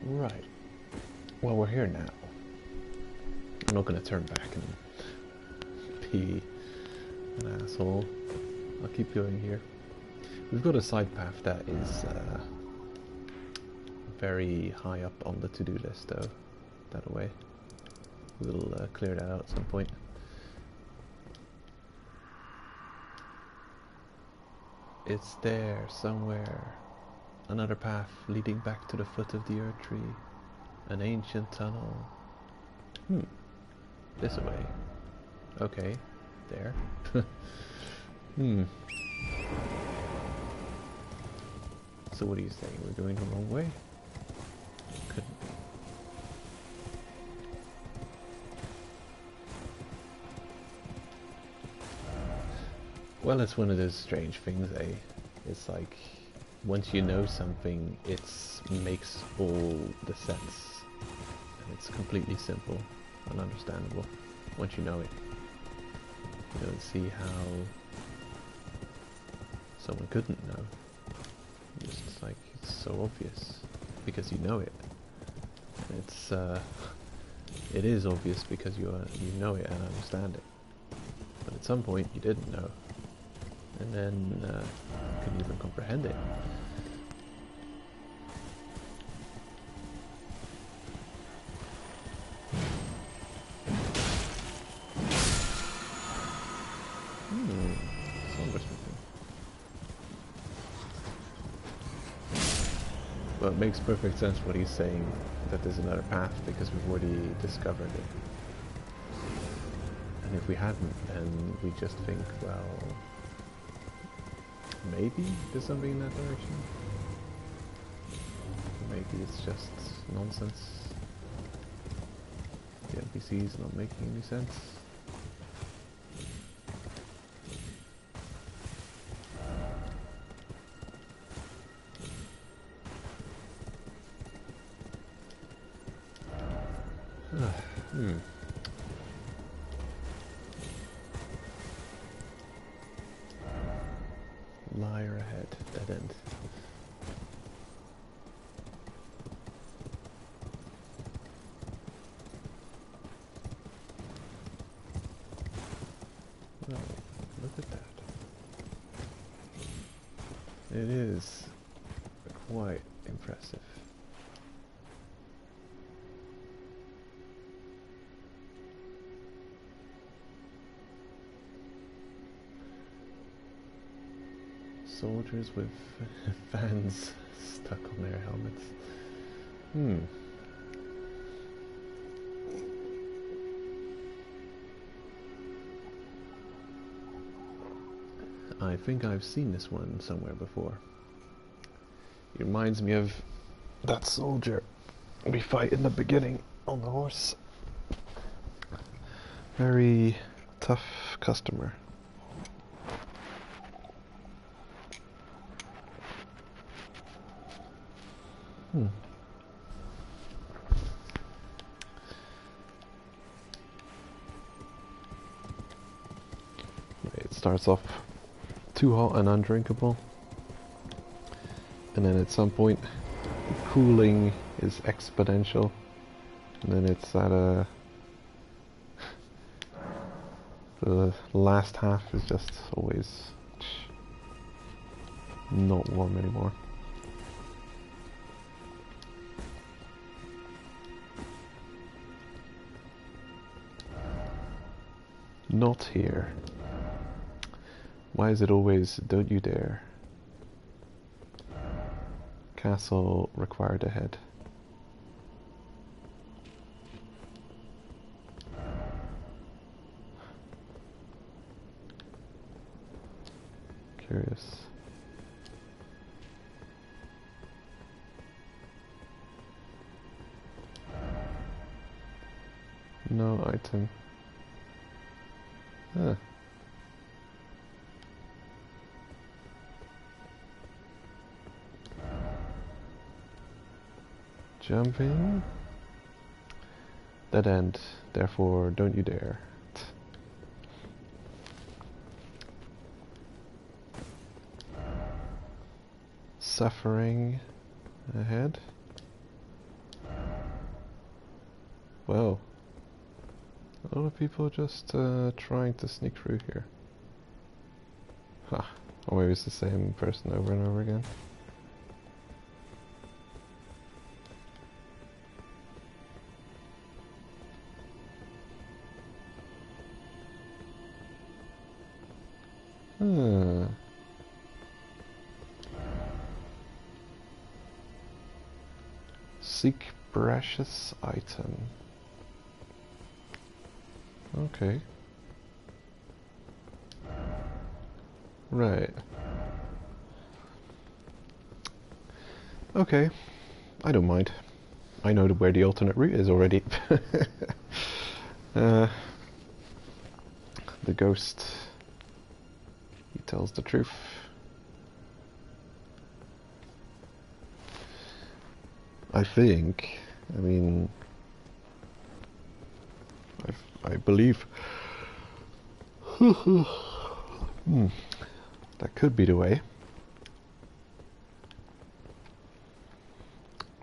[SPEAKER 1] Right. Well, we're here now. I'm not gonna turn back and be an asshole. I'll keep going here. We've got a side path that is very high up on the to-do list, though. That away. We'll clear that out at some point. It's there somewhere. Another path leading back to the foot of the Earth Tree. An ancient tunnel. This way. Okay. There. So what are you saying? We're going the wrong way? Couldn't be. Well, it's one of those strange things, eh? It's like, once you know something, it makes all the sense. And it's completely simple and understandable once you know it. You don't see how someone couldn't know. Just like, it's so obvious because you know it. It is obvious because you know it and understand it. But at some point you didn't know, and then couldn't even comprehend it. Well, it makes perfect sense what he's saying, that there's another path, because we've already discovered it. And if we hadn't, then we just think, well, maybe there's something in that direction. Maybe it's just nonsense. The NPC's not making any sense. Liar ahead, dead end. Well, look at that. It is quite impressive. Soldiers with fans stuck on their helmets. I think I've seen this one somewhere before. It reminds me of that soldier we fight in the beginning on the horse. Very tough customer. It starts off too hot and undrinkable, and then at some point the cooling is exponential, And then it's at the last half is just always not warm anymore. Not here. Why is it always don't you dare? Castle required ahead. Curious. No item. Huh. Jumping. Dead end. Therefore, don't you dare. Suffering ahead. Well, a lot of people just trying to sneak through here. Huh. Or maybe it's the same person over and over again. Huh. Seek precious item. Okay. Right. Okay. I don't mind. I know where the alternate route is already. The ghost, he tells the truth. I think, I mean, I believe that could be the way.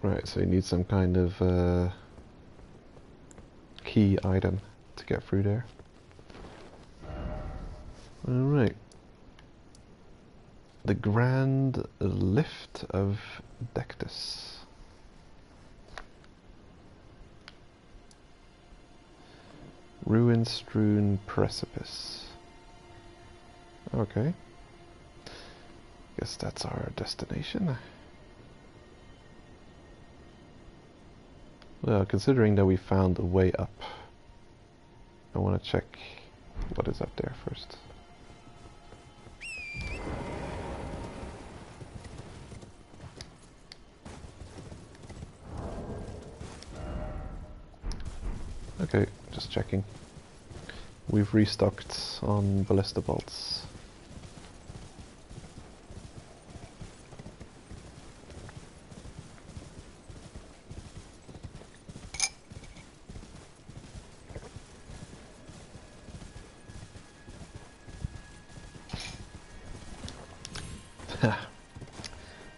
[SPEAKER 1] Right, so you need some kind of key item to get through there. Alright. The Grand Lift of Dectus. Ruin-strewn precipice. Okay. Guess that's our destination. Well, considering that we found a way up, I want to check what is up there first. Okay, just checking. We've restocked on ballista bolts.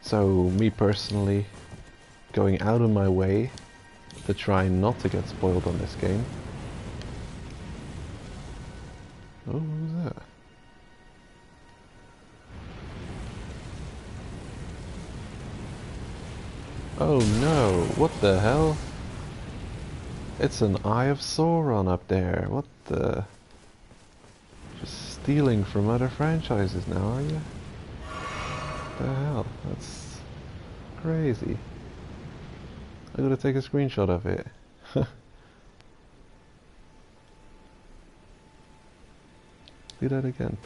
[SPEAKER 1] So, me personally, going out of my way to try not to get spoiled on this game. Oh, what was that? Oh no, what the hell? It's an Eye of Sauron up there, what the... Just stealing from other franchises now, are you? What the hell, that's crazy. I gotta take a screenshot of it. Do that again.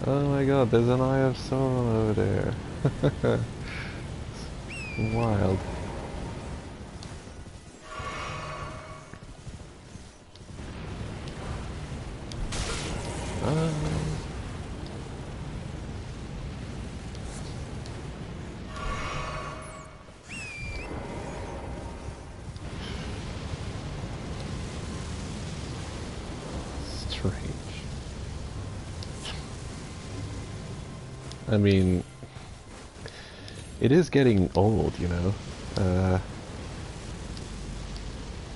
[SPEAKER 1] Oh my god, there's an Eye of Sauron over there. It's wild. Strange. I mean, it is getting old, you know.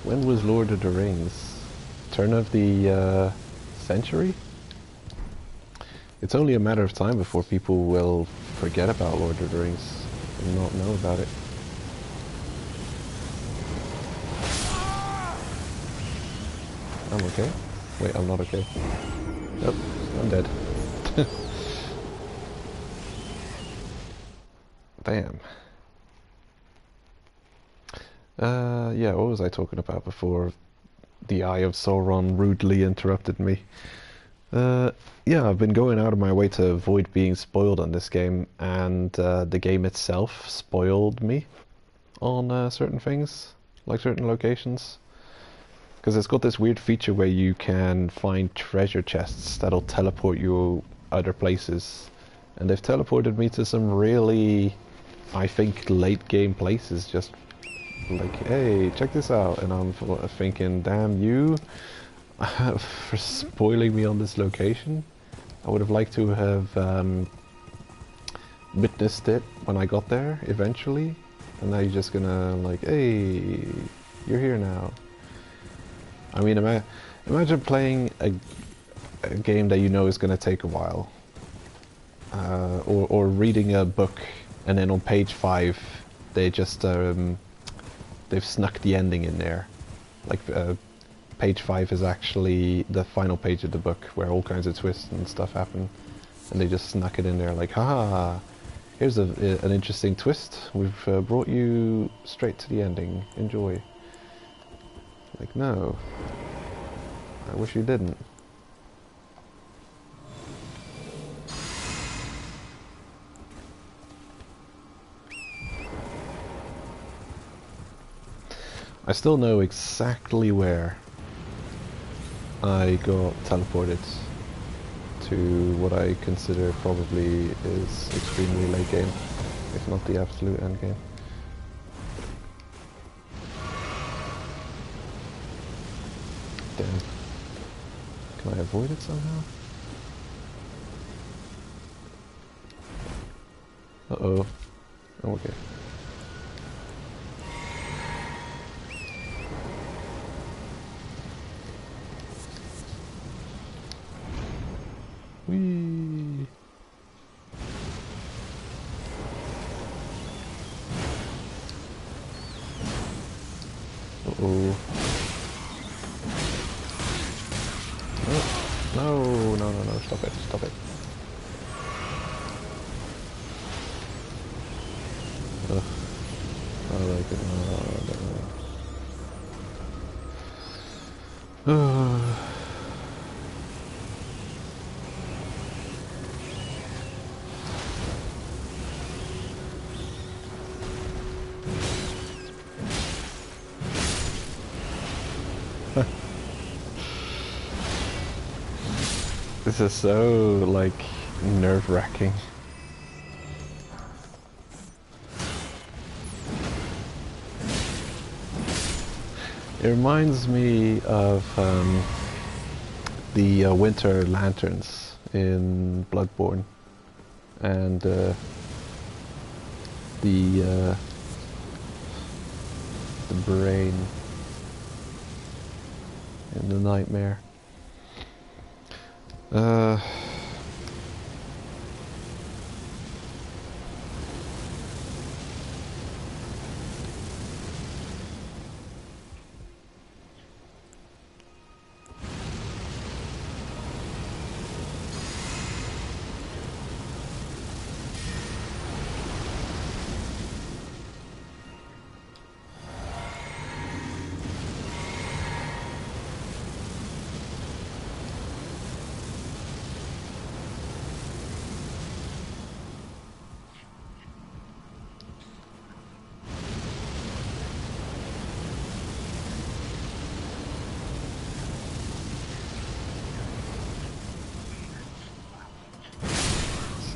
[SPEAKER 1] When was Lord of the Rings? Turn of the century? It's only a matter of time before people will forget about Lord of the Rings and not know about it. I'm okay. Wait, I'm not okay. Nope, I'm dead. Damn. Yeah, what was I talking about before the Eye of Sauron rudely interrupted me? Yeah, I've been going out of my way to avoid being spoiled on this game, and the game itself spoiled me on certain things, like certain locations. Because it's got this weird feature where you can find treasure chests that'll teleport you other places. And they've teleported me to some really, I think, late game places, just like, hey, check this out. And I'm thinking, damn you, for spoiling me on this location. I would have liked to have witnessed it when I got there, eventually. And now you're just gonna, like, hey, you're here now. I mean, imagine playing a game that you know is going to take a while. Or reading a book and then on page 5 they just they've snuck the ending in there. Like page 5 is actually the final page of the book where all kinds of twists and stuff happen, and they just snuck it in there like, haha, here's an interesting twist, we've brought you straight to the ending, enjoy. Like, no. I wish you didn't. I still know exactly where I got teleported to what I consider probably is extremely late game, if not the absolute end game. Damn. Can I avoid it somehow? Uh-oh. Oh, okay. Whee! Uh-oh. No, no, no, no, stop it, stop it. Ugh. I like it. No. This is so, like, nerve-wracking. It reminds me of the winter lanterns in Bloodborne, and the brain in the nightmare.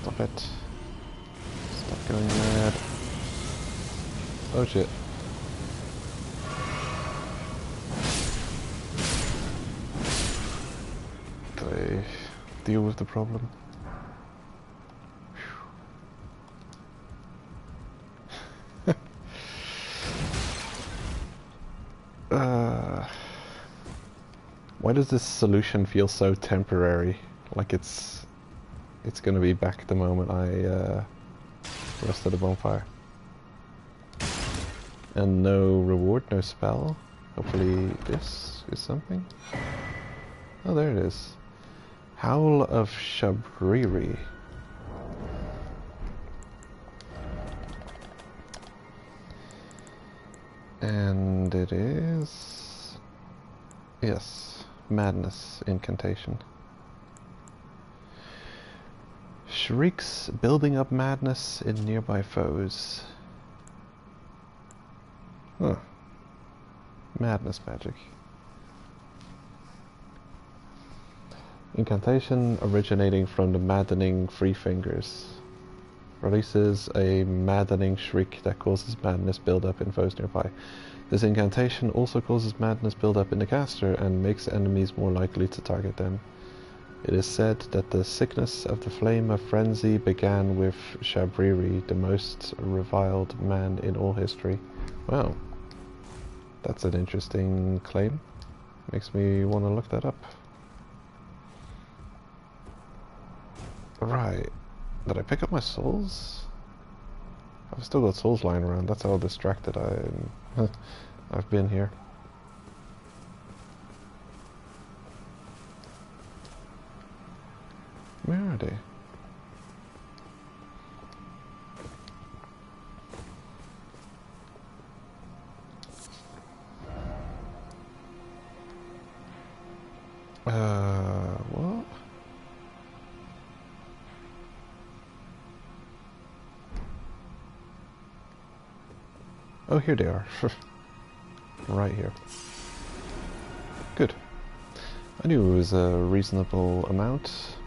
[SPEAKER 1] Stop it. Stop going mad. Oh shit. Do I deal with the problem? Whew. Why does this solution feel so temporary? Like it's gonna be back the moment I rest of the bonfire. And no reward, no spell. Hopefully this is something. Oh, there it is. Howl of Shabriri. And it is... yes, Madness Incantation. Shrieks building up madness in nearby foes. Huh. Madness magic. Incantation originating from the maddening Three Fingers. Releases a maddening shriek that causes madness build-up in foes nearby. This incantation also causes madness build-up in the caster and makes enemies more likely to target them. It is said that the sickness of the flame of frenzy began with Shabriri, the most reviled man in all history. Wow. That's an interesting claim. Makes me want to look that up. Right. Did I pick up my souls? I've still got souls lying around. That's how distracted I've been here. Where are they? What? Oh, here they are. Right here. Good. I knew it was a reasonable amount.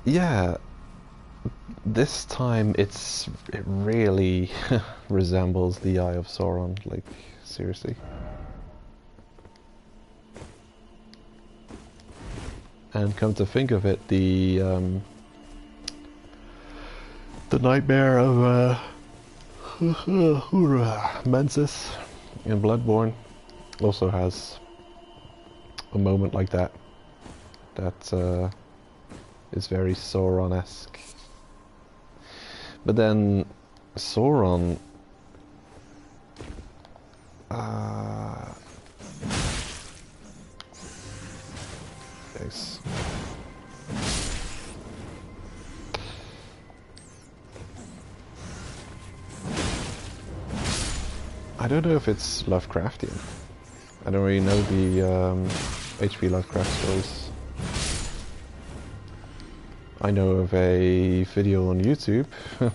[SPEAKER 1] Yeah, this time it really resembles the Eye of Sauron, like, seriously. And come to think of it, the nightmare of Mensis in Bloodborne also has a moment like that. That is very Sauron-esque. But then Sauron yes. I don't know if it's Lovecraftian. I don't really know the H.P. Lovecraft stories. I know of a video on YouTube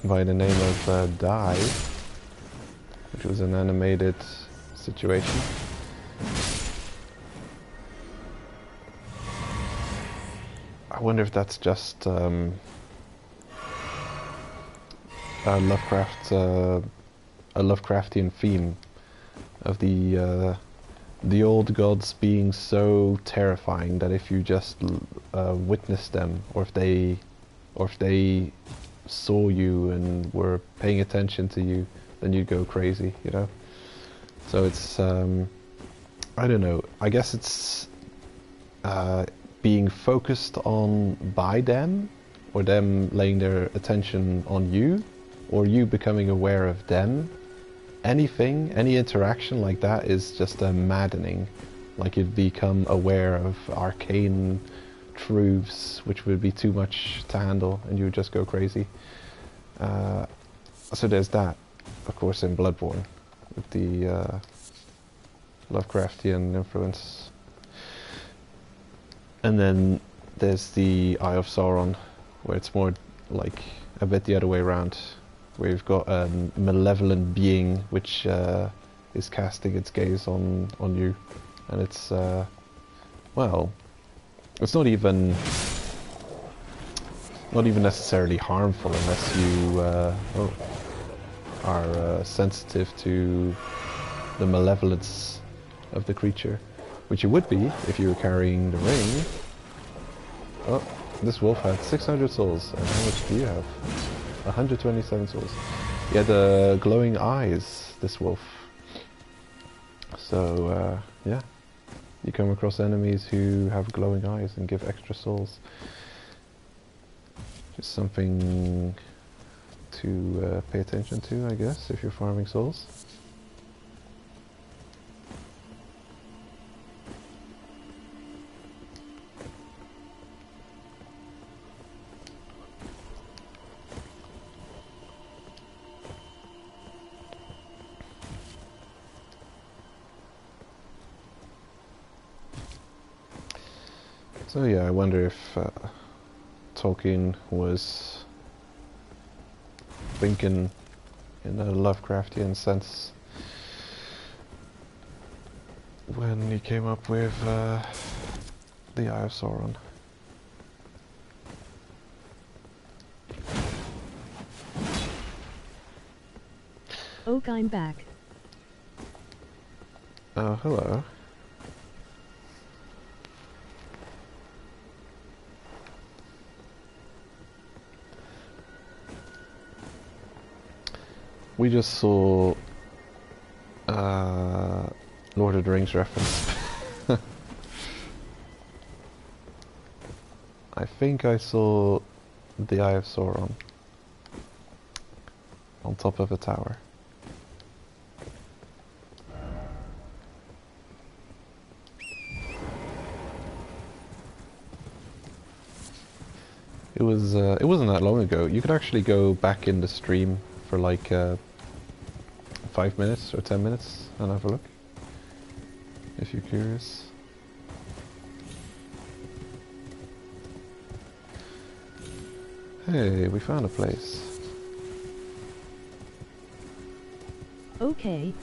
[SPEAKER 1] by the name of Die, which was an animated situation. I wonder if that's just a Lovecraftian theme of the old gods being so terrifying that if you just witnessed them, or if they saw you and were paying attention to you, then you'd go crazy, you know? So it's, I don't know, I guess it's being focused on by them, or them laying their attention on you, or you becoming aware of them. Anything, any interaction like that is just maddening. Like you'd become aware of arcane truths, which would be too much to handle, and you would just go crazy. So there's that, of course, in Bloodborne, with the Lovecraftian influence. And then there's the Eye of Sauron, where it's more like a bit the other way around. We've got a malevolent being which is casting its gaze on you, and it's well, it's not even necessarily harmful unless you are sensitive to the malevolence of the creature, which you would be if you were carrying the ring. Oh, this wolf had 600 souls, and how much do you have? 127 souls. He had glowing eyes, this wolf. So, yeah. You come across enemies who have glowing eyes and give extra souls. Just something to pay attention to, I guess, if you're farming souls. So yeah, I wonder if Tolkien was thinking in a Lovecraftian sense when he came up with the Eye of Sauron.
[SPEAKER 2] Oak, I'm back.
[SPEAKER 1] Oh, hello. We just saw Lord of the Rings reference. I think I saw the Eye of Sauron on top of a tower. It wasn't that long ago. You could actually go back in the stream for like 5 minutes or 10 minutes and have a look if you're curious. Hey, we found a place.
[SPEAKER 2] Okay.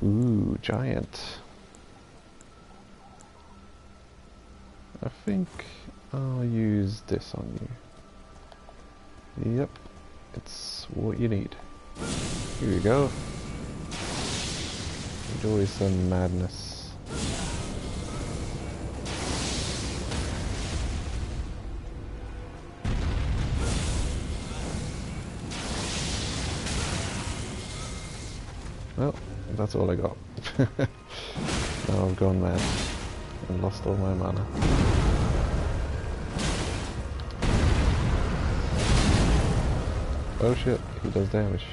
[SPEAKER 1] Ooh, giant. I think I'll use this on you. Yep, it's what you need. Here you go. Enjoy some madness. Well, that's all I got. Now I've gone mad and lost all my mana. Oh shit, he does damage.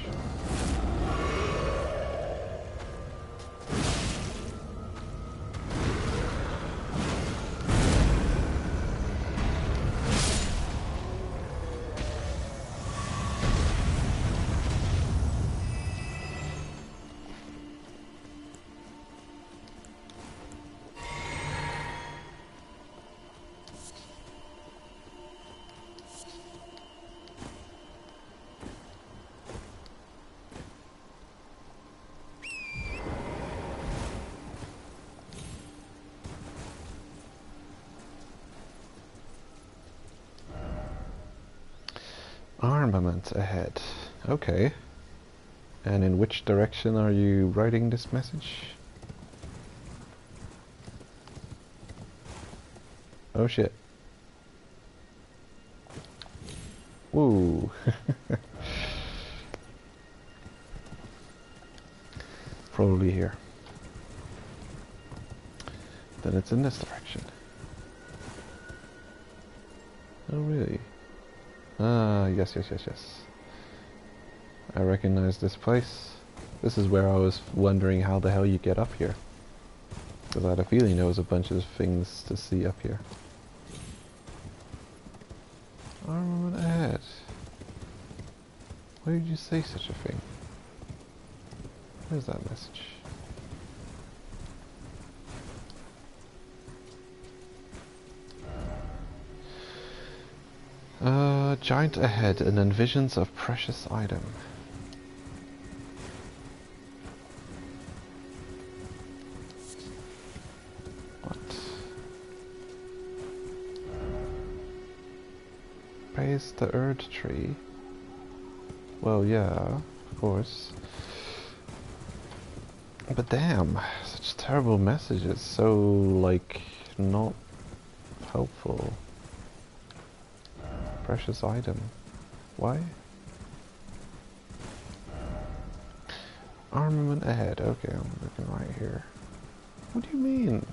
[SPEAKER 1] Armament ahead. Okay. And in which direction are you writing this message? Oh shit. Woo. Probably here. Then it's in this direction. Oh really? Ah, yes. I recognize this place. This is where I was wondering how the hell you get up here. Because I had a feeling there was a bunch of things to see up here. Armament ahead. Why did you say such a thing? Where's that message? Giant ahead, and then visions of precious item. What? Praise the Erd tree. Well, yeah, of course. But damn, such terrible messages, so, like, not helpful. Precious item. Why? Armament ahead. Okay, I'm looking right here. What do you mean?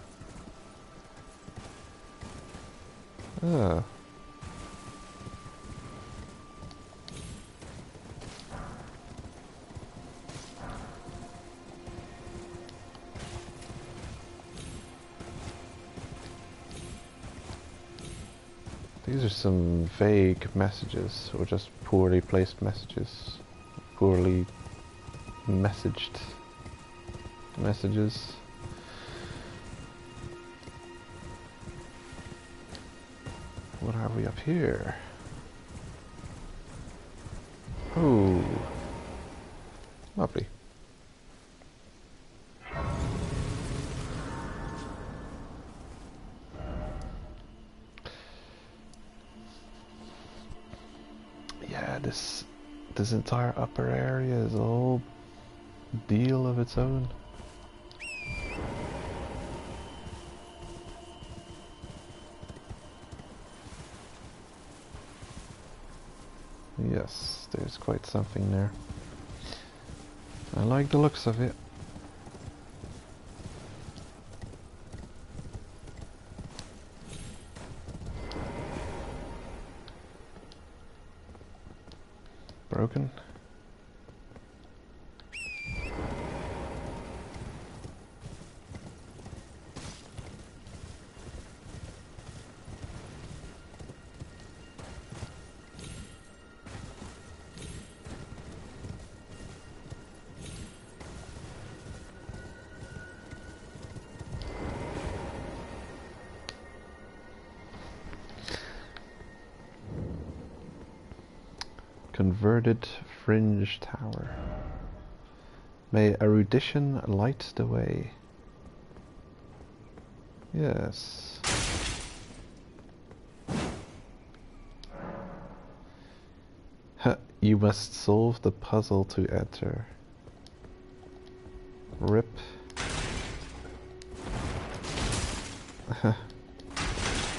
[SPEAKER 1] Ugh. These are some vague messages, or just poorly placed messages. Poorly messaged messages. What have we up here? Oh, lovely. Yeah, this entire upper area is a whole deal of its own. Yes, there's quite something there. I like the looks of it. Broken. Converted fringe tower. May erudition light the way. Yes. You must solve the puzzle to enter. Rip.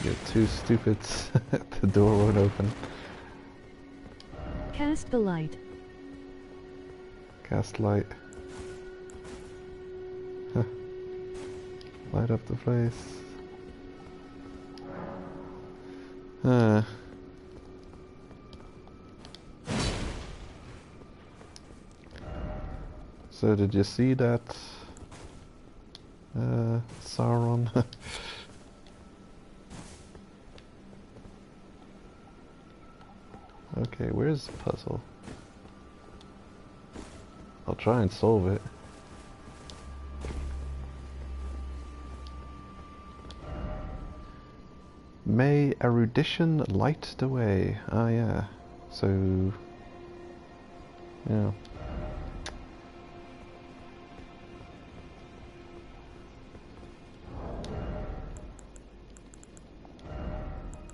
[SPEAKER 1] You're too stupid. The door won't open.
[SPEAKER 2] Cast the light.
[SPEAKER 1] Cast light. Light up the place. So did you see that? Sauron? Okay, where's the puzzle? I'll try and solve it. May erudition light the way. Ah, yeah. So, yeah.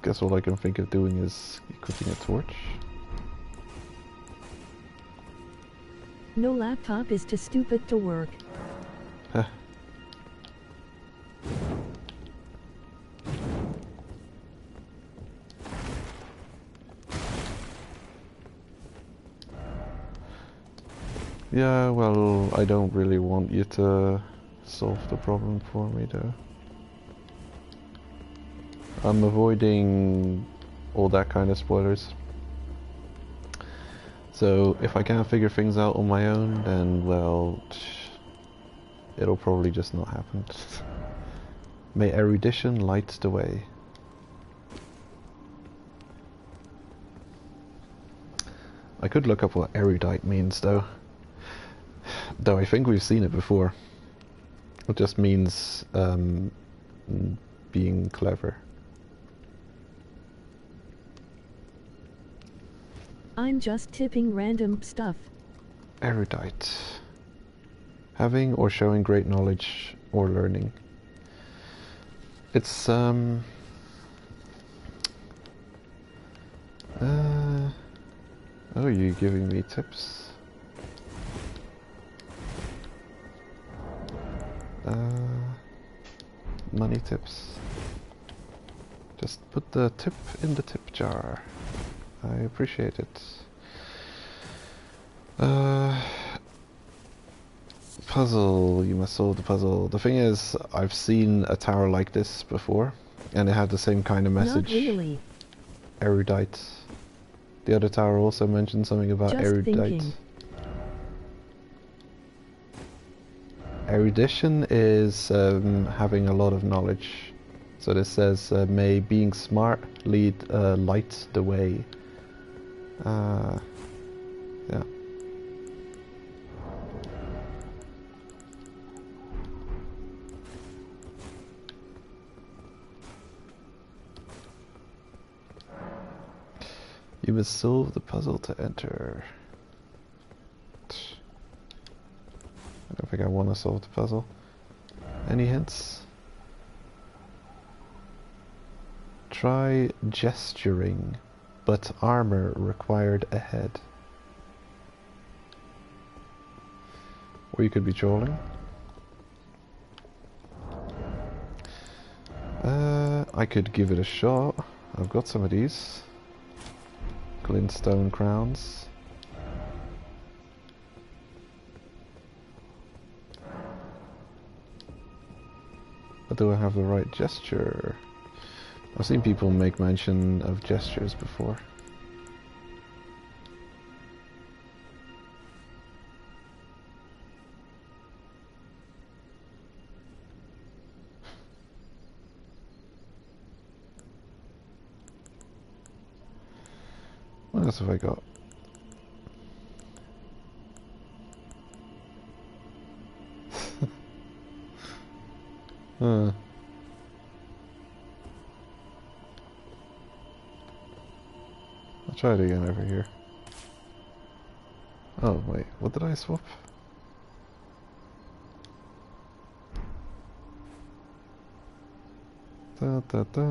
[SPEAKER 1] Guess all I can think of doing is equipping a torch.
[SPEAKER 2] No laptop is too stupid to work.
[SPEAKER 1] Huh. Yeah, well, I don't really want you to solve the problem for me, though. I'm avoiding all that kind of spoilers. So, if I can't figure things out on my own, then, well, it'll probably just not happen. May erudition light the way. I could look up what erudite means, though. Though I think we've seen it before. It just means being clever.
[SPEAKER 2] I'm just tipping random stuff.
[SPEAKER 1] Erudite. Having or showing great knowledge or learning. It's oh, you're giving me tips? Money tips. Just put the tip in the tip jar. I appreciate it. Puzzle. You must solve the puzzle. The thing is, I've seen a tower like this before, and it had the same kind of message.
[SPEAKER 2] Not really.
[SPEAKER 1] Erudite. The other tower also mentioned something about
[SPEAKER 2] Just
[SPEAKER 1] erudite.
[SPEAKER 2] thinking.
[SPEAKER 1] Erudition is having a lot of knowledge. So this says, may being smart lead light the way. Yeah. You must solve the puzzle to enter. I don't think I want to solve the puzzle. Any hints? Try gesturing, but armor required ahead. Or you could be trolling. I could give it a shot. I've got some of these. Glintstone crowns. But do I have the right gesture? I've seen people make mention of gestures before. What else have I got? I'll try it again over here. Oh wait, what did I swap? Da da da.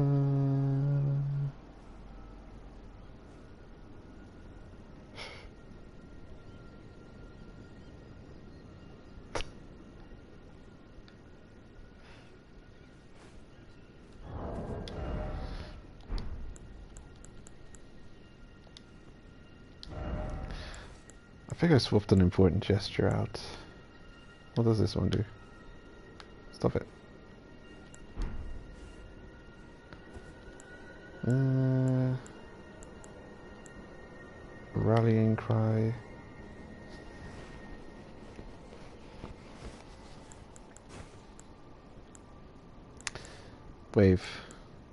[SPEAKER 1] I think I swapped an important gesture out. What does this one do? Stop it. Rallying cry. Wave.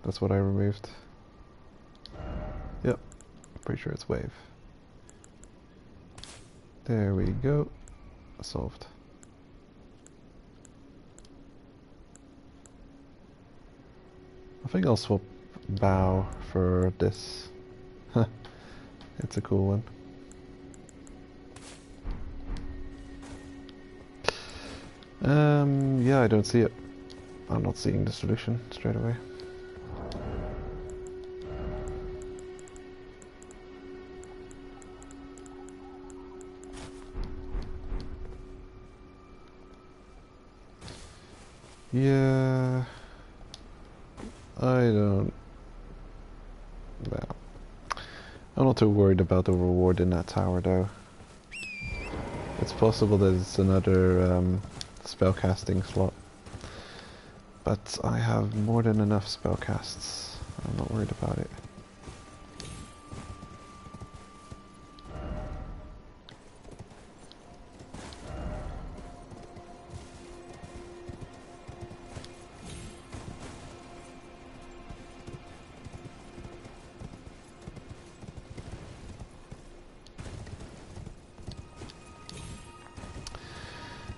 [SPEAKER 1] That's what I removed. Yep. Pretty sure it's wave. There we go. Solved. I think I'll swap bow for this. It's a cool one. Yeah, I don't see it. I'm not seeing the solution straight away. Yeah, I don't. Well, I'm not too worried about the reward in that tower, though. It's possible there's another spellcasting slot, but I have more than enough spellcasts. I'm not worried about it.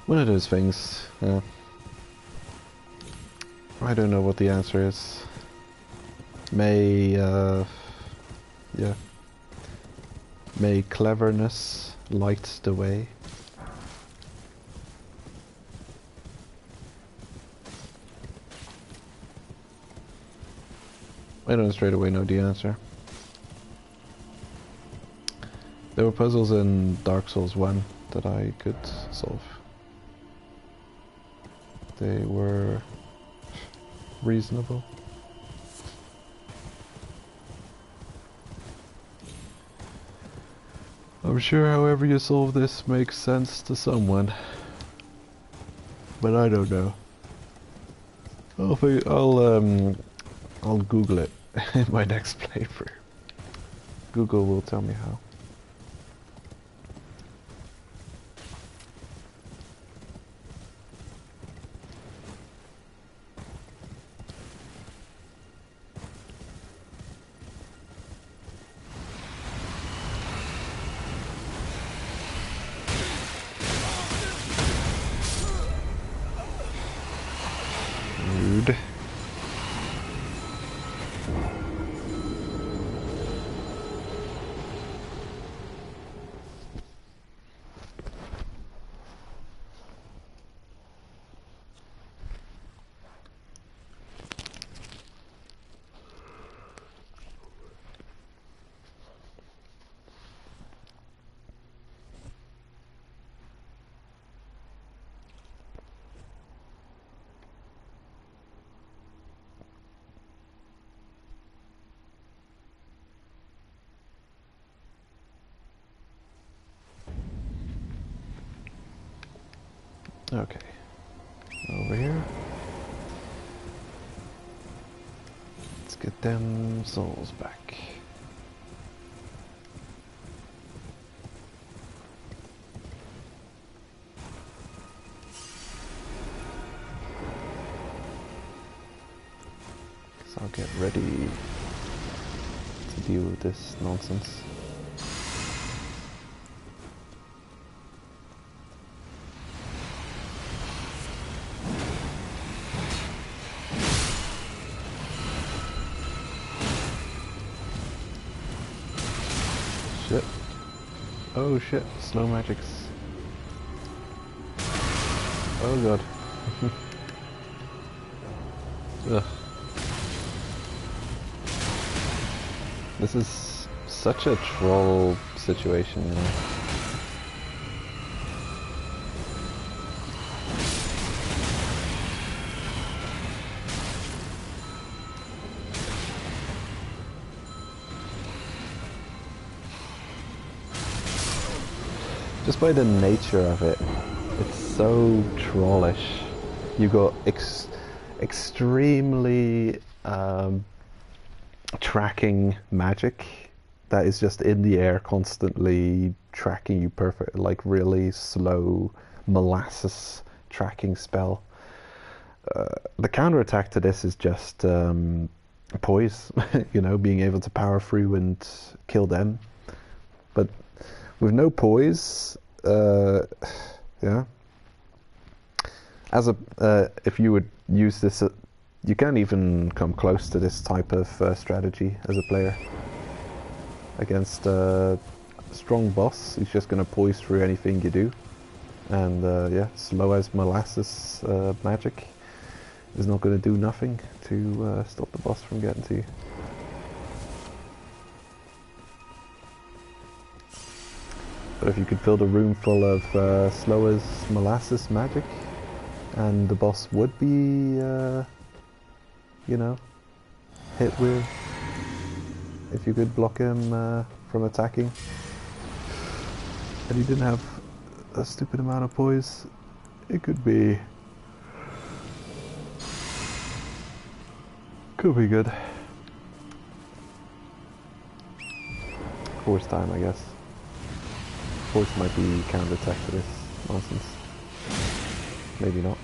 [SPEAKER 1] One of those things, yeah. I don't know what the answer is. Yeah. May cleverness light the way. I don't straight away know the answer. There were puzzles in Dark Souls 1 that I could solve. they were reasonable. I'm sure however you solve this makes sense to someone, but I don't know. I'll Google it in my next playthrough. Google will tell me how. Rude. Okay, over here. Let's get them souls back. So I'll get ready to deal with this nonsense. Shit. Oh shit, slow magics. Oh god. Ugh. This is such a troll situation, you know. Just by the nature of it, it's so trollish. You got extremely tracking magic that is just in the air constantly tracking you perfect, like really slow molasses tracking spell. The counterattack to this is just poise, you know, being able to power through and kill them. But with no poise, yeah. As a, if you would use this, you can't even come close to this type of strategy as a player against a strong boss. He's just going to poise through anything you do, and yeah, slow as molasses magic is not going to do nothing to stop the boss from getting to you. But if you could fill the room full of slow as molasses magic, and the boss would be, you know, hit with, if you could block him from attacking, and he didn't have a stupid amount of poise, it could be good. Force time, I guess. Force might be counterattack to this nonsense. Maybe not.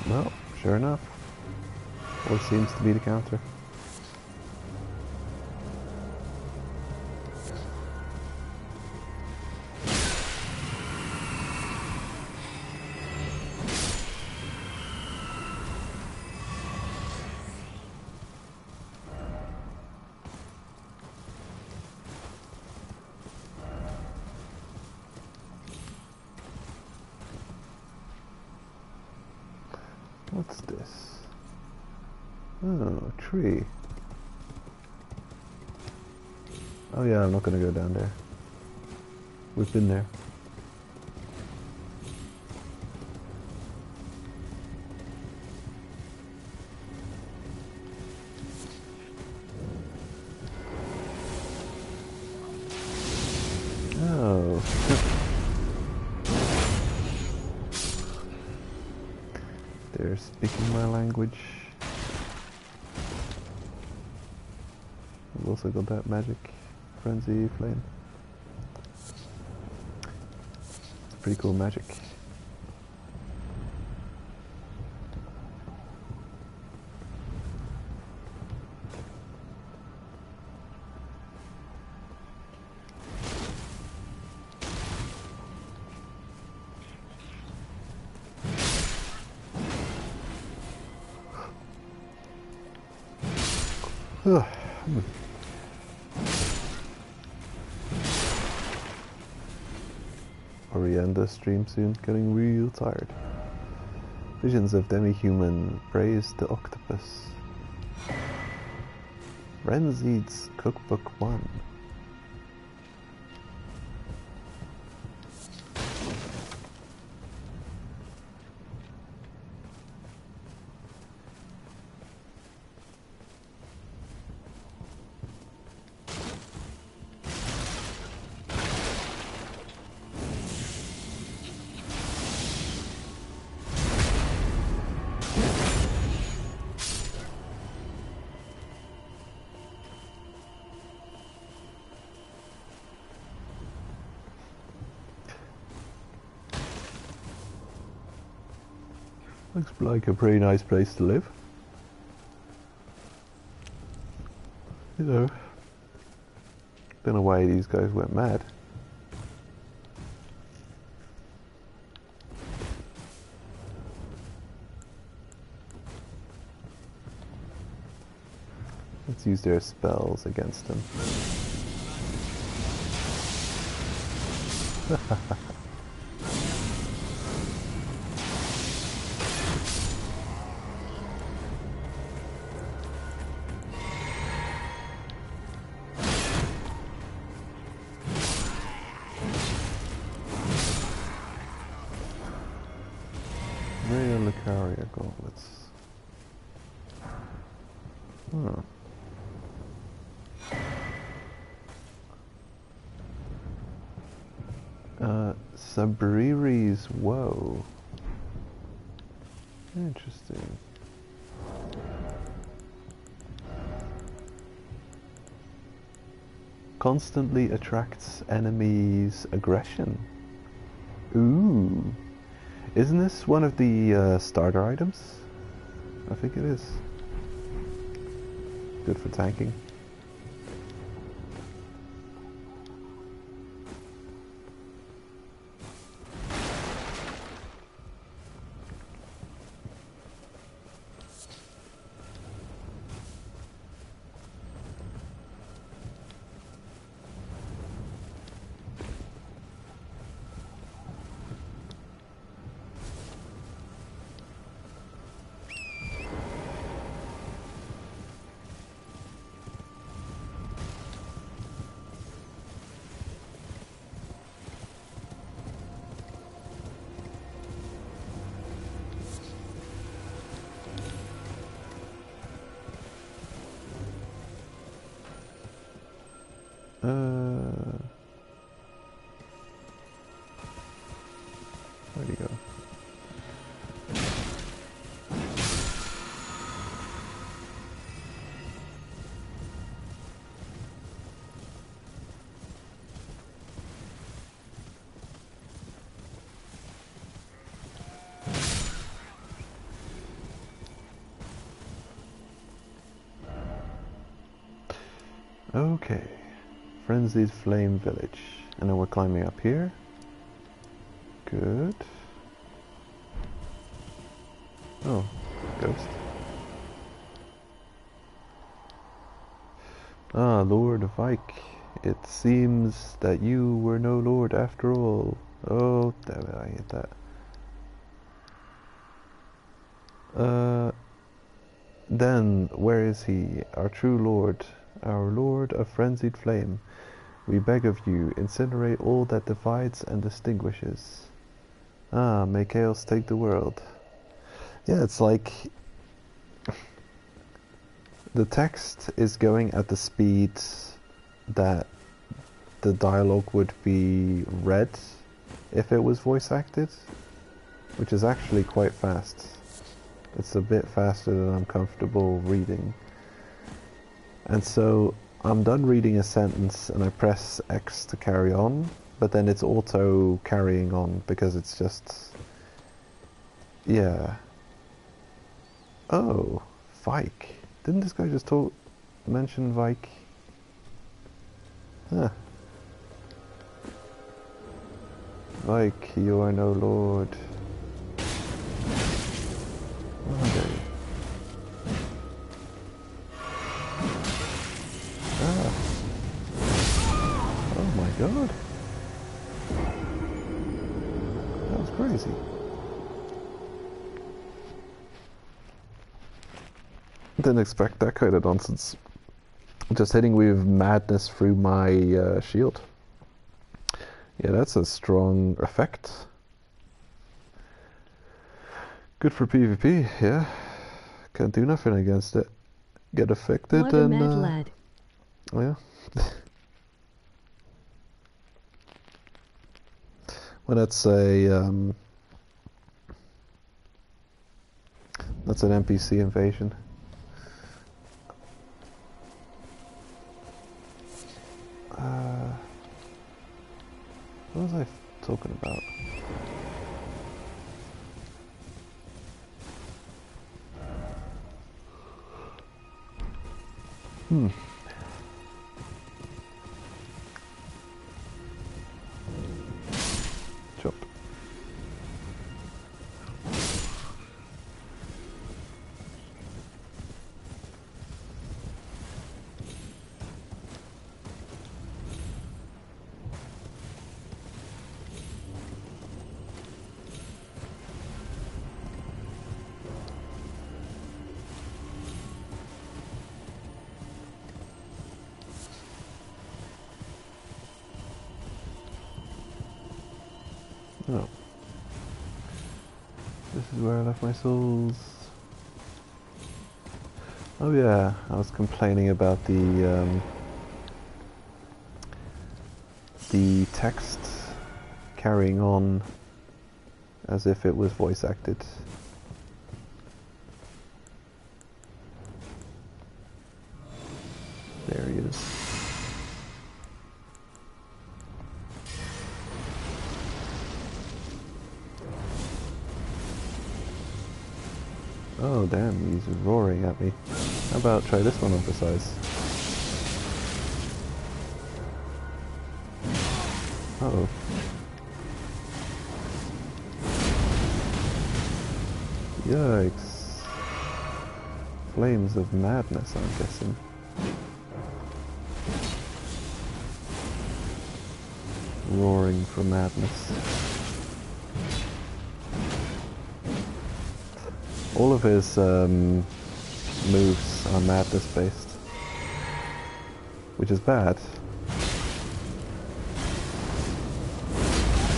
[SPEAKER 1] Well, sure enough. Force seems to be the counter. What's this? Oh, a tree. Oh yeah, I'm not gonna go down there. We've been there. Oh. They're speaking my language. I've also got that magic frenzy flame. It's pretty cool magic. Or we end the stream soon, getting real tired. Visions of demi-human, praise the octopus. Renzied's Cookbook 1. Looks like a pretty nice place to live. You know, don't know why these guys went mad. Let's use their spells against them. Gauntlets. Huh. Sabriri's Woe. Interesting. Constantly attracts enemies' aggression. Ooh. Isn't this one of the starter items? I think it is. Good for tanking. Where'd he go? Okay. Frenzied Flame Village. And then we're climbing up here. Good. Oh, ghost. Ah, Lord of Ike. It seems that you were no lord after all. Oh, damn it, I hate that. Uh, then, where is he, our true lord, our lord of frenzied flame? We beg of you, incinerate all that divides and distinguishes. Ah, may chaos take the world. Yeah, it's like the text is going at the speed that the dialogue would be read if it was voice acted, which is actually quite fast. It's a bit faster than I'm comfortable reading. And so I'm done reading a sentence and I press X to carry on, but then it's auto carrying on because it's just... yeah. Oh, Vike. Didn't this guy just mention Vike? Huh. Vike, you are no lord. Okay. Ah. Oh my god. That was crazy. Didn't expect that kind of nonsense. Just hitting with madness through my shield. Yeah, that's a strong effect. Good for PvP, yeah. Can't do nothing against it. Get affected
[SPEAKER 2] What a
[SPEAKER 1] and...
[SPEAKER 2] mad lad.
[SPEAKER 1] yeah. Well, that's a... that's an NPC invasion. What was I talking about? Chop. Oh. This is where I left my souls. Oh yeah, I was complaining about the text carrying on as if it was voice acted. There he is. Oh damn, he's roaring at me. How about try this one on for size? Uh-oh. Yikes. Flames of madness, I'm guessing. Roaring for madness. All of his moves are madness based, which is bad.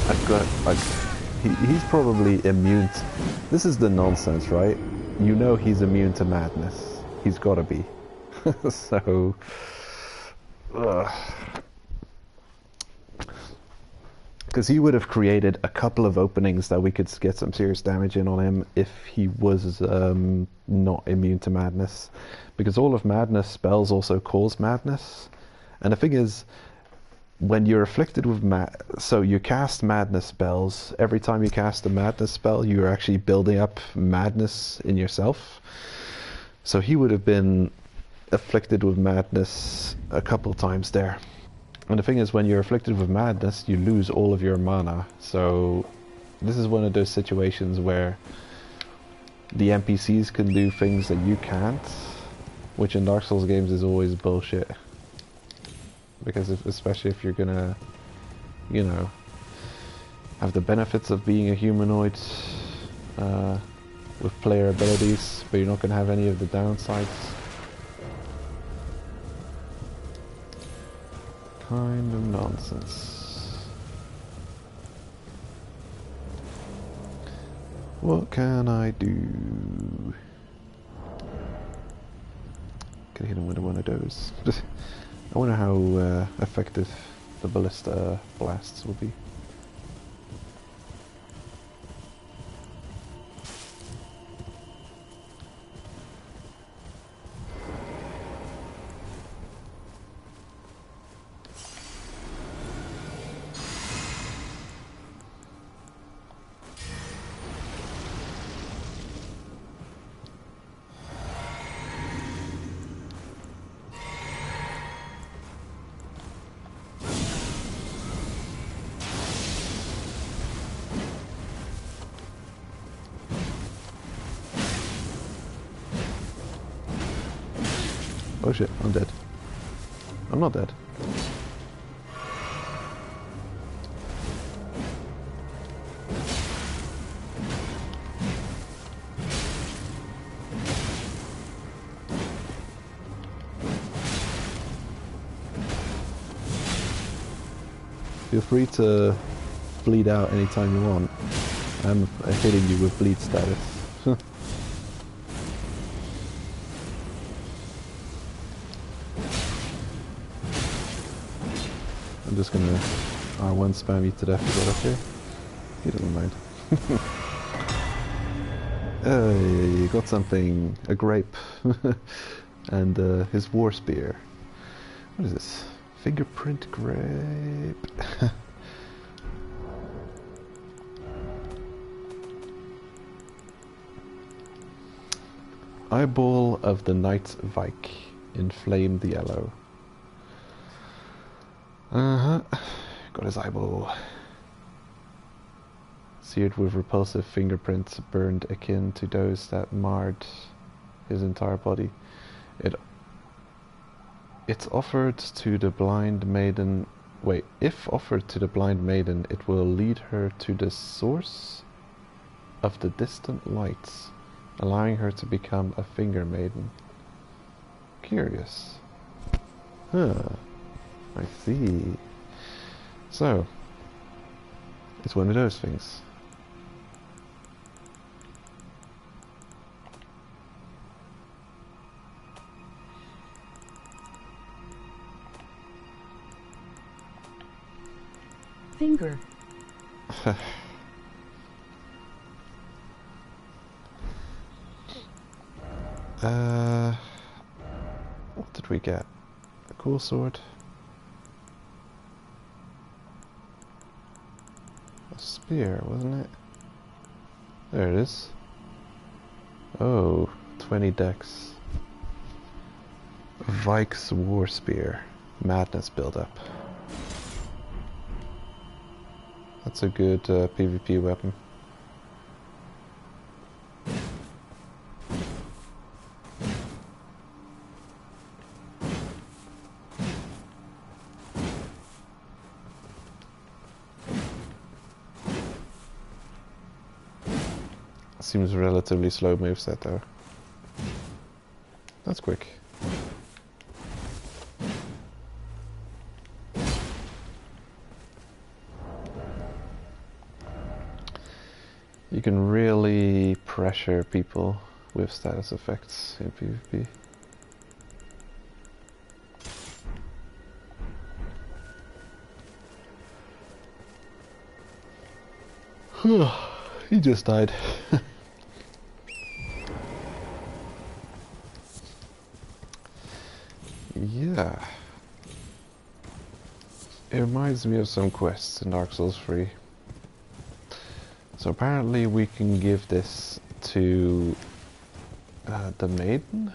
[SPEAKER 1] I've got like he's probably immune to, this is the nonsense, right? You know he's immune to madness. He's got to be. So because he would have created a couple of openings that we could get some serious damage in on him if he was not immune to madness. Because all of madness spells also cause madness. And the thing is, when you're afflicted with so you cast madness spells, every time you cast a madness spell, you're actually building up madness in yourself. So he would have been afflicted with madness a couple times there. And the thing is, when you're afflicted with madness, you lose all of your mana. So this is one of those situations where the NPCs can do things that you can't, which in Dark Souls games is always bullshit. Because especially if you're gonna, you know, have the benefits of being a humanoid, with player abilities, but you're not going to have any of the downsides. Kind of nonsense. What can I do? Could hit him with one of those. I wonder how effective the ballista blasts will be. Oh shit, I'm dead. I'm not dead. Feel free to bleed out anytime you want. I'm hitting you with bleed status. I'm just gonna R1 spam you to death, is that okay? He doesn't mind. You got something, a grape, and his war spear. What is this? Fingerprint grape. Eyeball of the Night Vike, inflamed yellow. Got his eyeball. Seared with repulsive fingerprints, burned akin to those that marred his entire body. It's offered to the blind maiden. Wait, if offered to the blind maiden, it will lead her to the source of the distant lights, allowing her to become a finger maiden. Curious. Huh. I see. So, it's one of those things.
[SPEAKER 2] Finger.
[SPEAKER 1] What did we get? A cool sword. A spear, wasn't it? There it is. Oh, 20 dex. Vike's War Spear. Madness build-up. That's a good PvP weapon. Seems relatively slow moveset though. That's quick. You can really pressure people with status effects in PvP. He just died. Yeah. It reminds me of some quests in Dark Souls 3. So apparently we can give this to the maiden?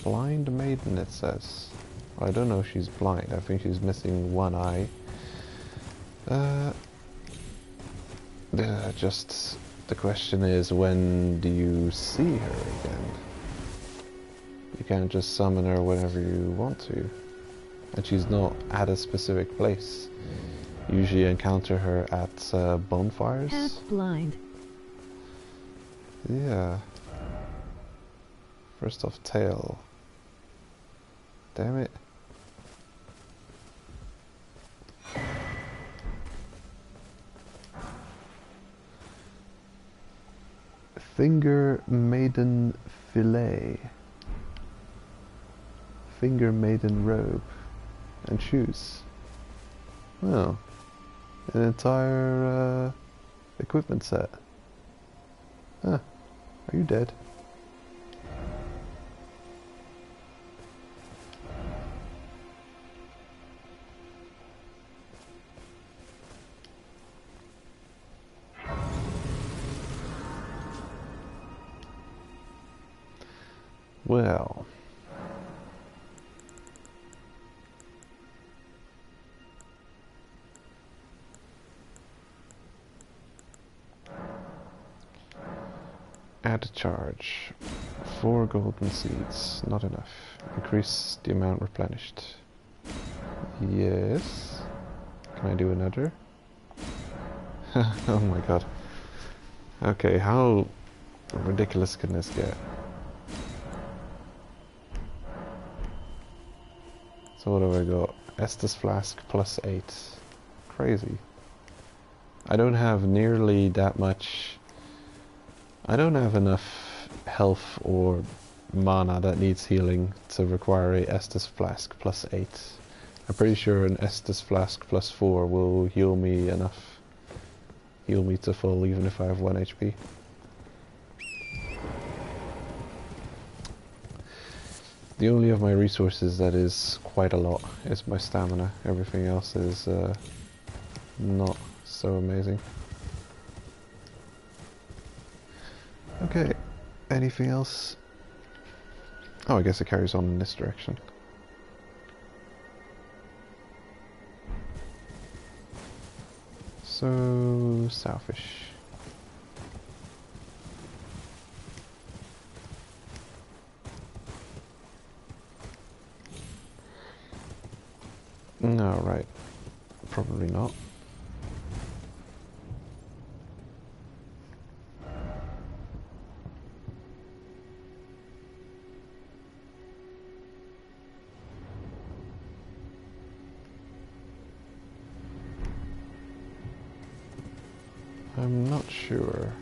[SPEAKER 1] Blind maiden, it says. I don't know if she's blind. I think she's missing one eye. Just the question is, when do you see her again? You can't just summon her whenever you want to. And she's not at a specific place. You usually encounter her at bonfires.
[SPEAKER 2] Half blind.
[SPEAKER 1] Yeah. First off, tail. Damn it. Finger maiden fillet. Finger maiden robe. And shoes. Oh. An entire equipment set. Huh. Are you dead? Well. Add charge. 4 golden seeds. Not enough. Increase the amount replenished. Yes. Can I do another? Oh my god. Okay, how ridiculous can this get? So what have I got? Estus Flask plus 8. Crazy. I don't have nearly that much. I don't have enough health or mana that needs healing to require a Estus Flask plus 8. I'm pretty sure an Estus Flask plus 4 will heal me enough. Heal me to full even if I have 1 HP. The only of my resources that is quite a lot is my stamina. Everything else is not so amazing. Okay, anything else? Oh, I guess it carries on in this direction. So selfish. No, right. Probably not. I'm not sure.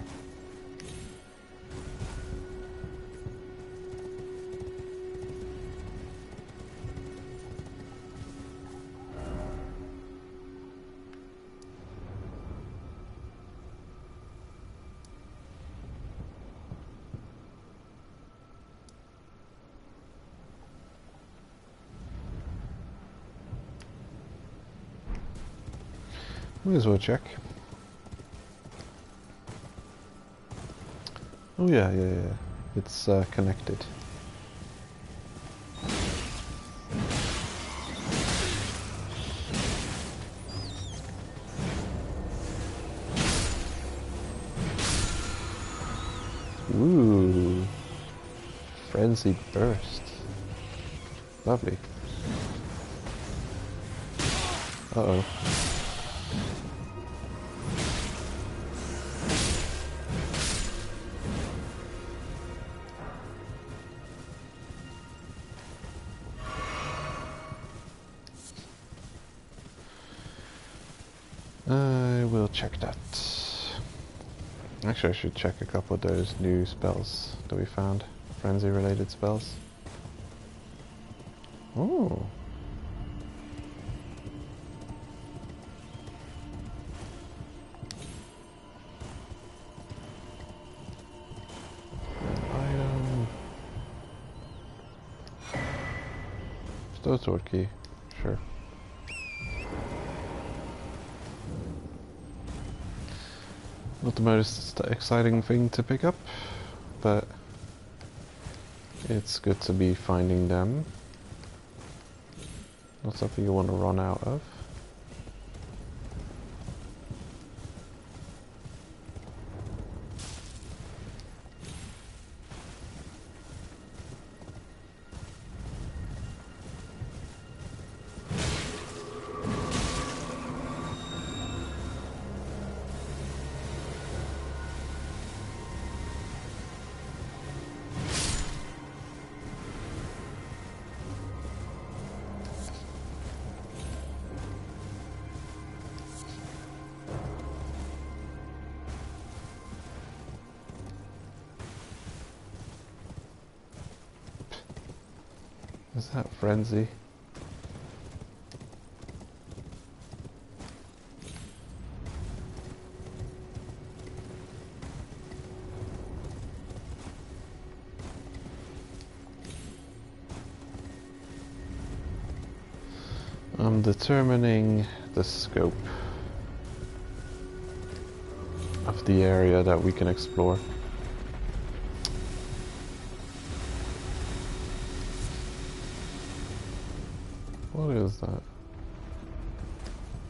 [SPEAKER 1] Might as well check. Oh yeah. It's connected. Ooh. Frenzy burst. Lovely. Uh-oh. I will check that. Actually, I should check a couple of those new spells that we found. Frenzy related spells. Oh. Item. Stone sword key. Sure. Not the most exciting thing to pick up, but it's good to be finding them. Not something you want to run out of. Is that frenzy? I'm determining the scope of the area that we can explore. What is that?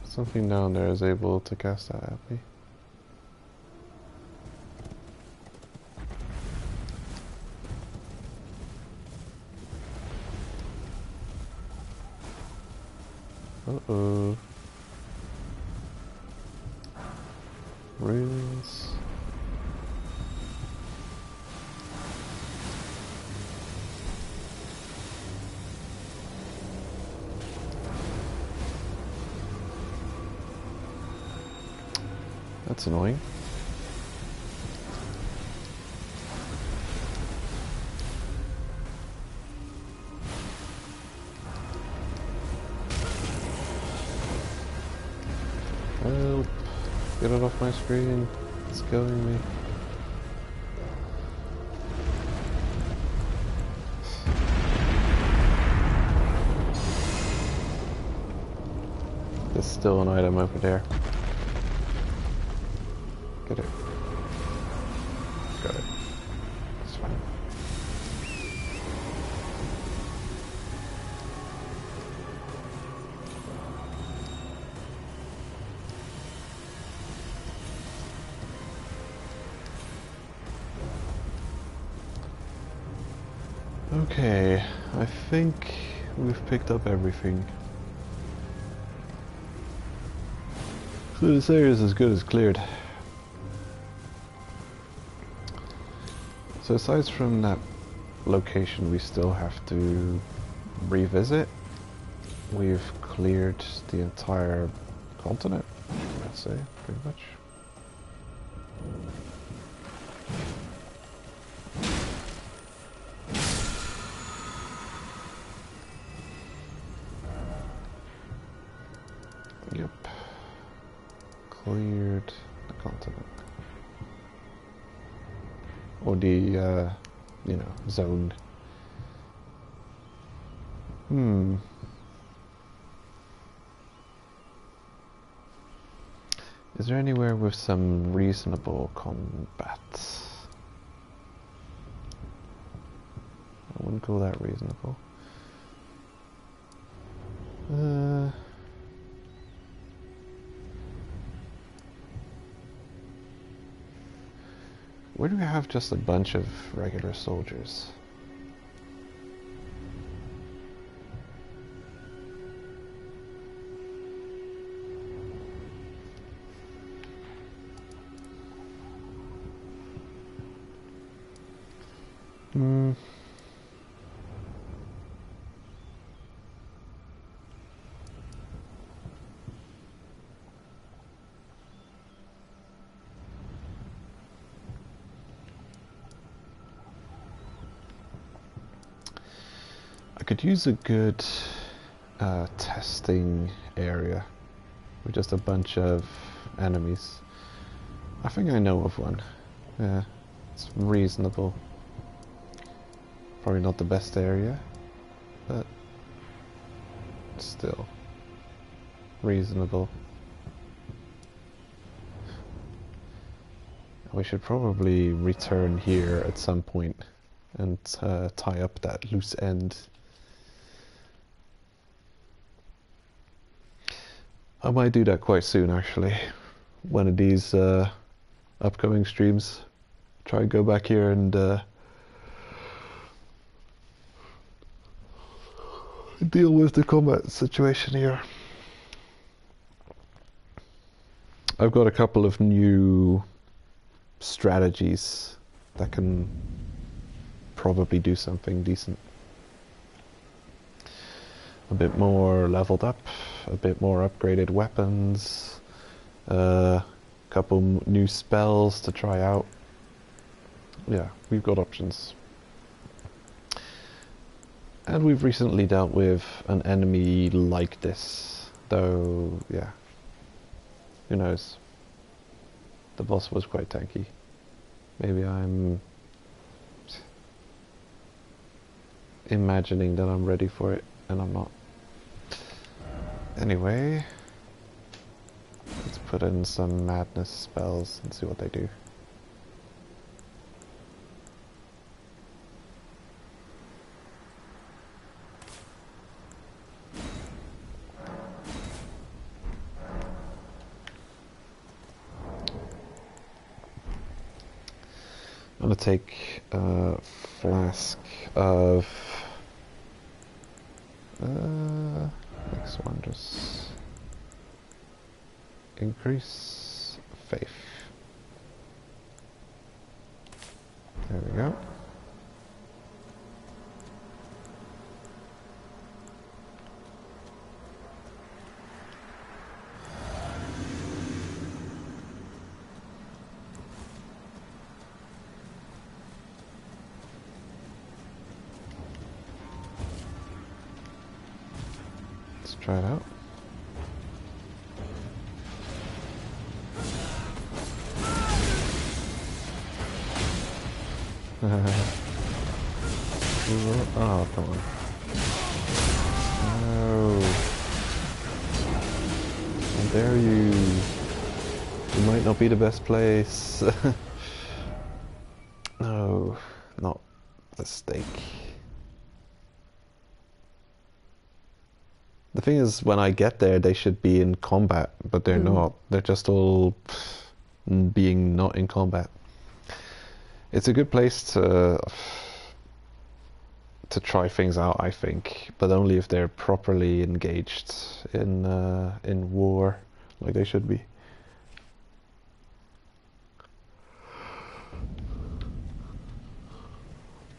[SPEAKER 1] Something down there is able to cast that at me. Uh-oh. Runes. That's annoying. Help! Get it off my screen. It's killing me. There's still an item over there. Get it. Got it. It's fine. Okay, I think we've picked up everything. So this area is as good as cleared. So aside from that location we still have to revisit, we've cleared the entire continent, I'd say, pretty much. Yep. Cleared the continent. Or the, you know, zone. Is there anywhere with some reasonable combat? I wouldn't call that reasonable. Where do we have just a bunch of regular soldiers? I could use a good testing area with just a bunch of enemies. I think I know of one. Yeah, it's reasonable. Probably not the best area, but still reasonable. We should probably return here at some point and tie up that loose end. I might do that quite soon, actually. One of these upcoming streams. Try and go back here and deal with the combat situation here. I've got a couple of new strategies that can probably do something decent. A bit more leveled up, a bit more upgraded weapons, a couple new spells to try out. Yeah, we've got options. And we've recently dealt with an enemy like this, though, yeah, who knows. The boss was quite tanky. Maybe I'm imagining that I'm ready for it, and I'm not. Anyway, let's put in some madness spells and see what they do. I'm gonna take a flask of next one, just increase faith. There we go. Let's try it out. Oh, come on. No. How dare you? It might not be the best place. No, not the stake. The thing is, when I get there, they should be in combat, but they're not. They're just all being not in combat. It's a good place to try things out, I think, but only if they're properly engaged in war, like they should be.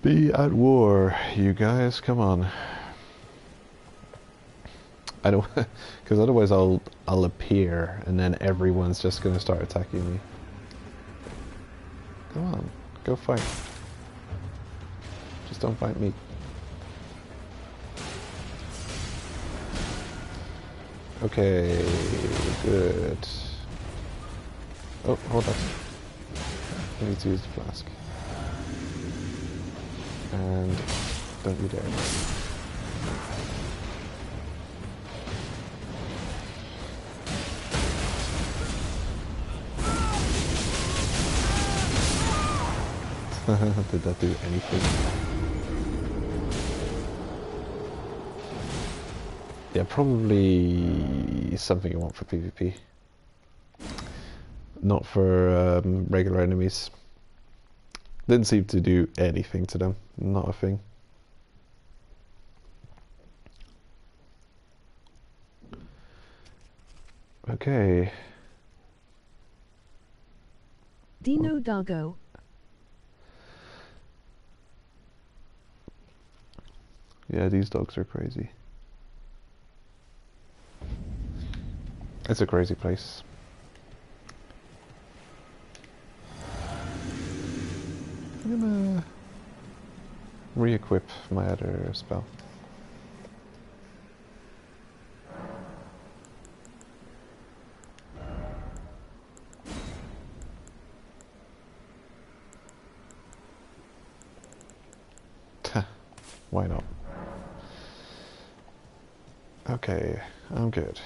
[SPEAKER 1] Be at war, you guys. Come on. I don't, because otherwise I'll appear and then everyone's just gonna start attacking me. Come on, go fight. Just don't fight me. Okay, good. Oh, hold on. I need to use the flask. And don't you dare. Did that do anything? Yeah, probably something you want for PvP. Not for regular enemies. Didn't seem to do anything to them. Not a thing. Okay.
[SPEAKER 2] Dino Doggo.
[SPEAKER 1] Yeah, these dogs are crazy. It's a crazy place. I'm gonna re-equip my other spell. Why not? Okay, I'm good.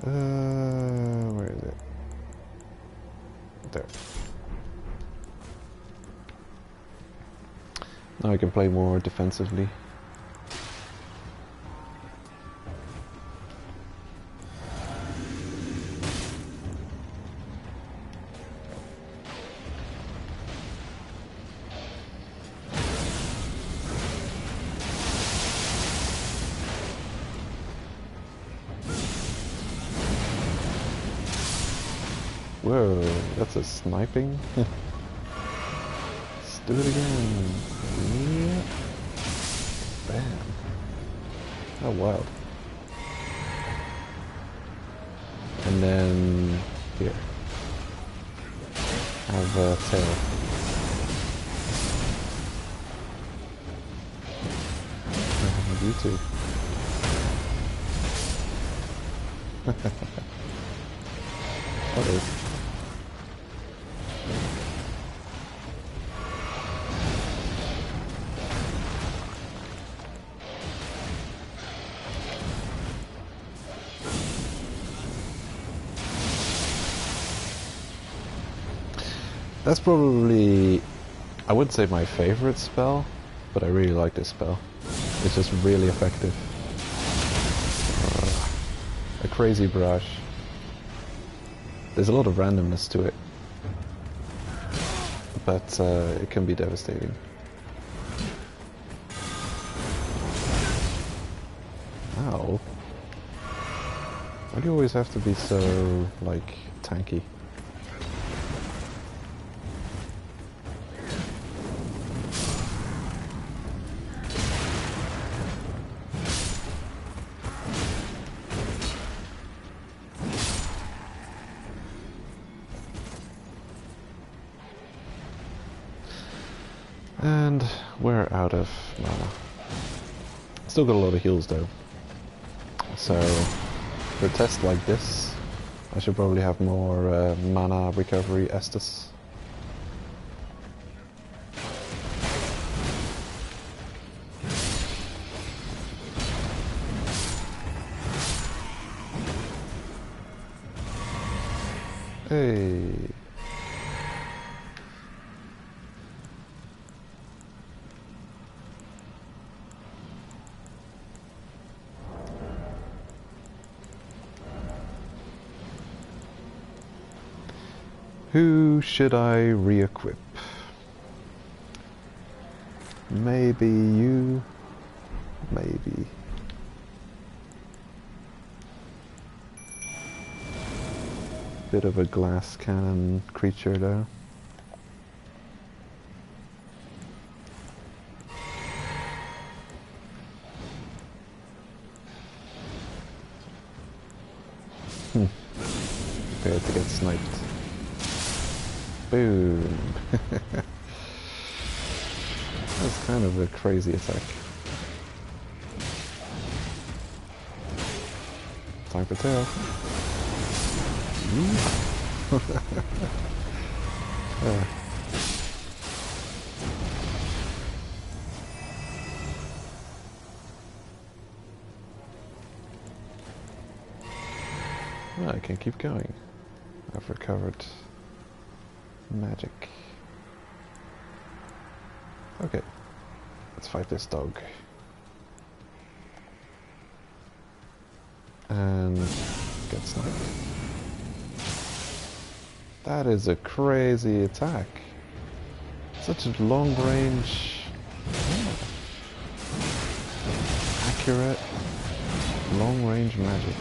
[SPEAKER 1] Where is it? There. Now I can play more defensively. Whoa, that's a sniping? Let's do it again. Yeah. Bam. How wild. And then Here. Have a tail. And you too. What is? That's probably, I wouldn't say my favorite spell, but I really like this spell. It's just really effective. A crazy barrage. There's a lot of randomness to it, but it can be devastating. Ow. Why do you always have to be so, like, tanky? And we're out of mana. Still got a lot of heals though. So for a test like this, I should probably have more mana recovery Estus. Hey. Who should I re-equip? Maybe you? Maybe. Bit of a glass cannon creature though. Prepared to get sniped. Boom. That's kind of a crazy attack. Time for tail. Well, I can keep going. I've recovered magic. Okay, let's fight this dog. And get sniped. That is a crazy attack. Such a long range, accurate, long range magic.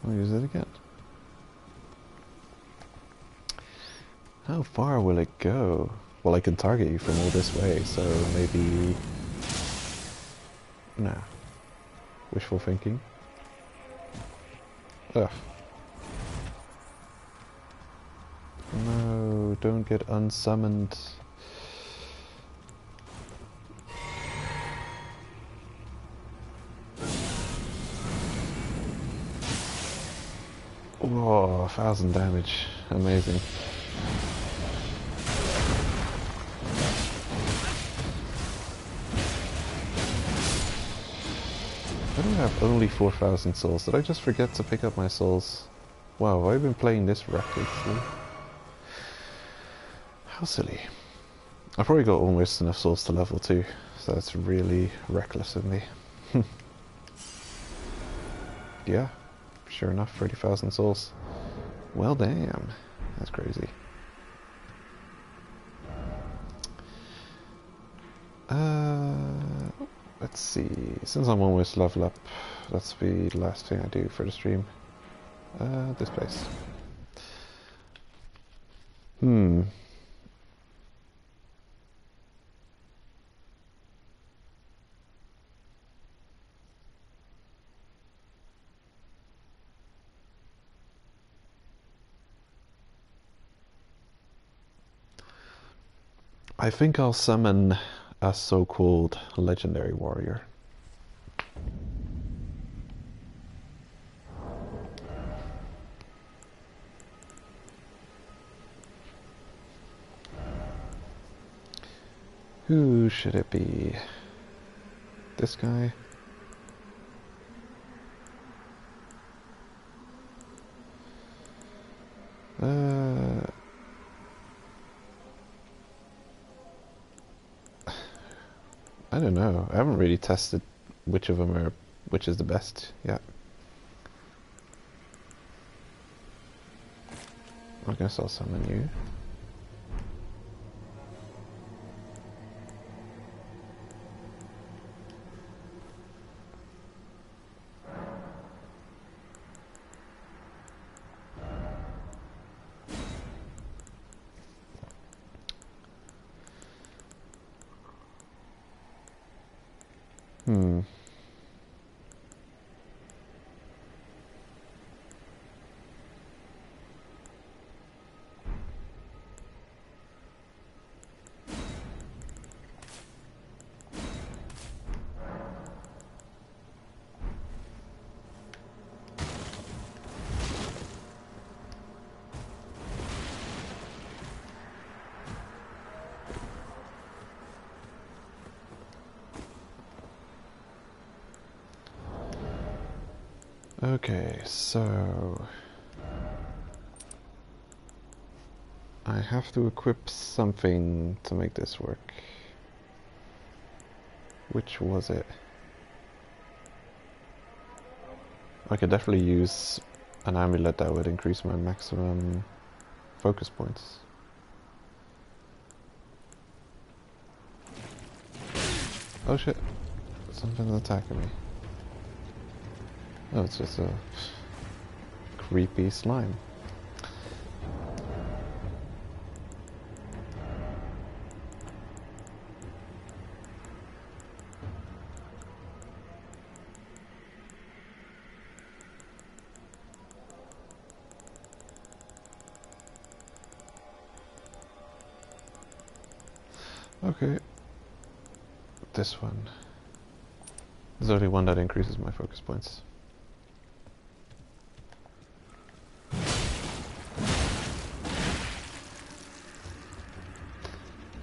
[SPEAKER 1] I'll use it again. How far will it go? Well, I can target you from all this way, so maybe... Nah. Wishful thinking. Ugh. No, don't get unsummoned. Whoa, 1000 damage. Amazing. I don't have only 4000 souls. Did I just forget to pick up my souls? Wow, have I been playing this recklessly? How silly. I've probably got almost enough souls to level 2, so that's really reckless of me. Yeah. Sure enough, 30,000 souls. Well, damn. That's crazy. let's see. Since I'm almost level up, that's the last thing I do for the stream. This place. I think I'll summon a so-called legendary warrior. Who should it be? This guy? I don't know. I haven't really tested which of them are, which is the best yet. I guess I'll summon you. Okay, so I have to equip something to make this work. Which was it? I could definitely use an amulet that would increase my maximum focus points. Oh shit, something's attacking me. Oh, it's just a creepy slime. Okay. This one. There's only one that increases my focus points.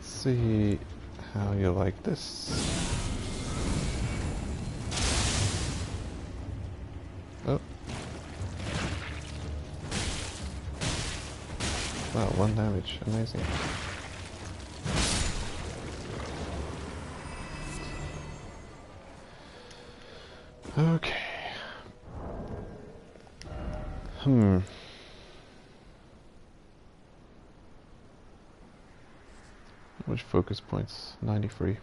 [SPEAKER 1] See how you like this. Oh. Wow, 1 damage. Amazing. Okay. Which focus points? 93.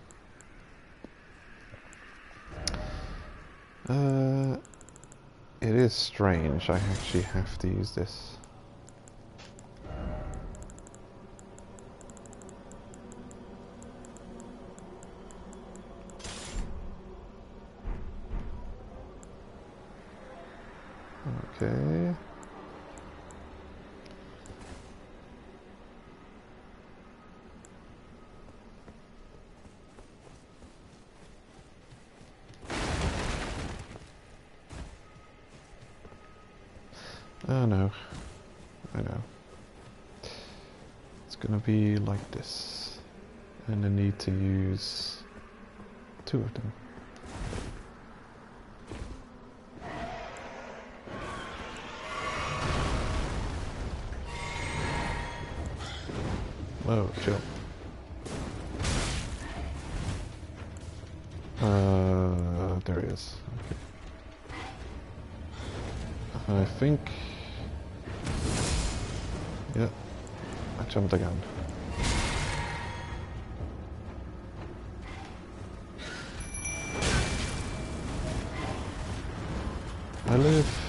[SPEAKER 1] It is strange. I actually have to use this. Okay. Oh no. I know. It's gonna be like this. And I need to use 2 of them. Whoa, chill. There he is. Okay. I think... Yeah, I jumped again. I live.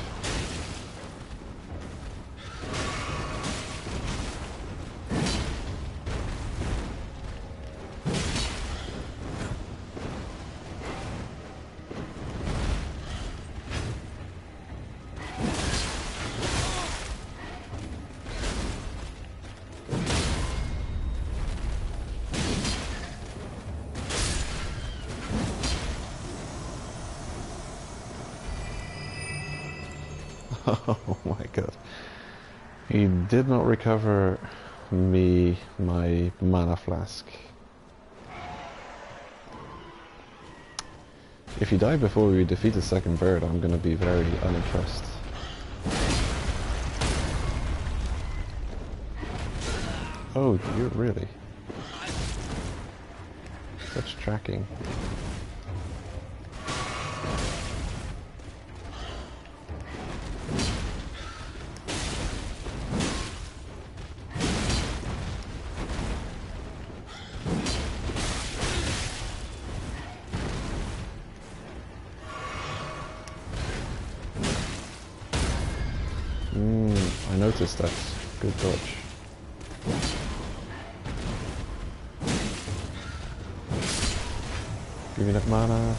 [SPEAKER 1] Oh my god. He did not recover my mana flask. If you die before we defeat the second bird, I'm gonna be very unimpressed. Oh, you're really? Such tracking. I noticed that. Good dodge. Give me that mana.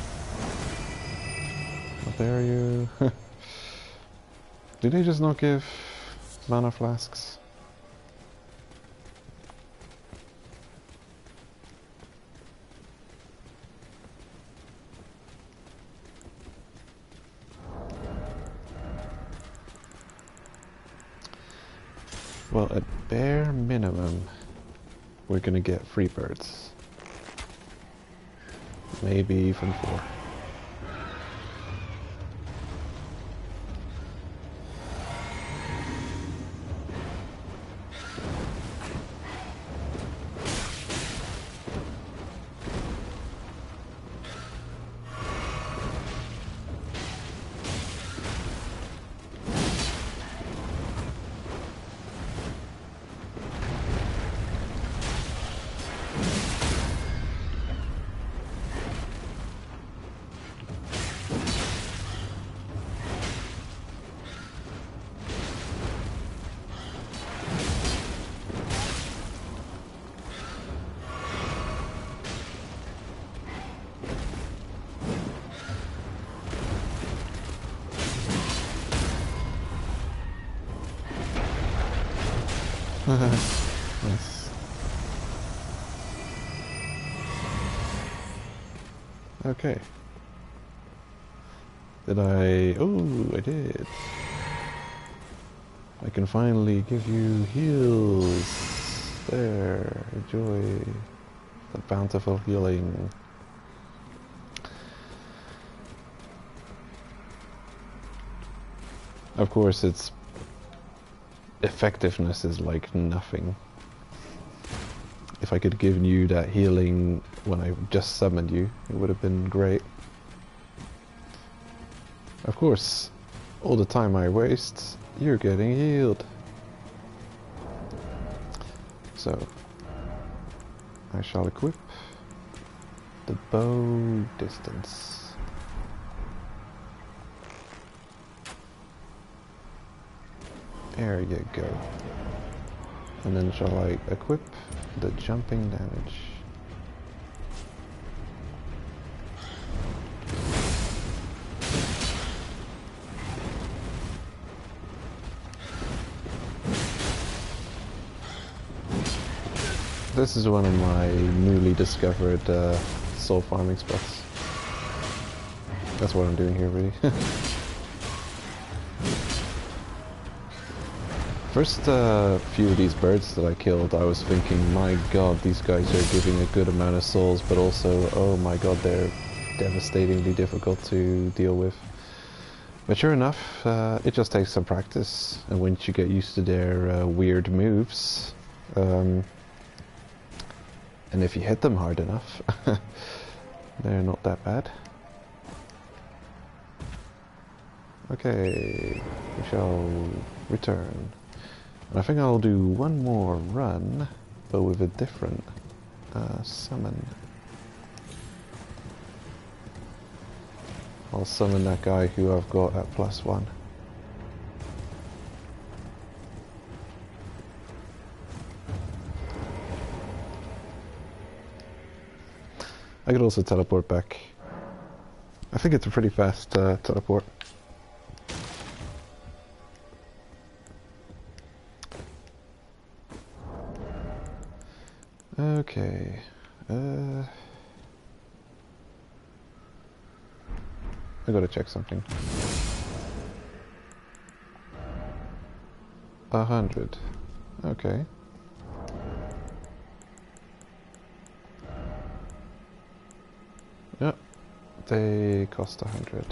[SPEAKER 1] How dare you? Did they just not give mana flasks? Well, at bare minimum, we're gonna get 3 birds. Maybe even 4. Nice. Okay. Did I... Oh, I did. I can finally give you heals. There. Enjoy the bountiful healing. Of course, its effectiveness is like nothing. If I could give you that healing when I just summoned you, it would have been great. Of course, all the time I waste, you're getting healed. So, I shall equip the bow distance. There you go. And then shall I equip the jumping damage? This is one of my newly discovered soul farming spots. That's what I'm doing here, really. First few of these birds that I killed, I was thinking, my god, these guys are giving a good amount of souls, but also, oh my god, they're devastatingly difficult to deal with. But sure enough, it just takes some practice, and once you get used to their weird moves, and if you hit them hard enough, they're not that bad. Okay, we shall return. I think I'll do one more run, but with a different summon. I'll summon that guy who I've got at +1. I could also teleport back. I think it's a pretty fast teleport. Okay. I gotta check something. 100. Okay. Yep. They cost 100.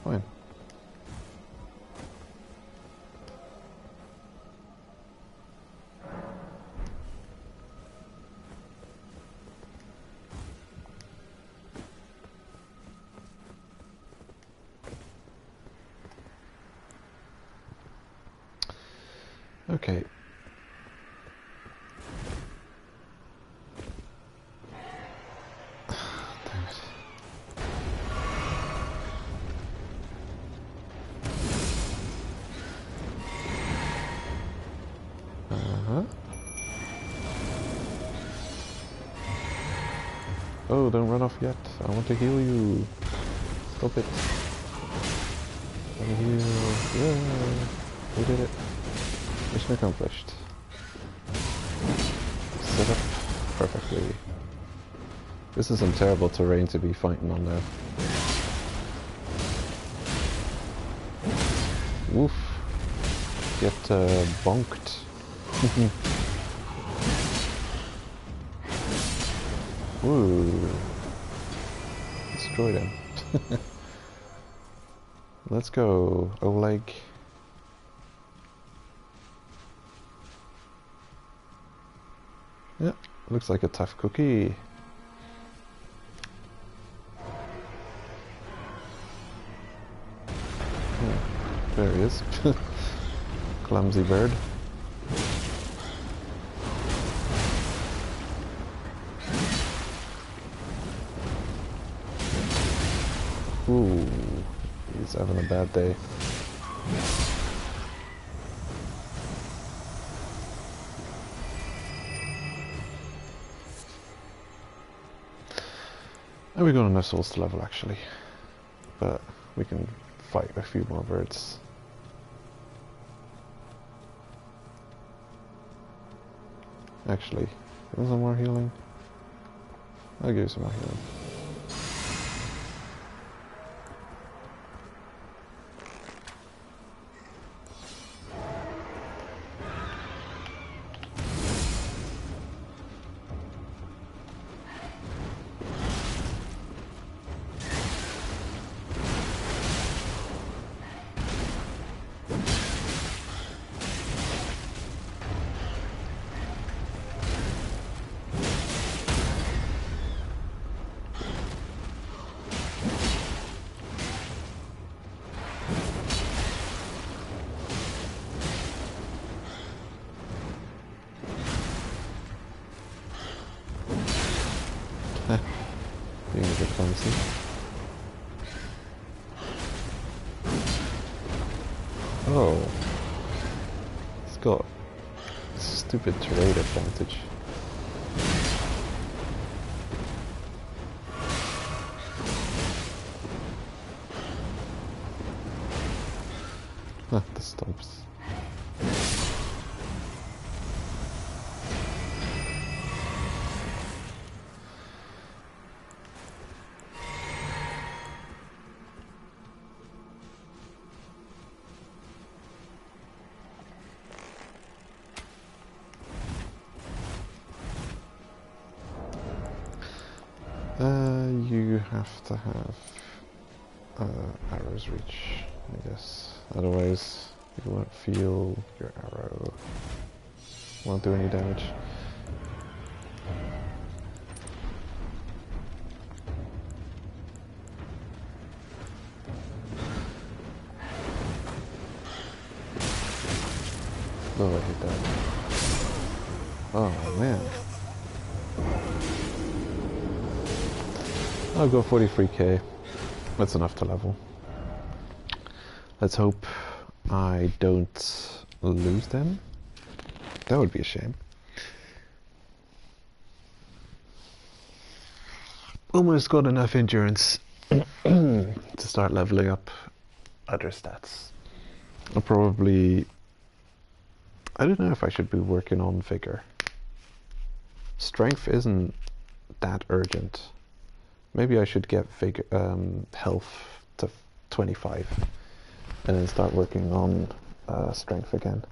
[SPEAKER 1] Fine. Okay. Damn it. Uh-huh. Oh, don't run off yet. I want to heal you. Stop it. Let me heal. Yeah. We did it. Mission accomplished. Set up perfectly. This is some terrible terrain to be fighting on now. Woof. Get bonked. Ooh. Destroy them. Let's go, Oleg. Yep, looks like a tough cookie. Oh, there he is. Clumsy bird. Ooh, he's having a bad day. And we got enough souls to level actually, but we can fight a few more birds. Actually, is there more healing? I'll give you some more healing. Being a bit clumsy. Oh. It's got stupid terrain advantage. Ah, the stumps. You have to have arrow's reach, I guess. Otherwise, you won't feel your arrow. Won't do any damage. Oh, I hate that. Oh man. I'll go 43k. That's enough to level. Let's hope I don't lose them. That would be a shame. Almost got enough endurance to start leveling up other stats. I'll probably... I don't know if I should be working on vigor. Strength isn't that urgent. Maybe I should get vigor, health to 25 and then start working on strength again.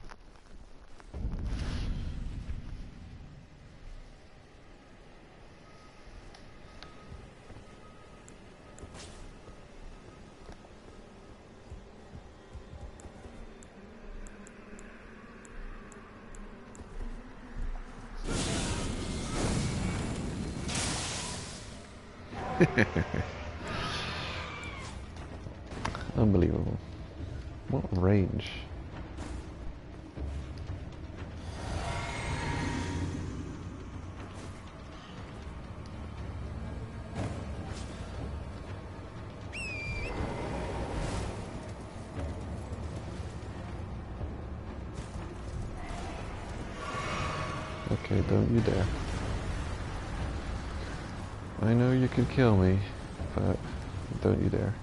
[SPEAKER 1] Unbelievable. What range? Okay, don't you dare. I know you could kill me, but don't you dare.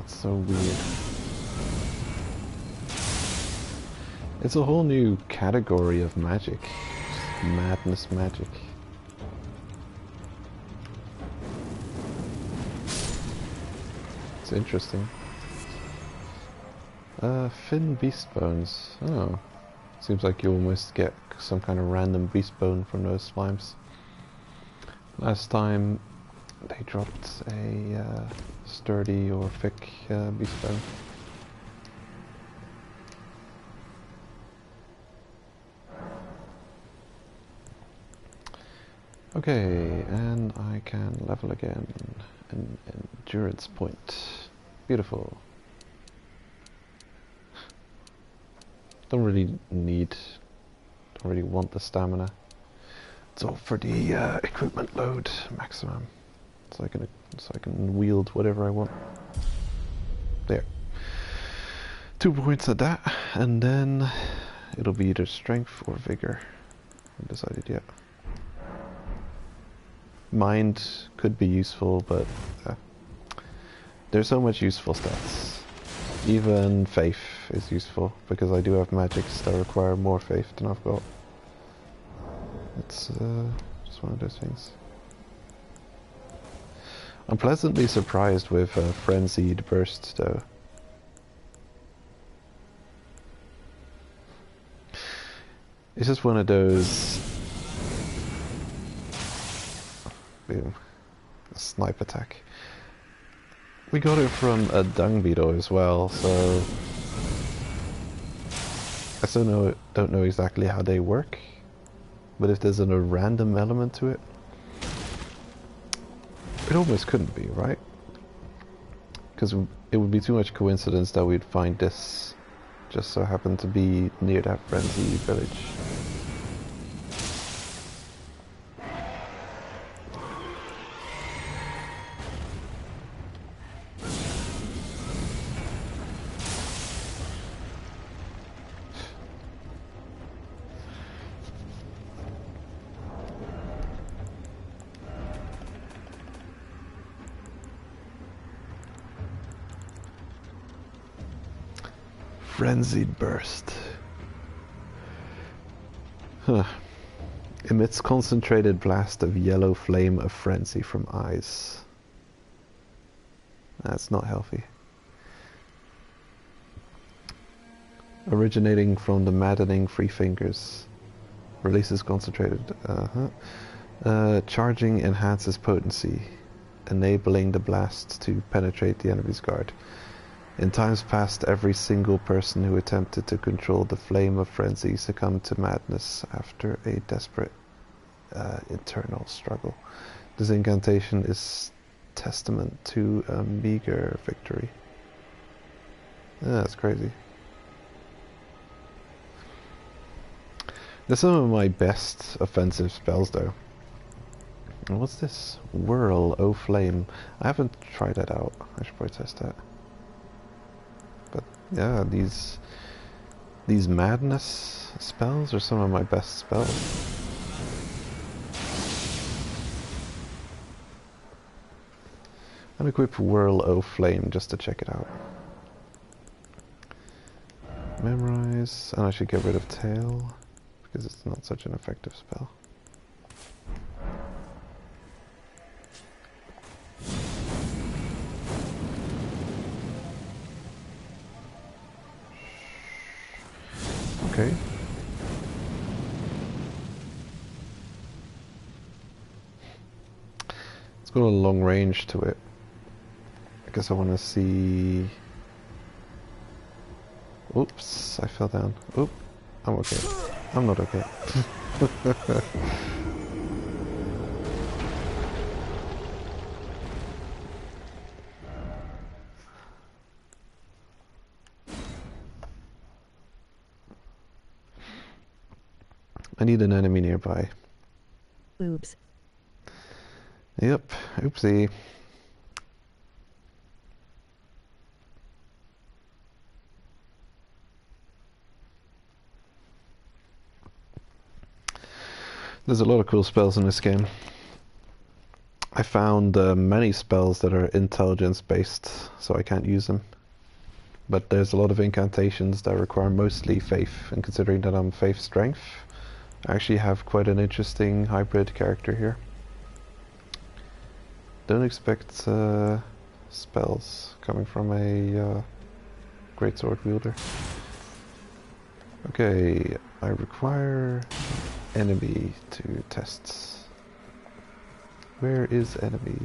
[SPEAKER 1] So weird. It's a whole new category of magic. Madness magic. It's interesting. Fin beast bones. Oh. Seems like you almost get some kind of random beast bone from those slimes. Last time they dropped a sturdy or thick beast bone. Okay, and I can level again. An endurance point. Beautiful. Don't really want the stamina. It's all for the equipment load maximum. So I can wield whatever I want. There. 2 points at that, and then it'll be either strength or vigor. I haven't decided yet. Mind could be useful, but there's so much useful stats. Even faith is useful, because I do have magics that require more faith than I've got. It's just one of those things. I'm pleasantly surprised with Frenzied Burst, though. It's just one of those... Boom. A snipe attack. We got it from a dung beetle as well, so... I still don't know exactly how they work. But if there's a random element to it... It almost couldn't be, right? Because it would be too much coincidence that we'd find this just so happened to be near that frenzy village. Frenzied Burst. Huh. Emits concentrated blast of yellow flame of frenzy from eyes. That's not healthy. Originating from the maddening three fingers. Releases concentrated. Charging enhances potency, enabling the blast to penetrate the enemy's guard. In times past, every single person who attempted to control the flame of frenzy succumbed to madness after a desperate internal struggle. This incantation is testament to a meager victory. That's crazy. They're some of my best offensive spells though. And what's this? Whirl, O Flame. I haven't tried that out. I should probably test that. But yeah, these madness spells are some of my best spells. I'll equip Whirl, O Flame just to check it out. Memorize, and I should get rid of Tail because it's not such an effective spell. Okay. It's got a long range to it. I guess I want to see... Oops, I fell down. Oop, I'm okay. I'm not okay. I need an enemy nearby.
[SPEAKER 2] Oops.
[SPEAKER 1] Yep, oopsie. There's a lot of cool spells in this game. I found many spells that are intelligence based, so I can't use them. But there's a lot of incantations that require mostly faith, and considering that I'm faith strength, I actually have quite an interesting hybrid character here. Don't expect spells coming from a greatsword wielder. Okay, I require enemy to test. Where is enemy?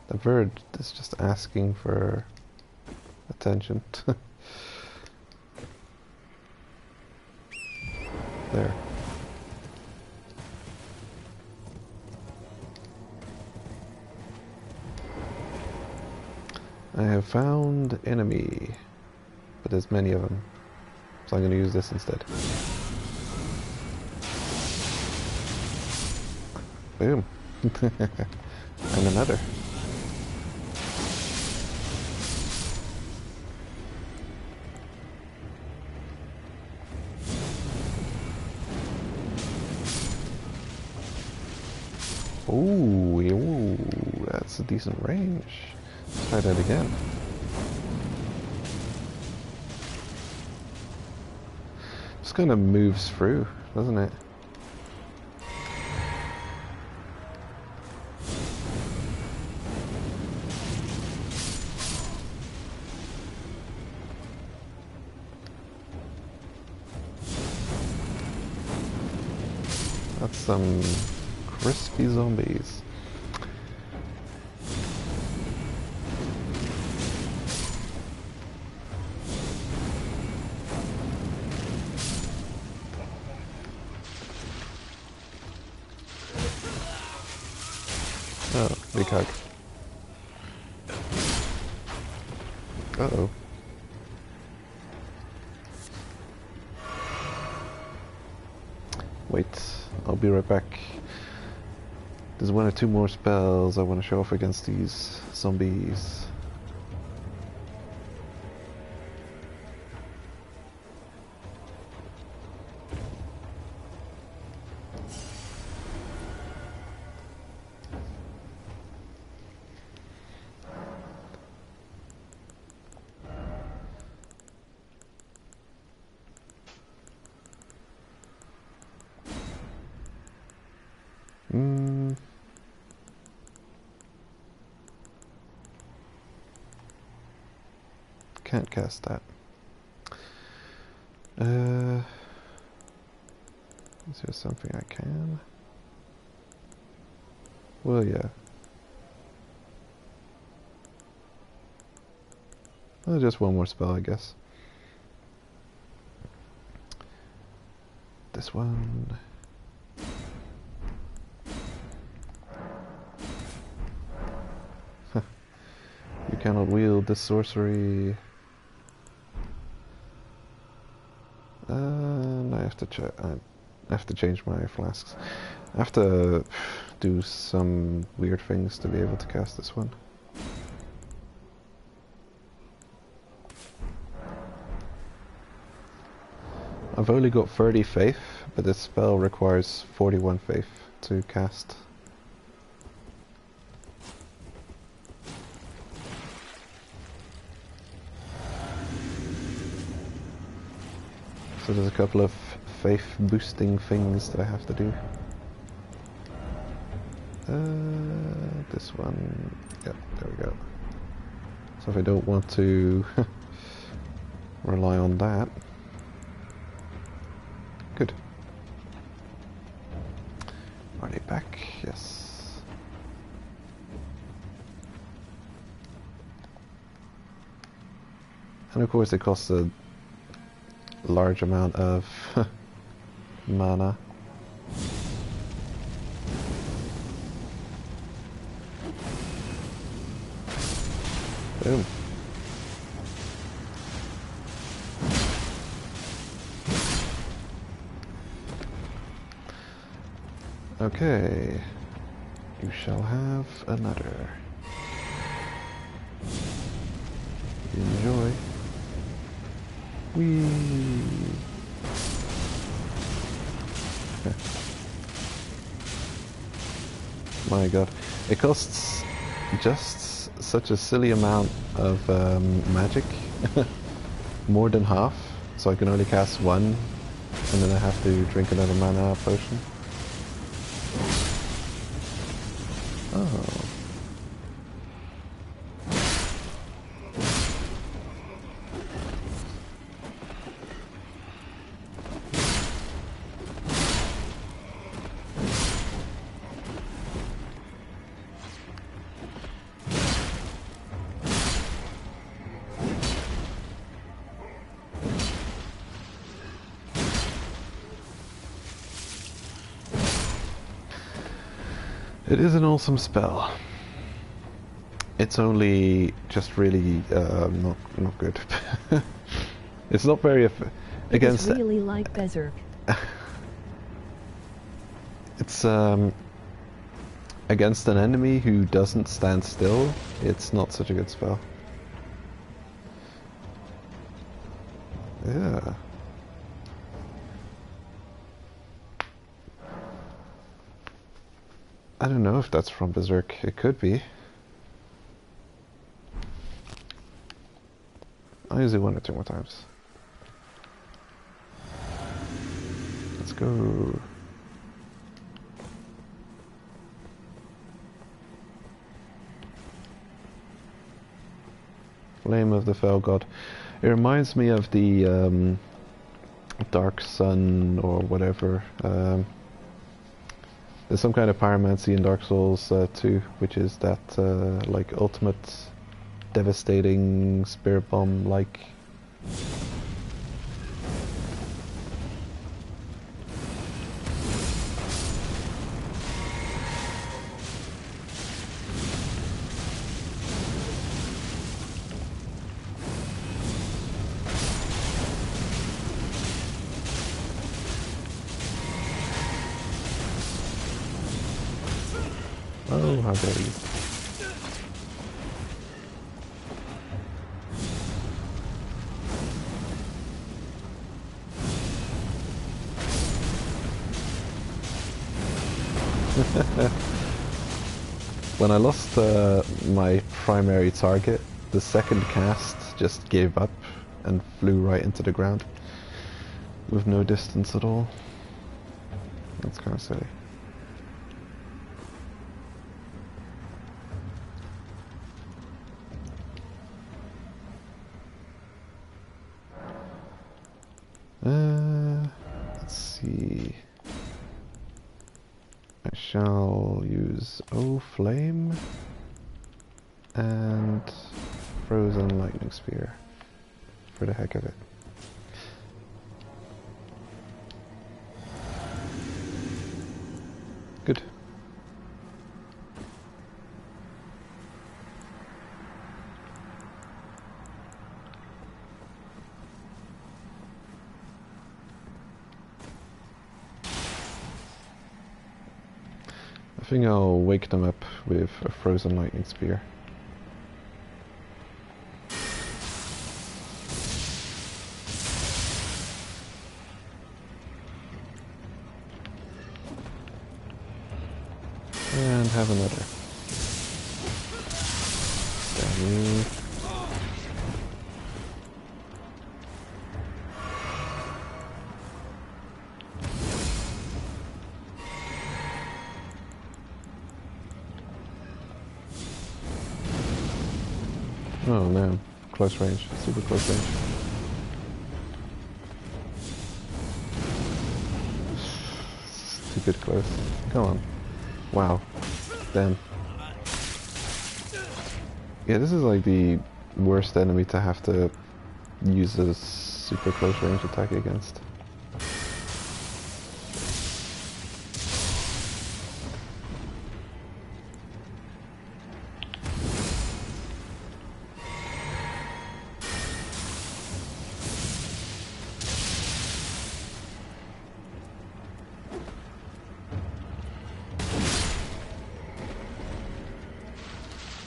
[SPEAKER 1] The bird is just asking for attention. There. I have found enemy, but there's many of them, so I'm going to use this instead. Boom. And another. Ooh, that's a decent range. Let's try that again. Just kind of moves through, doesn't it? That's some crispy zombies. Oh, big hug. Uh-oh. Wait, I'll be right back. There's one or two more spells I want to show off against these zombies. Can't cast that. Is there something I can? Well, yeah. Just one more spell, I guess. This one. You cannot wield this sorcery. And I have to check. I have to change my flasks. I have to do some weird things to be able to cast this one. I've only got 30 faith, but this spell requires 41 faith to cast. So there's a couple of faith boosting things that I have to do. This one, yep, there we go. So if I don't want to rely on that. Good. Are they back? Yes. And of course it costs a large amount of mana. Boom. Okay. You shall have another. Enjoy. Whee! My god. It costs just such a silly amount of magic. More than half. So I can only cast one. And then I have to drink another mana potion. Oh. It is an awesome spell. It's only just really not good. It's not very against.
[SPEAKER 2] It's really like Berserk.
[SPEAKER 1] It's against an enemy who doesn't stand still. It's not such a good spell. Yeah. I don't know if that's from Berserk. It could be. I'll use it one or two more times. Let's go. Flame of the Fell God. It reminds me of the Dark Sun or whatever. There's some kind of pyromancy in Dark Souls 2, which is that like ultimate devastating spirit bomb like. Oh, how dare you. When I lost my primary target, the second cast just gave up and flew right into the ground with no distance at all. That's kind of silly. shall use O Flame and Frozen Lightning Spear for the heck of it. Good. I think I'll wake them up with a Frozen Lightning Spear. And have another. Damn you. Oh no, close range, super close range. Stupid close. Come on. Wow. Damn. Yeah, this is like the worst enemy to have to use a super close range attack against.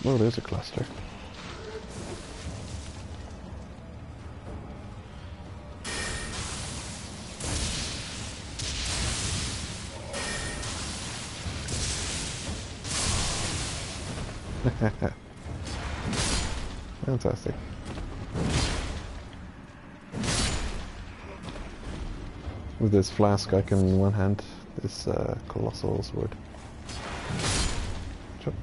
[SPEAKER 1] Oh, there's a cluster. Fantastic. With this flask I can one-hand this colossal sword. Chop.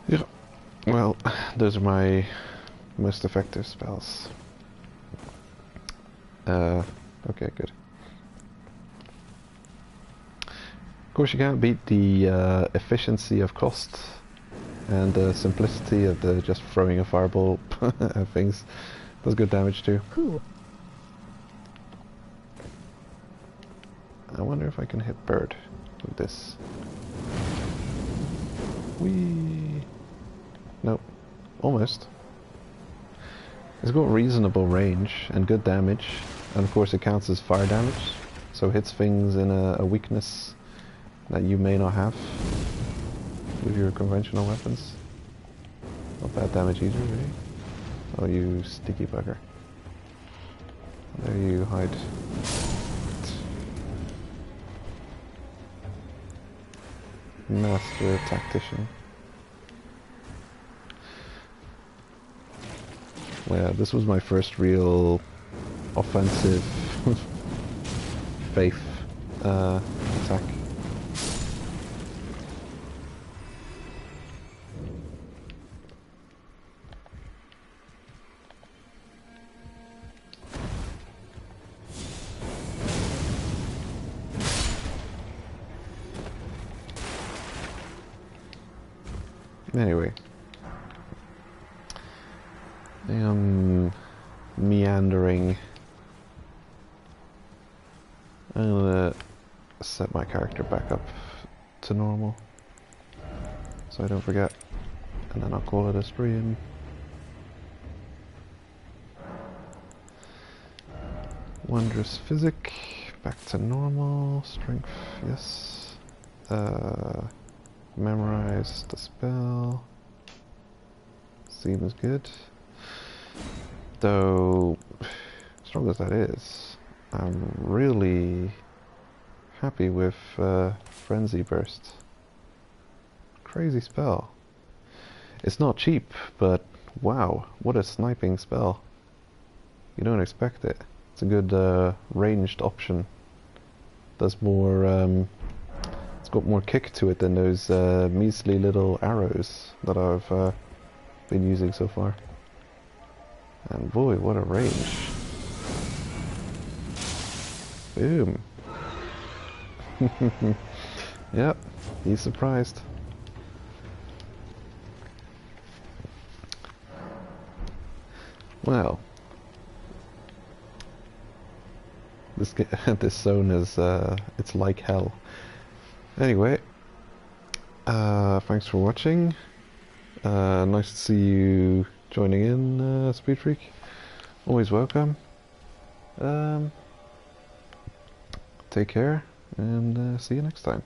[SPEAKER 1] Yeah, well, those are my most effective spells. Okay, good. Of course you can't beat the efficiency of cost and the simplicity of the just throwing a fireball at things. Does good damage too.
[SPEAKER 2] Cool.
[SPEAKER 1] I wonder if I can hit bird with this. Whee! Nope. Almost. It's got reasonable range and good damage, and of course it counts as fire damage, so hits things in a weakness that you may not have with your conventional weapons. Not bad damage either, really. Oh, you sticky bugger. There you hide. Master tactician. Yeah, this was my first real offensive faith attack. Anyway, I am meandering. I'm gonna set my character back up to normal so I don't forget, and then I'll call it a stream. Wondrous physic, back to normal, strength, yes. Memorize the spell. Seems good. Though, strong as that is, I'm really happy with Frenzy Burst. Crazy spell. It's not cheap, but wow, what a sniping spell. You don't expect it. It's a good ranged option. Does more, it's got more kick to it than those measly little arrows that I've been using so far. And boy, what a range. Boom. Yep, he's surprised. Well, this zone is it's like hell. Anyway, thanks for watching. Nice to see you joining in, Speed Freak. Always welcome. Take care, and see you next time.